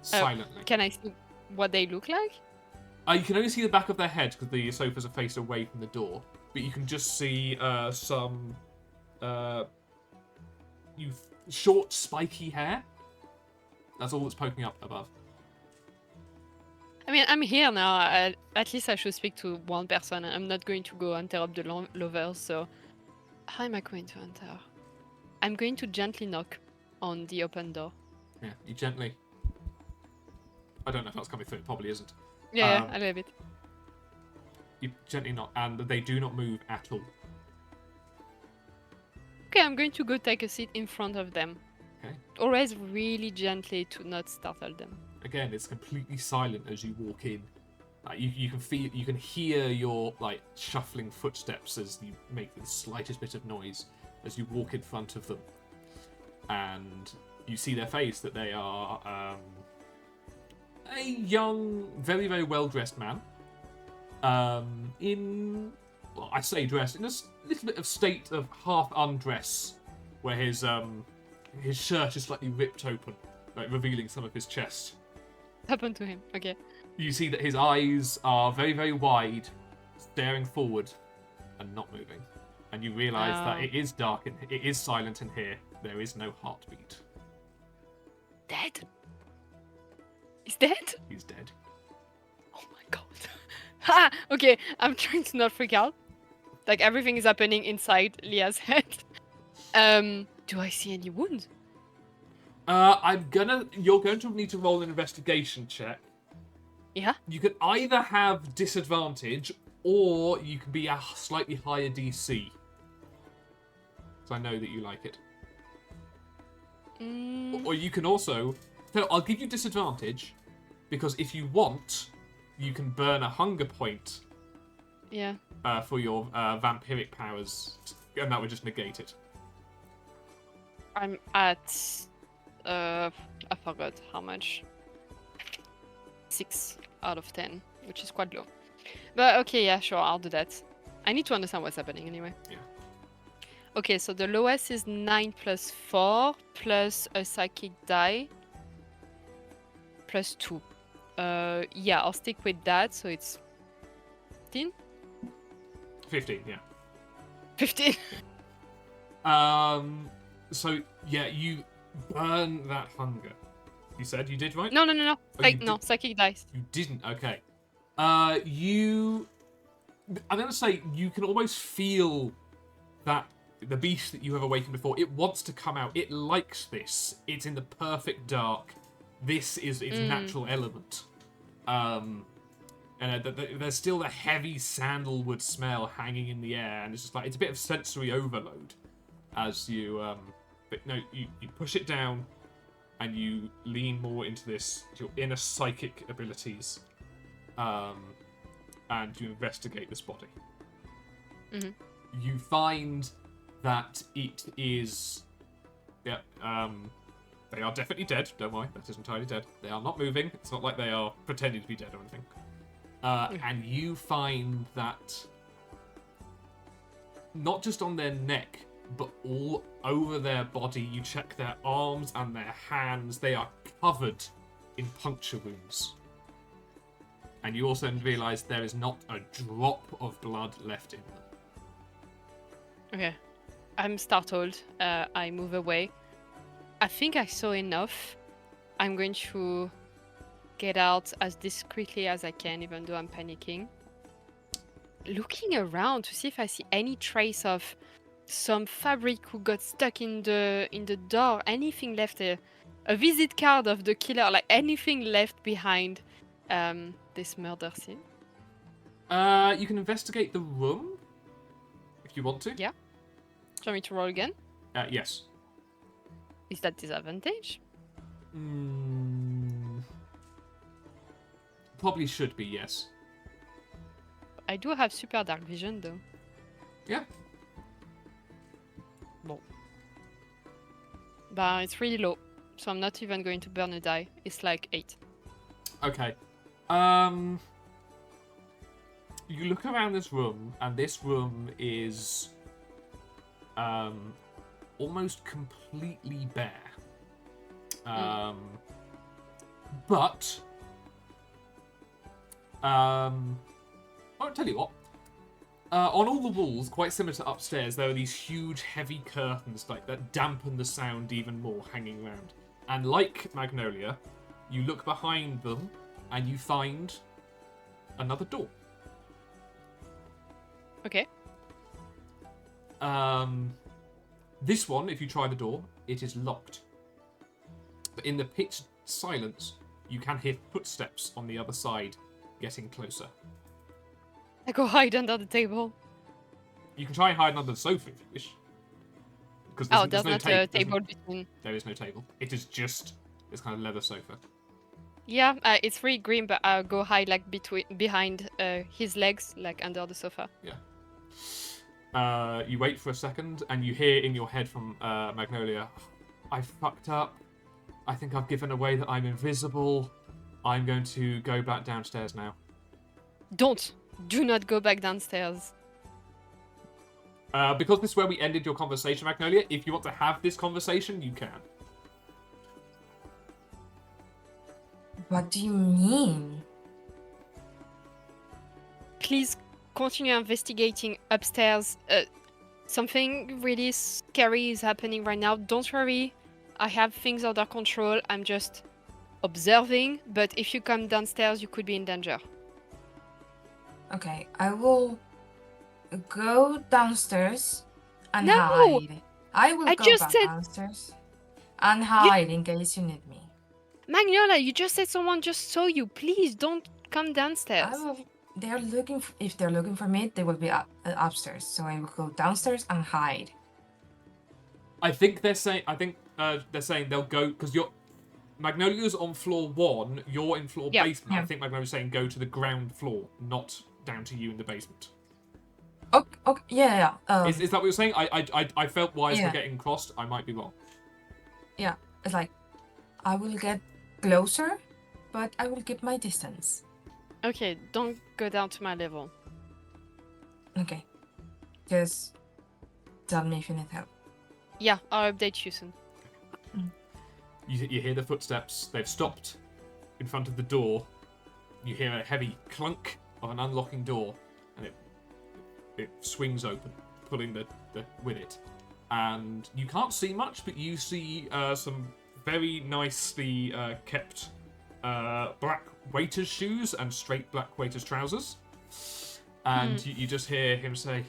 silently. Can I see what they look like? You can only see the back of their head because the sofas are faced away from the door, but you can just see some short, spiky hair. That's all that's poking up above. I mean, I'm here now. At least I should speak to one person. I'm not going to go interrupt the lovers, so... How am I going to enter? I'm going to gently knock on the open door. Yeah, you gently... I don't know if that's coming through. It probably isn't. Yeah, a little bit. You gently knock, and they do not move at all. Okay, I'm going to go take a seat in front of them. Okay. Always really gently to not startle them. Again, it's completely silent as you walk in. You can hear your shuffling footsteps as you make the slightest bit of noise as you walk in front of them, and you see their face that they are a young, very very well dressed man. I say dressed in a little bit of state of half undress, where his shirt is slightly ripped open, revealing some of his chest. Happened to him. Okay. You see that his eyes are very, very wide, staring forward and not moving. And you realise that it is dark and it is silent in here. There is no heartbeat. Dead? He's dead? He's dead. Oh my god. Ha! Okay, I'm trying to not freak out. Like, everything is happening inside Leah's head. Do I see any wounds? You're going to need to roll an investigation check. Yeah? You could either have disadvantage, or you can be a slightly higher DC. So I know that you like it. Or you can also... So I'll give you disadvantage, because if you want, you can burn a hunger point. Yeah. For your vampiric powers, and that would just negate it. I'm at... I forgot how much. 6 out of 10, which is quite low. But okay, yeah, sure, I'll do that. I need to understand what's happening anyway. Yeah. Okay, so the lowest is 9 plus 4 plus a psychic die plus 2. Yeah, I'll stick with that, so it's 15? 15, yeah. 15? So, yeah, you burn that hunger. You said you did, right? No. Oh, Psychic dice. You didn't, okay. I'm going to say you can almost feel that the beast that you have awakened before, it wants to come out. It likes this. It's in the perfect dark. This is its natural element. And there's still the heavy sandalwood smell hanging in the air, and it's just it's a bit of sensory overload as you you push it down and you lean more into your inner psychic abilities, and you investigate this body. Mm-hmm. You find that it is... Yeah, they are definitely dead. Don't worry, that is entirely dead. They are not moving. It's not like they are pretending to be dead or anything. And you find that not just on their neck, but all over their body, you check their arms and their hands, they are covered in puncture wounds. And you also realise there is not a drop of blood left in them. Okay. I'm startled. I move away. I think I saw enough. I'm going to get out as discreetly as I can, even though I'm panicking. Looking around to see if I see any trace of some fabric who got stuck in the door, anything left, a visit card of the killer, like anything left behind this murder scene. You can investigate the room if you want to. Yeah. Do you want me to roll again? Yes. Is that disadvantage? Probably should be, yes. I do have super dark vision though. Yeah. Bon. But it's really low, so I'm not even going to burn a die. It's like 8. Okay. You look around this room, and this room is almost completely bare. But I'll tell you what. On all the walls, quite similar to upstairs, there are these huge, heavy curtains that dampen the sound even more, hanging around. And like Magnolia, you look behind them, and you find another door. Okay. This one, if you try the door, it is locked. But in the pitch silence, you can hear footsteps on the other side getting closer. I go hide under the table. You can try and hide under the sofa if you wish. Because There's no not a table between. There is no table. It is just this kind of leather sofa. Yeah, it's really green, but I'll go hide like behind his legs, like under the sofa. Yeah. You wait for a second, and you hear in your head from Magnolia, I fucked up. I think I've given away that I'm invisible. I'm going to go back downstairs now. Do not go back downstairs. Because this is where we ended your conversation, Magnolia, if you want to have this conversation, you can. What do you mean? Please continue investigating upstairs. Something really scary is happening right now. Don't worry. I have things under control. I'm just observing. But if you come downstairs, you could be in danger. Okay, I will go downstairs and No! hide. I will I go just back said- downstairs and hide in case you need me. Magnolia, you just said someone just saw you. Please don't come downstairs. They're looking. If they're looking for me, they will be upstairs. So I will go downstairs and hide. I think they're saying. They're saying they'll go because Magnolia's on floor 1. You're in floor Yeah. basement. Yeah. I think Magnolia's saying go to the ground floor, not down to you in the basement. Okay, yeah. Is that what you're saying? I felt wires were Yeah. getting crossed. I might be wrong. Yeah. It's like I will get closer, but I will keep my distance. Okay, don't go down to my level. Okay. Just tell me if you need help. Yeah, I'll update you soon. You hear the footsteps. They've stopped in front of the door. You hear a heavy clunk of an unlocking door, and it swings open, pulling the with it. And you can't see much, but you see some very nicely kept black waiter's shoes and straight black waiter's trousers. And you just hear him say,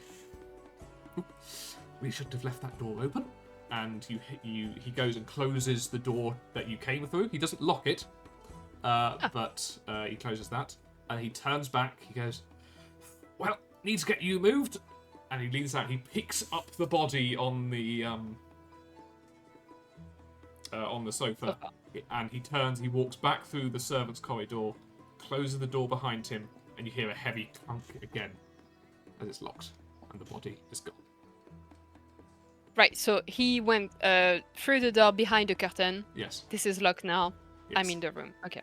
"We shouldn't have left that door open." And he goes and closes the door that you came through. He doesn't lock it, but he closes that. And he turns back. He goes, "Well, need to get you moved." And he leans out. He picks up the body on the sofa, and he turns. He walks back through the servants' corridor, closes the door behind him, and you hear a heavy clunk again as it's locked, and the body is gone. Right, so he went through the door behind the curtain. Yes. This is locked now. Yes. I'm in the room. Okay.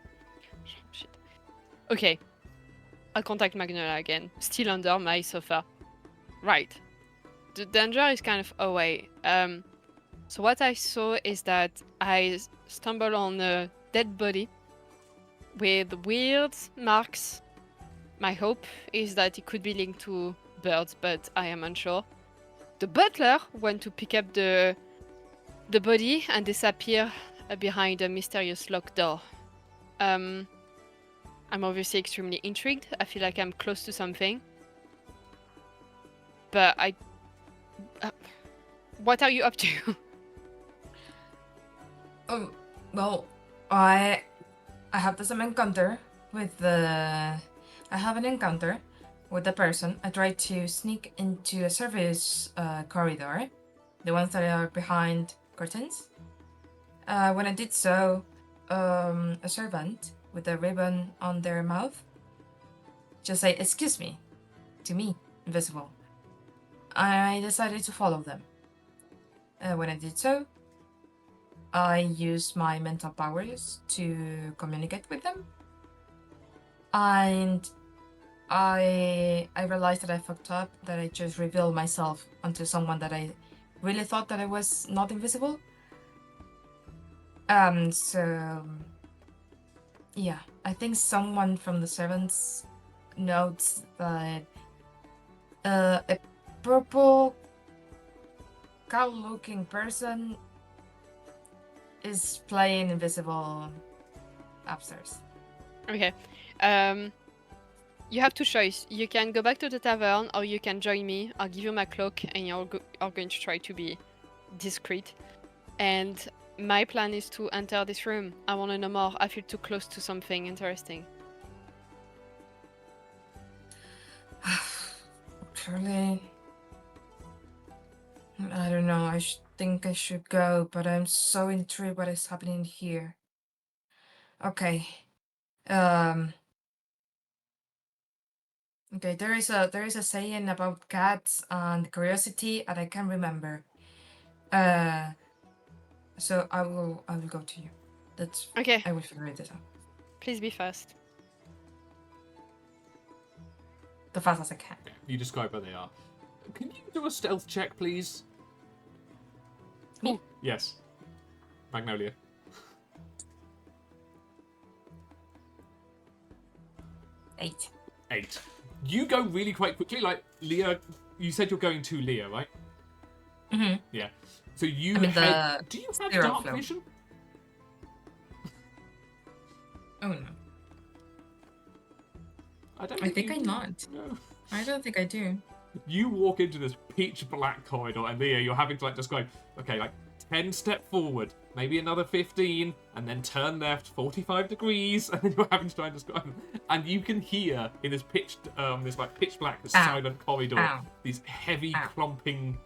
Shit. Okay. I'll contact Magnolia again. Still under my sofa. Right. The danger is kind of away. So what I saw is that I stumbled on a dead body with weird marks. My hope is that it could be linked to birds, but I am unsure. The butler went to pick up the body and disappear behind a mysterious locked door. I'm obviously extremely intrigued. I feel like I'm close to something. But what are you up to? Well, I have the same encounter with the. I have an encounter with the person. I tried to sneak into a service corridor, the ones that are behind curtains. When I did so, a servant with a ribbon on their mouth just say, "Excuse me," to me, invisible. I decided to follow them. When I did so, I used my mental powers to communicate with them. And I realized that I fucked up, that I just revealed myself onto someone that I really thought that I was not invisible. So yeah, I think someone from the servants notes that a purple cow-looking person is playing invisible upstairs. Okay. You have two choices. You can go back to the tavern, or you can join me. I'll give you my cloak, and you're going to try to be discreet. And my plan is to enter this room. I want to know more. I feel too close to something interesting. Surely, I don't know. I think I should go, but I'm so intrigued what is happening here. Okay. Okay. There is a saying about cats and curiosity, and I can't remember. So I will go to you. That's Okay. I will figure it out Please be fast. the fast as I can. You describe where they are. Can you do a stealth check, please? Me? Yes. Magnolia. 8. 8. You go really quite quickly. Like Leah, you said you're going to Leah, right? Mm-hmm. Yeah. So you I'm in head. the Do you have zero dark flow. vision? Oh no. I don't. I think you I'm do. not. No. I don't think I do. You walk into this pitch black corridor, and Leah, you're having to like describe. Okay, like 10 step forward, maybe another 15, and then turn left 45 degrees, and then you're having to try and describe. And you can hear in this pitch black, this Ow. silent corridor, Ow. these heavy Ow. clumping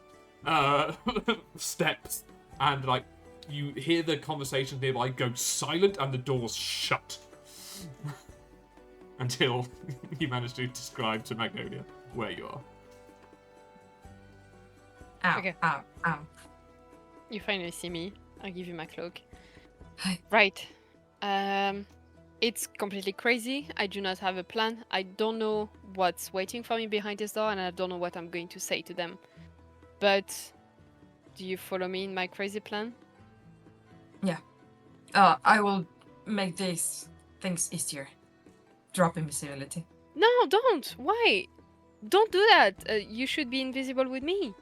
steps, and like you hear the conversation nearby go silent, and the doors shut. Until you manage to describe to Magnolia where you are. Ow. Okay. Ow. Ow. You finally see me. I'll give you my cloak. Hi. Right. It's completely crazy. I do not have a plan. I don't know what's waiting for me behind this door, and I don't know what I'm going to say to them. But do you follow me in my crazy plan? Yeah. I will make these things easier. Drop invisibility. No, don't. Why? Don't do that. You should be invisible with me.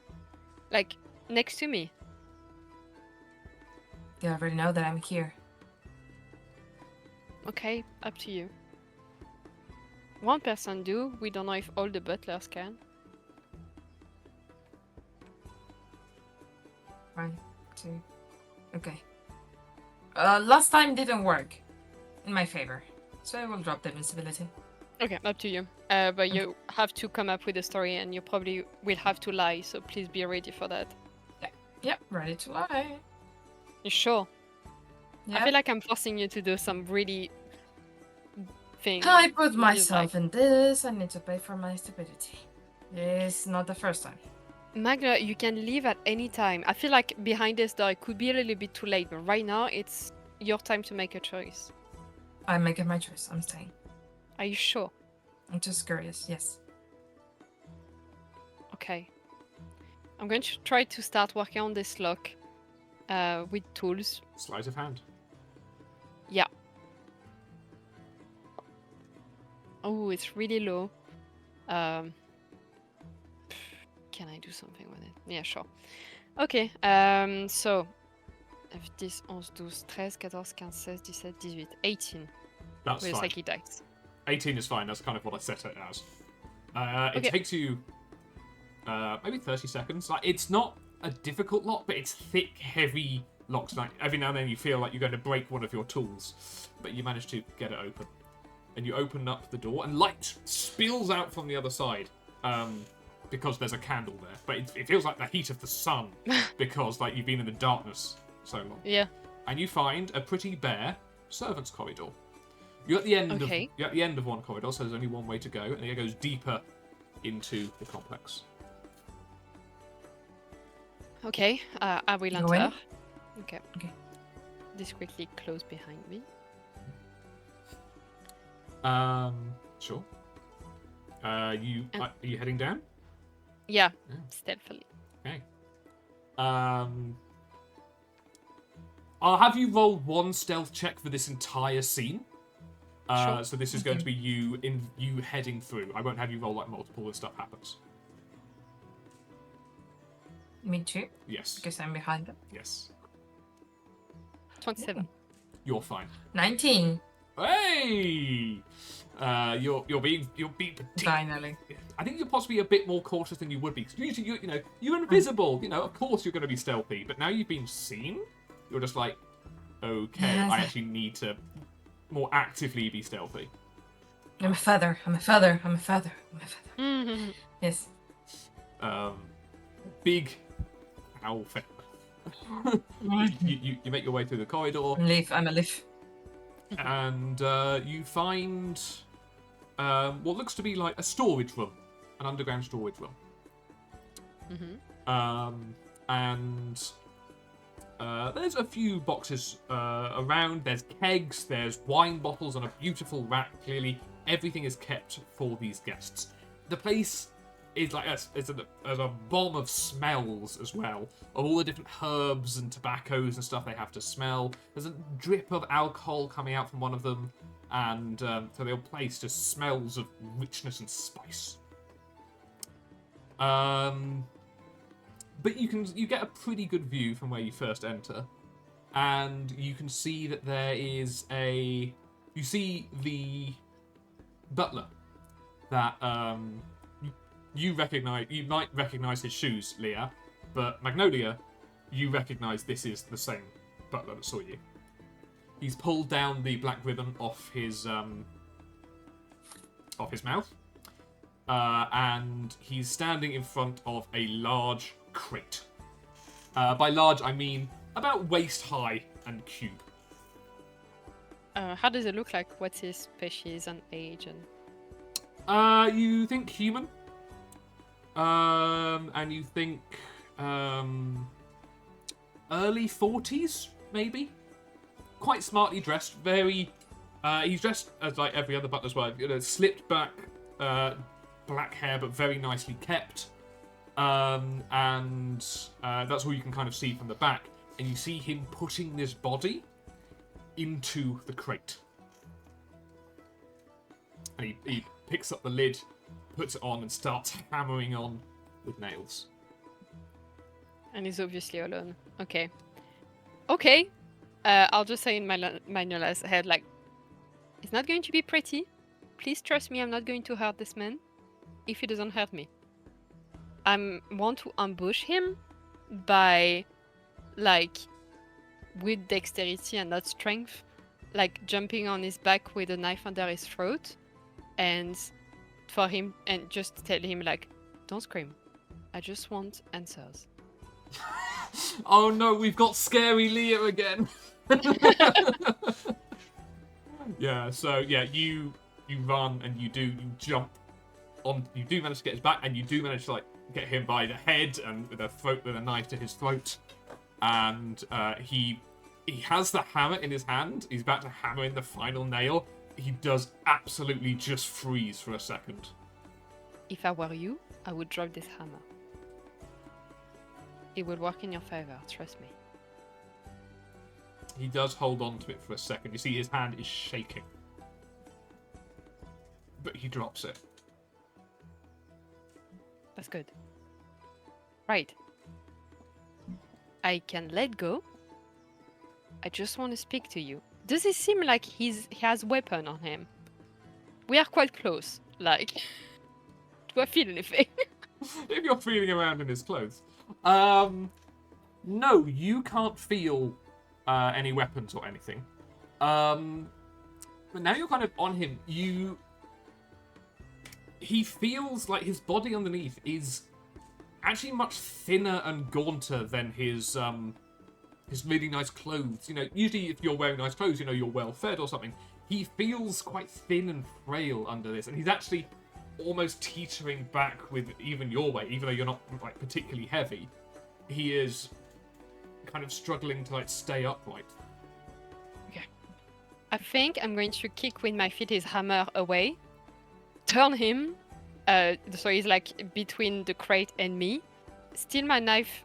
Like, next to me. They already know that I'm here. Okay, up to you. One person do. We don't know if all the butlers can. 1, 2. Okay. Last time didn't work in my favor, so I will drop the invincibility. Okay, up to you. But you have to come up with a story, and you probably will have to lie, so please be ready for that. Yep, ready to lie. You sure? Yeah. I feel like I'm forcing you to do some really thing. I put you myself like. in this. I need to pay for my stupidity. It's not the first time. Magna, you can leave at any time. I feel like behind this door it could be a little bit too late, but right now it's your time to make a choice. I'm making my choice. I'm staying. Are you sure? I'm just curious. Yes. Okay. I'm going to try to start working on this lock with tools. Sleight of hand. Yeah. Oh, it's really low. Can I do something with it? Yeah, sure. Okay, so... 10, 11, 12, 13, 14, 15, 16, 17, 18. That's With a fine. psychic dice. 18 is fine. That's kind of what I set it as. It Okay. takes you maybe 30 seconds. Like, it's not a difficult lock, but it's thick, heavy locks. Like, every now and then you feel like you're going to break one of your tools, but you manage to get it open. And you open up the door, and light spills out from the other side. Because there's a candle there. But it feels like the heat of the sun, because like you've been in the darkness so long. Yeah. And you find a pretty bare servants' corridor. You're at the end Okay. you're at the end of one corridor, so there's only one way to go, and it goes deeper into the complex. Okay, I will Go in? enter. Okay. Okay. Discreetly close behind me. Sure. Are you heading down? Yeah, Yeah. stealthily. Okay. I'll have you roll one stealth check for this entire scene. Sure. So this is going to be you heading through. I won't have you roll like multiple and stuff happens. Me too, Yes. because I'm behind them. Yes. 27. You're fine. 19. Hey! You're being Finally. I think you're possibly a bit more cautious than you would be. 'Cause usually you're invisible. Of course you're going to be stealthy. But now you've been seen, you're just like, okay, Yes. I actually need to more actively be stealthy. I'm a feather. I'm a feather. I'm a feather. I'm a feather. Mhm. Yes. Big owl feather. You make your way through the corridor, I'm a leaf. and you find what looks to be like a storage room, an underground storage room. And there's a few boxes around. There's kegs, there's wine bottles on a beautiful rack. Clearly, everything is kept for these guests. The place is like a bomb of smells as well, of all the different herbs and tobaccos and stuff they have to smell. There's a drip of alcohol coming out from one of them, and so the whole place just smells of richness and spice. But you get a pretty good view from where you first enter, and you can see that there is you see the butler that you might recognize his shoes, Leah, but Magnolia, you recognize this is the same butler that saw you. He's pulled down the black ribbon off his mouth, and he's standing in front of a large crate. By large, I mean about waist high and cube. How does it look like? What's his species and age? And You think human, and you think early 40s, maybe. Quite smartly dressed. Very. He's dressed as like every other butler as well. Slipped back, black hair, but very nicely kept. And that's all you can kind of see from the back. And you see him putting this body into the crate. And he picks up the lid, puts it on, and starts hammering on with nails. and he's obviously alone. Okay. Okay. I'll just say in Magnola's head, like, it's not going to be pretty. Please trust me, I'm not going to hurt this man if he doesn't hurt me. I want to ambush him by, like, with dexterity and not strength, like jumping on his back with a knife under his throat, and for him, and just tell him, like, don't scream. I just want answers. Oh no, we've got scary Leah again. Yeah, so yeah, you run and you jump on. You do manage to get his back, and you do manage to like get him by the head and with a knife to his throat. And he has the hammer in his hand. He's about to hammer in the final nail. He does absolutely just freeze for a second. If I were you, I would drop this hammer. It would work in your favor, trust me. He does hold on to it for a second. You see his hand is shaking. But he drops it. That's good. Right. I can let go. I just want to speak to you. Does it seem like he has weapon on him? We are quite close. Like, do I feel anything? If you're feeling around in his clothes. No, you can't feel any weapons or anything. But now you're kind of on him. He feels like his body underneath is actually much thinner and gaunter than his really nice clothes. You know, usually if you're wearing nice clothes, you know, you're well fed or something. He feels quite thin and frail under this, and he's actually almost teetering back with even your weight, even though you're not like particularly heavy. He is kind of struggling to like stay upright. Okay. I think I'm going to kick with my feet his hammer away, turn him, so he's like between the crate and me, steal my knife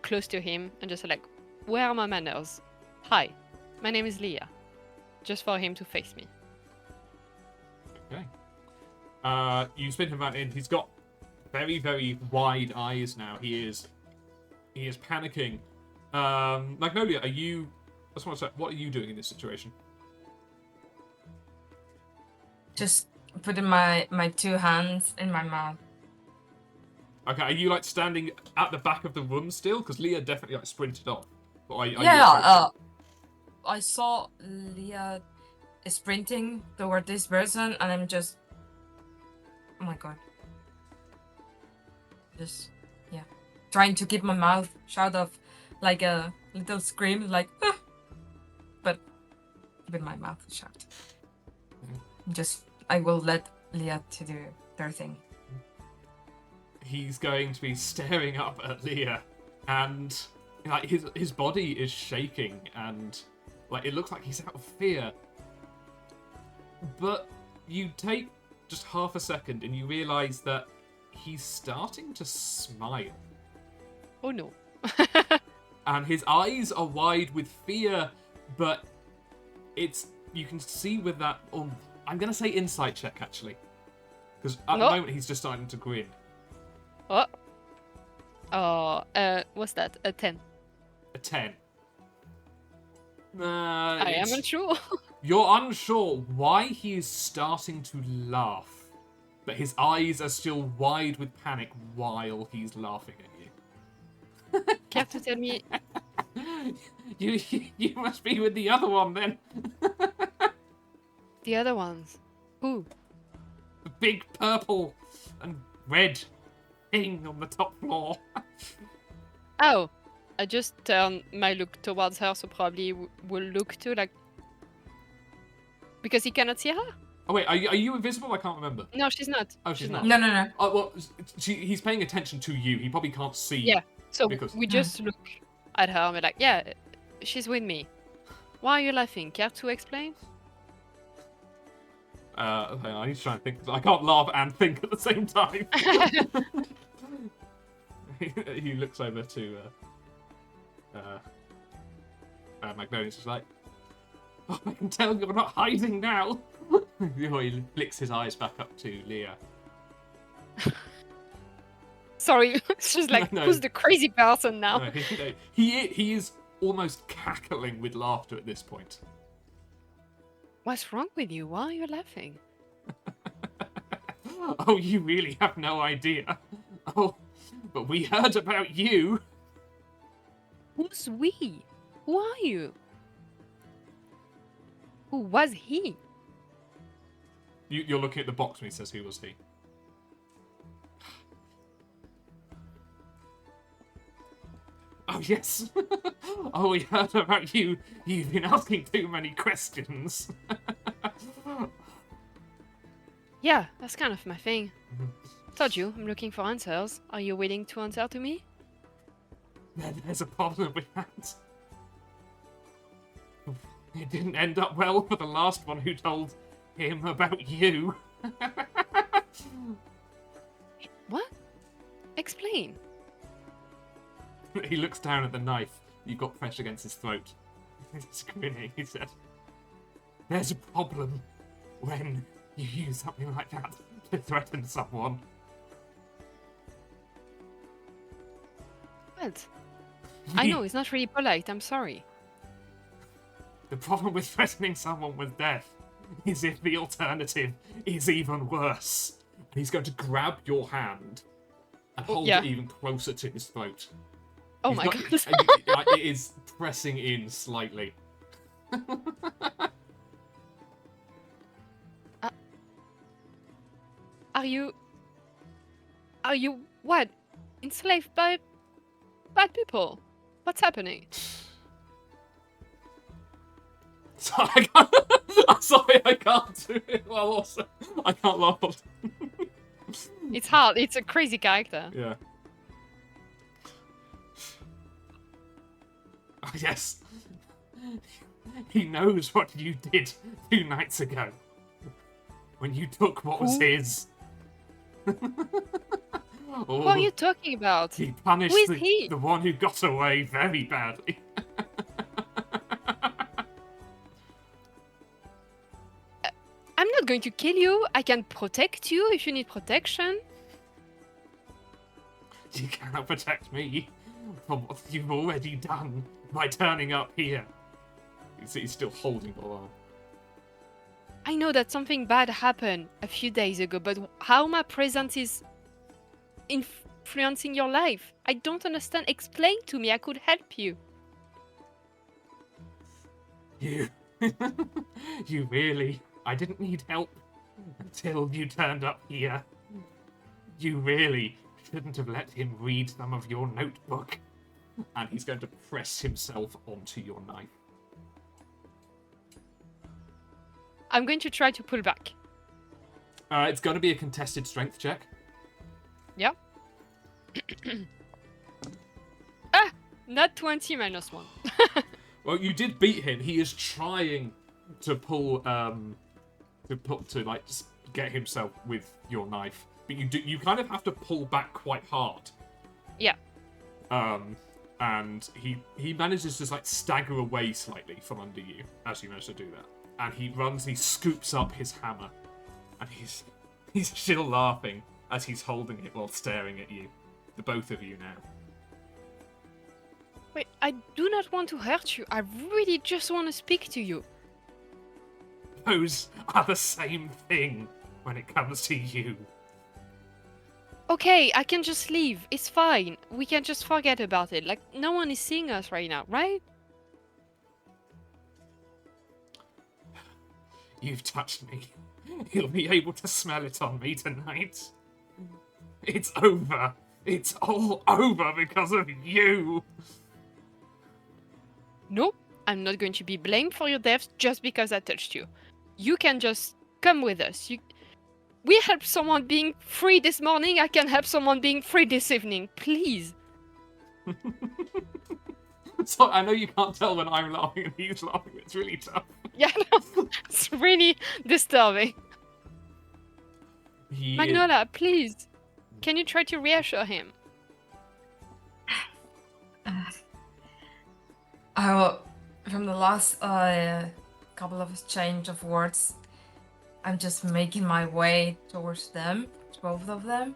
close to him, and just like, where are my manners? Hi, my name is Leah. Just for him to face me. Okay. You spin him around in. He's got very, very wide eyes now. He is panicking. Magnolia, I just want to say, what are you doing in this situation? Just putting my two hands in my mouth. Okay, are you like standing at the back of the room still? Because Leah definitely like sprinted off. Or are you I saw Leah sprinting toward this person, and I'm just, oh my god, just trying to keep my mouth shut off, like a little scream, like, ah! But keeping my mouth shut. Just, I will let Leah to do their thing. He's going to be staring up at Leah, and like his body is shaking, and like it looks like he's out of fear. But you take just half a second, and you realise that he's starting to smile. Oh no. And his eyes are wide with fear, but you can see with that. I'm gonna say insight check actually, because at the moment he's just starting to grin. What? Oh, what's that? A 10. A 10. I am unsure. You're unsure why he is starting to laugh, but his eyes are still wide with panic while he's laughing at you. Care to tell me? You must be with the other one then. The other ones. Who? The big purple and red thing on the top floor. Oh, I just turned my look towards her, so probably will look too, like, because he cannot see her. Oh wait, are you invisible? I can't remember. No, she's not. Oh, she's not. No. Oh well, he's paying attention to you. He probably can't see. Yeah. So because... we just look at her and we're like, yeah, she's with me. Why are you laughing? Care to explain? Hang on, I need to try and think. I can't laugh and think at the same time. He looks over to Magnolia's just like, oh, I can tell you're not hiding now. He flicks his eyes back up to Leah. Sorry, she's like, No. who's the crazy person now? No, he is almost cackling with laughter at this point. What's wrong with you? Why are you laughing? Oh, you really have no idea. Oh, but we heard about you. Who's we? Who are you? Who was he? You're looking at the box when he says, who was he? Oh, yes. Oh, we heard about you. You've been asking too many questions. Yeah, that's kind of my thing. Told you, I'm looking for answers. Are you willing to answer to me? There's a problem with that. It didn't end up well for the last one who told him about you. What? Explain. He looks down at the knife you got pressed against his throat. He's grinning, he said. There's a problem when you use something like that to threaten someone. What? I know, it's not really polite, I'm sorry. The problem with threatening someone with death is if the alternative is even worse. And he's going to grab your hand and hold yeah. it even closer to his throat. Oh He's my not- god. It is pressing in slightly. Are you what? Enslaved by bad people? What's happening? Sorry, I can't, I'm sorry, I can't do it well also. I can't laugh. It's hard, it's a crazy character. Yeah. Oh, yes. He knows what you did 2 nights ago. When you took what was Who? his. What are you talking about? He punished Who is he? the one who got away very badly. I'm not going to kill you. I can protect you if you need protection. You cannot protect me from what you've already done by turning up here. He's still holding the arm. I know that something bad happened a few days ago, but how my presence is influencing your life? I don't understand. Explain to me. I could help you. You. You really. I didn't need help until you turned up here. You really shouldn't have let him read some of your notebook. And he's going to press himself onto your knife. I'm going to try to pull back. It's going to be a contested strength check. Yeah. Ah! Not 20 minus 1. Well, you did beat him. He is trying to pull, like just get himself with your knife, but you kind of have to pull back quite hard. Yeah. And he manages to like stagger away slightly from under you as you manage to do that. And he scoops up his hammer, and he's still laughing as he's holding it while staring at you, the both of you now. Wait, I do not want to hurt you. I really just want to speak to you. Those are the same thing when it comes to you. Okay, I can just leave. It's fine. We can just forget about it. Like, no one is seeing us right now, right? You've touched me. You'll be able to smell it on me tonight. It's over. It's all over because of you. Nope, I'm not going to be blamed for your death just because I touched you. You can just come with us. We helped someone being free this morning. I can help someone being free this evening. Please. So I know you can't tell when I'm laughing and he's laughing. It's really tough. Yeah, no, it's really disturbing. He Magnola, please. Can you try to reassure him? I will, from the last couple of exchange of words, I'm just making my way towards them, both of them.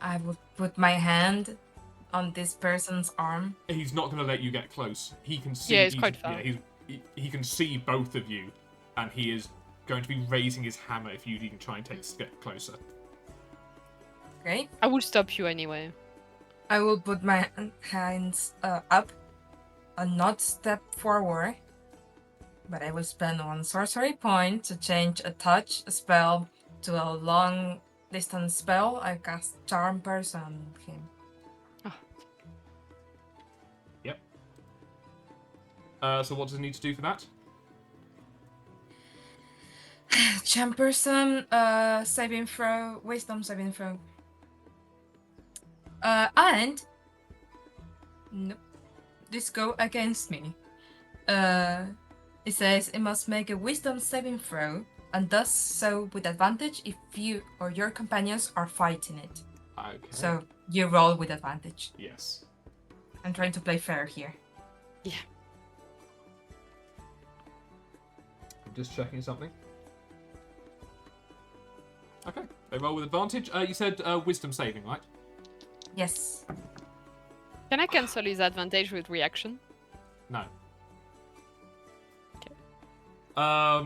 I would put my hand on this person's arm. He's not going to let you get close. He can see. Yeah, it's quite far. Yeah, he can see both of you, and he is going to be raising his hammer if you even try and get closer. Okay. I will stop you anyway. I will put my hands up and not step forward, but I will spend 1 sorcery point to change a touch spell to a long distance spell. I cast Charm Person on him. Oh. Yep. So what does he need to do for that? Charm person, saving throw, wisdom saving throw. And nope, this go against me. It says it must make a wisdom saving throw, and does so with advantage if you or your companions are fighting it. Okay. So you roll with advantage. Yes. I'm trying to play fair here. Yeah. I'm just checking something. Okay. They roll with advantage. You said wisdom saving, right? Yes. Can I cancel his advantage with reaction? No. Okay. I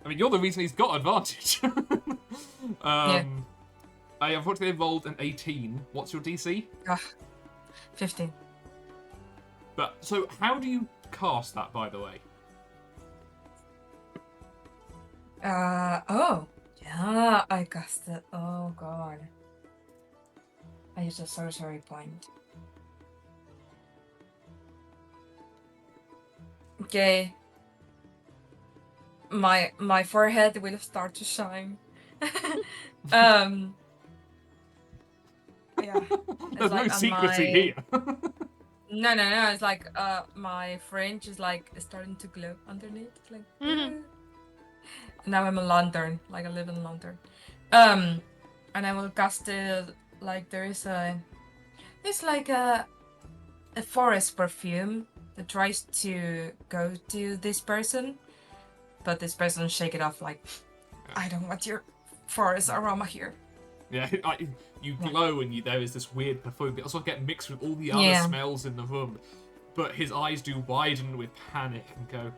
mean, you're the reason he's got advantage. Yeah. I unfortunately rolled an 18. What's your DC? 15. But so, how do you cast that, by the way? Oh. Yeah, I cast it. Oh god. I used a sorcery point. Okay. My forehead will start to shine. Yeah. There's like no on secrecy my- here. No. It's like my fringe is like starting to glow underneath. It's like Mhm. now I'm a lantern, like a living lantern. And I will cast it like it's like a forest perfume that tries to go to this person, but this person shake it off like I don't want your forest aroma here. Yeah, you glow and there is this weird perfume, but also get mixed with all the other Yeah. smells in the room. But his eyes do widen with panic and go.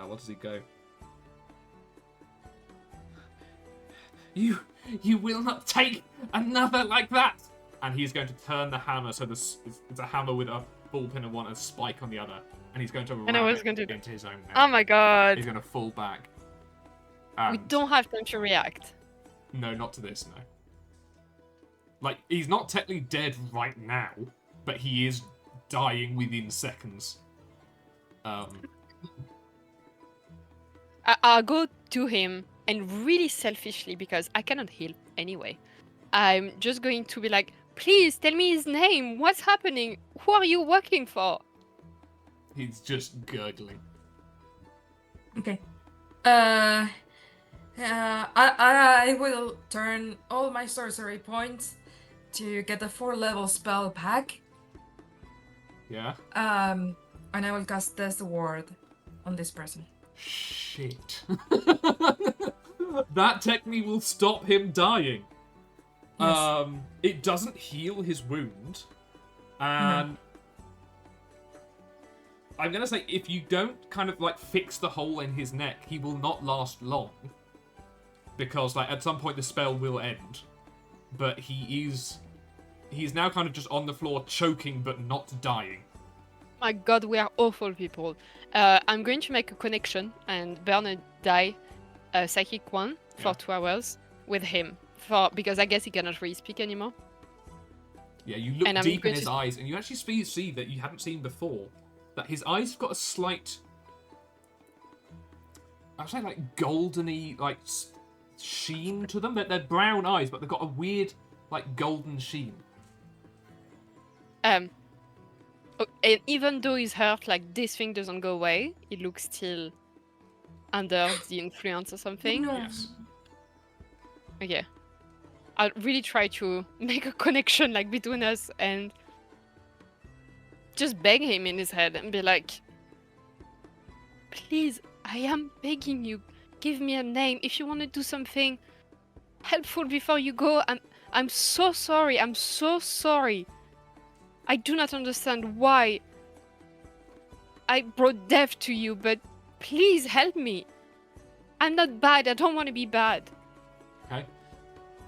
What does he go? You will not take another like that! And he's going to turn the hammer so it's a hammer with a ball pin on one and a spike on the other. And he's going to And I ram was it going to- into his own Oh neck. my god. He's going to fall back. We And- don't have time to react. No, not to this, no. Like, he's not technically dead right now, but he is dying within seconds. I'll go to him and really selfishly, because I cannot heal anyway, I'm just going to be like, please tell me his name. What's happening? Who are you working for? He's just gurgling. Okay. I will turn all my sorcery points to get a 4-level spell back. Yeah? And I will cast Death Ward on this person. Shit. That technically will stop him dying. Yes. It doesn't heal his wound. And I'm gonna say, if you don't kind of like fix the hole in his neck, he will not last long. Because like at some point the spell will end. But he's now kind of just on the floor choking but not dying. My god, we are awful people. I'm going to make a connection and burn a die, a psychic one, for Yeah. 2 hours with him. Because I guess he cannot really speak anymore. Yeah, you look And I'm deep in going his to- eyes, and you actually see that you haven't seen before. That his eyes have got a slight, I'd say like goldeny, like sheen to them. They're brown eyes, but they've got a weird, like golden sheen. And even though he's hurt, like this thing doesn't go away. It looks still under the influence or something. Yes. Okay. I'll really try to make a connection like between us and just beg him in his head and be like, please, I am begging you, give me a name. If you want to do something helpful before you go, I'm so sorry. I'm so sorry. I do not understand why I brought death to you, but please help me. I'm not bad. I don't want to be bad. Okay.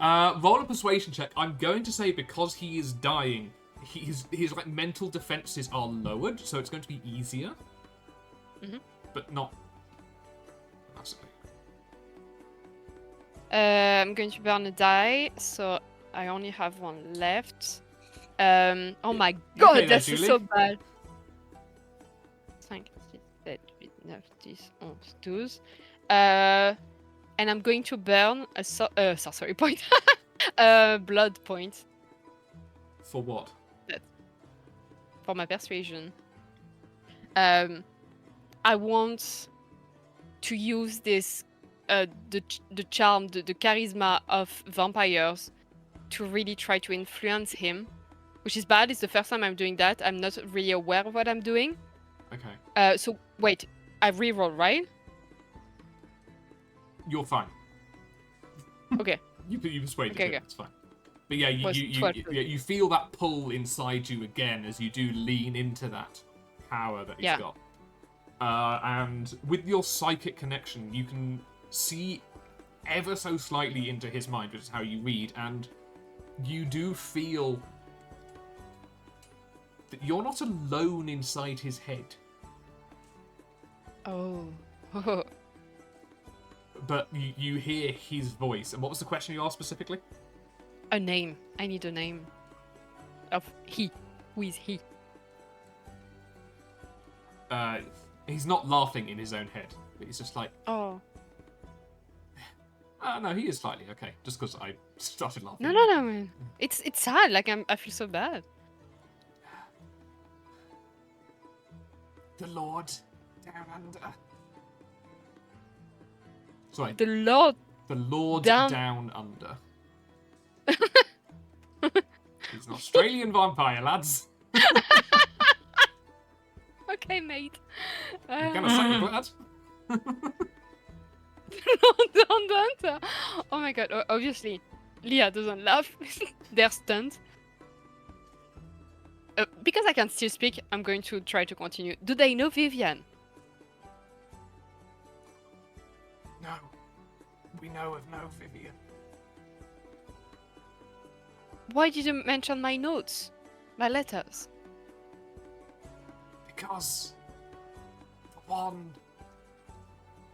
Roll a persuasion check. I'm going to say because he is dying, his like mental defenses are lowered, so it's going to be easier. Mhm. But not massively. I'm going to burn a die, so I only have one left. Oh my You god, okay there, this is Julie? so bad. 5, 6, 7, 8, 9, 12. And I'm going to burn a sorcery point. A blood point For what? for my persuasion. I want to use this, the charm, the charisma of vampires to really try to influence him, which is bad. It's the first time I'm doing that. I'm not really aware of what I'm doing. Okay. So wait, I reroll, right? You're fine. Okay. You persuaded Okay, him. okay. It's fine. But yeah, Was 12. you feel that pull inside you again as you do lean into that power that he's Yeah. got. And with your psychic connection, you can see ever so slightly into his mind, which is how you read, and you do feel that you're not alone inside his head. Oh. But you hear his voice. And what was the question you asked specifically? A name. I need a name. Of he. Who is he? He's not laughing in his own head. But he's just like, Oh. no, he is slightly okay. Just because I started laughing. No, man. It's sad. Like I feel so bad. The Lord down under. Sorry, The Lord. the Lord Down- down under. He's an Australian vampire, lads. Okay, mate. I'm gonna suck your blood. Don't. Oh my god. Obviously, Leah doesn't laugh. They're stunned. Because I can still speak, I'm going to try to continue. Do they know Vivian? No, we know of no Vivian. Why did you mention my notes? My letters? Because the one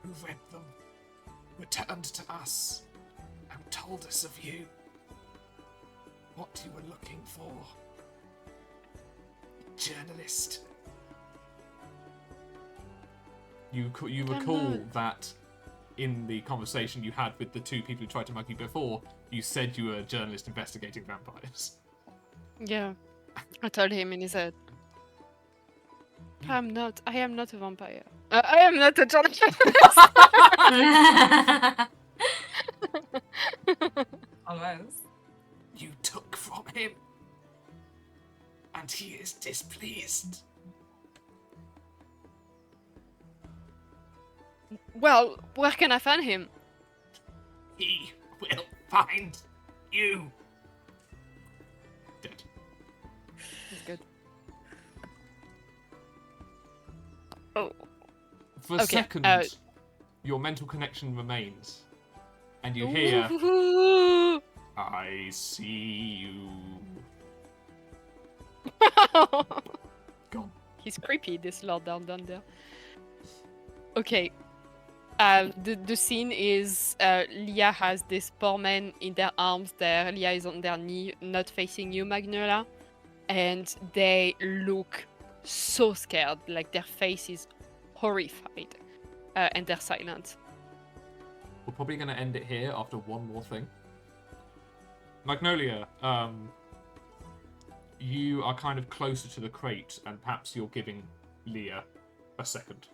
who read them returned to us and told us of you. What you were looking for. Journalist. You recall that in the conversation you had with the two people who tried to mug you before, you said you were a journalist investigating vampires. Yeah. I told him in his head. I am not a vampire. I am not a journalist. Almost. You took from him, and he is displeased. Well, where can I find him? He will find you. Dead. He's good. Oh. For a Okay, second, your mental connection remains, and you hear, Ooh. I see you. Gone. He's creepy, this Lord down there. Okay. The scene is Leah has this poor man in their arms there. Leah is on their knee, not facing you, Magnolia. And they look so scared, like their face is horrified. And they're silent. We're probably going to end it here after one more thing. Magnolia, you are kind of closer to the crate, and perhaps you're giving Leah a second.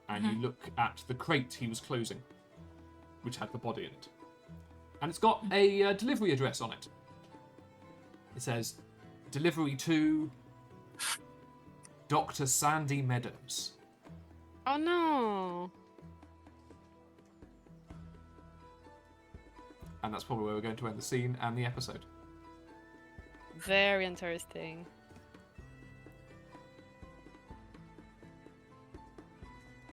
And you look at the crate he was closing, which had the body in it. And it's got a delivery address on it. It says, delivery to Dr. Sandy Meadows. Oh no! And that's probably where we're going to end the scene and the episode. Very interesting.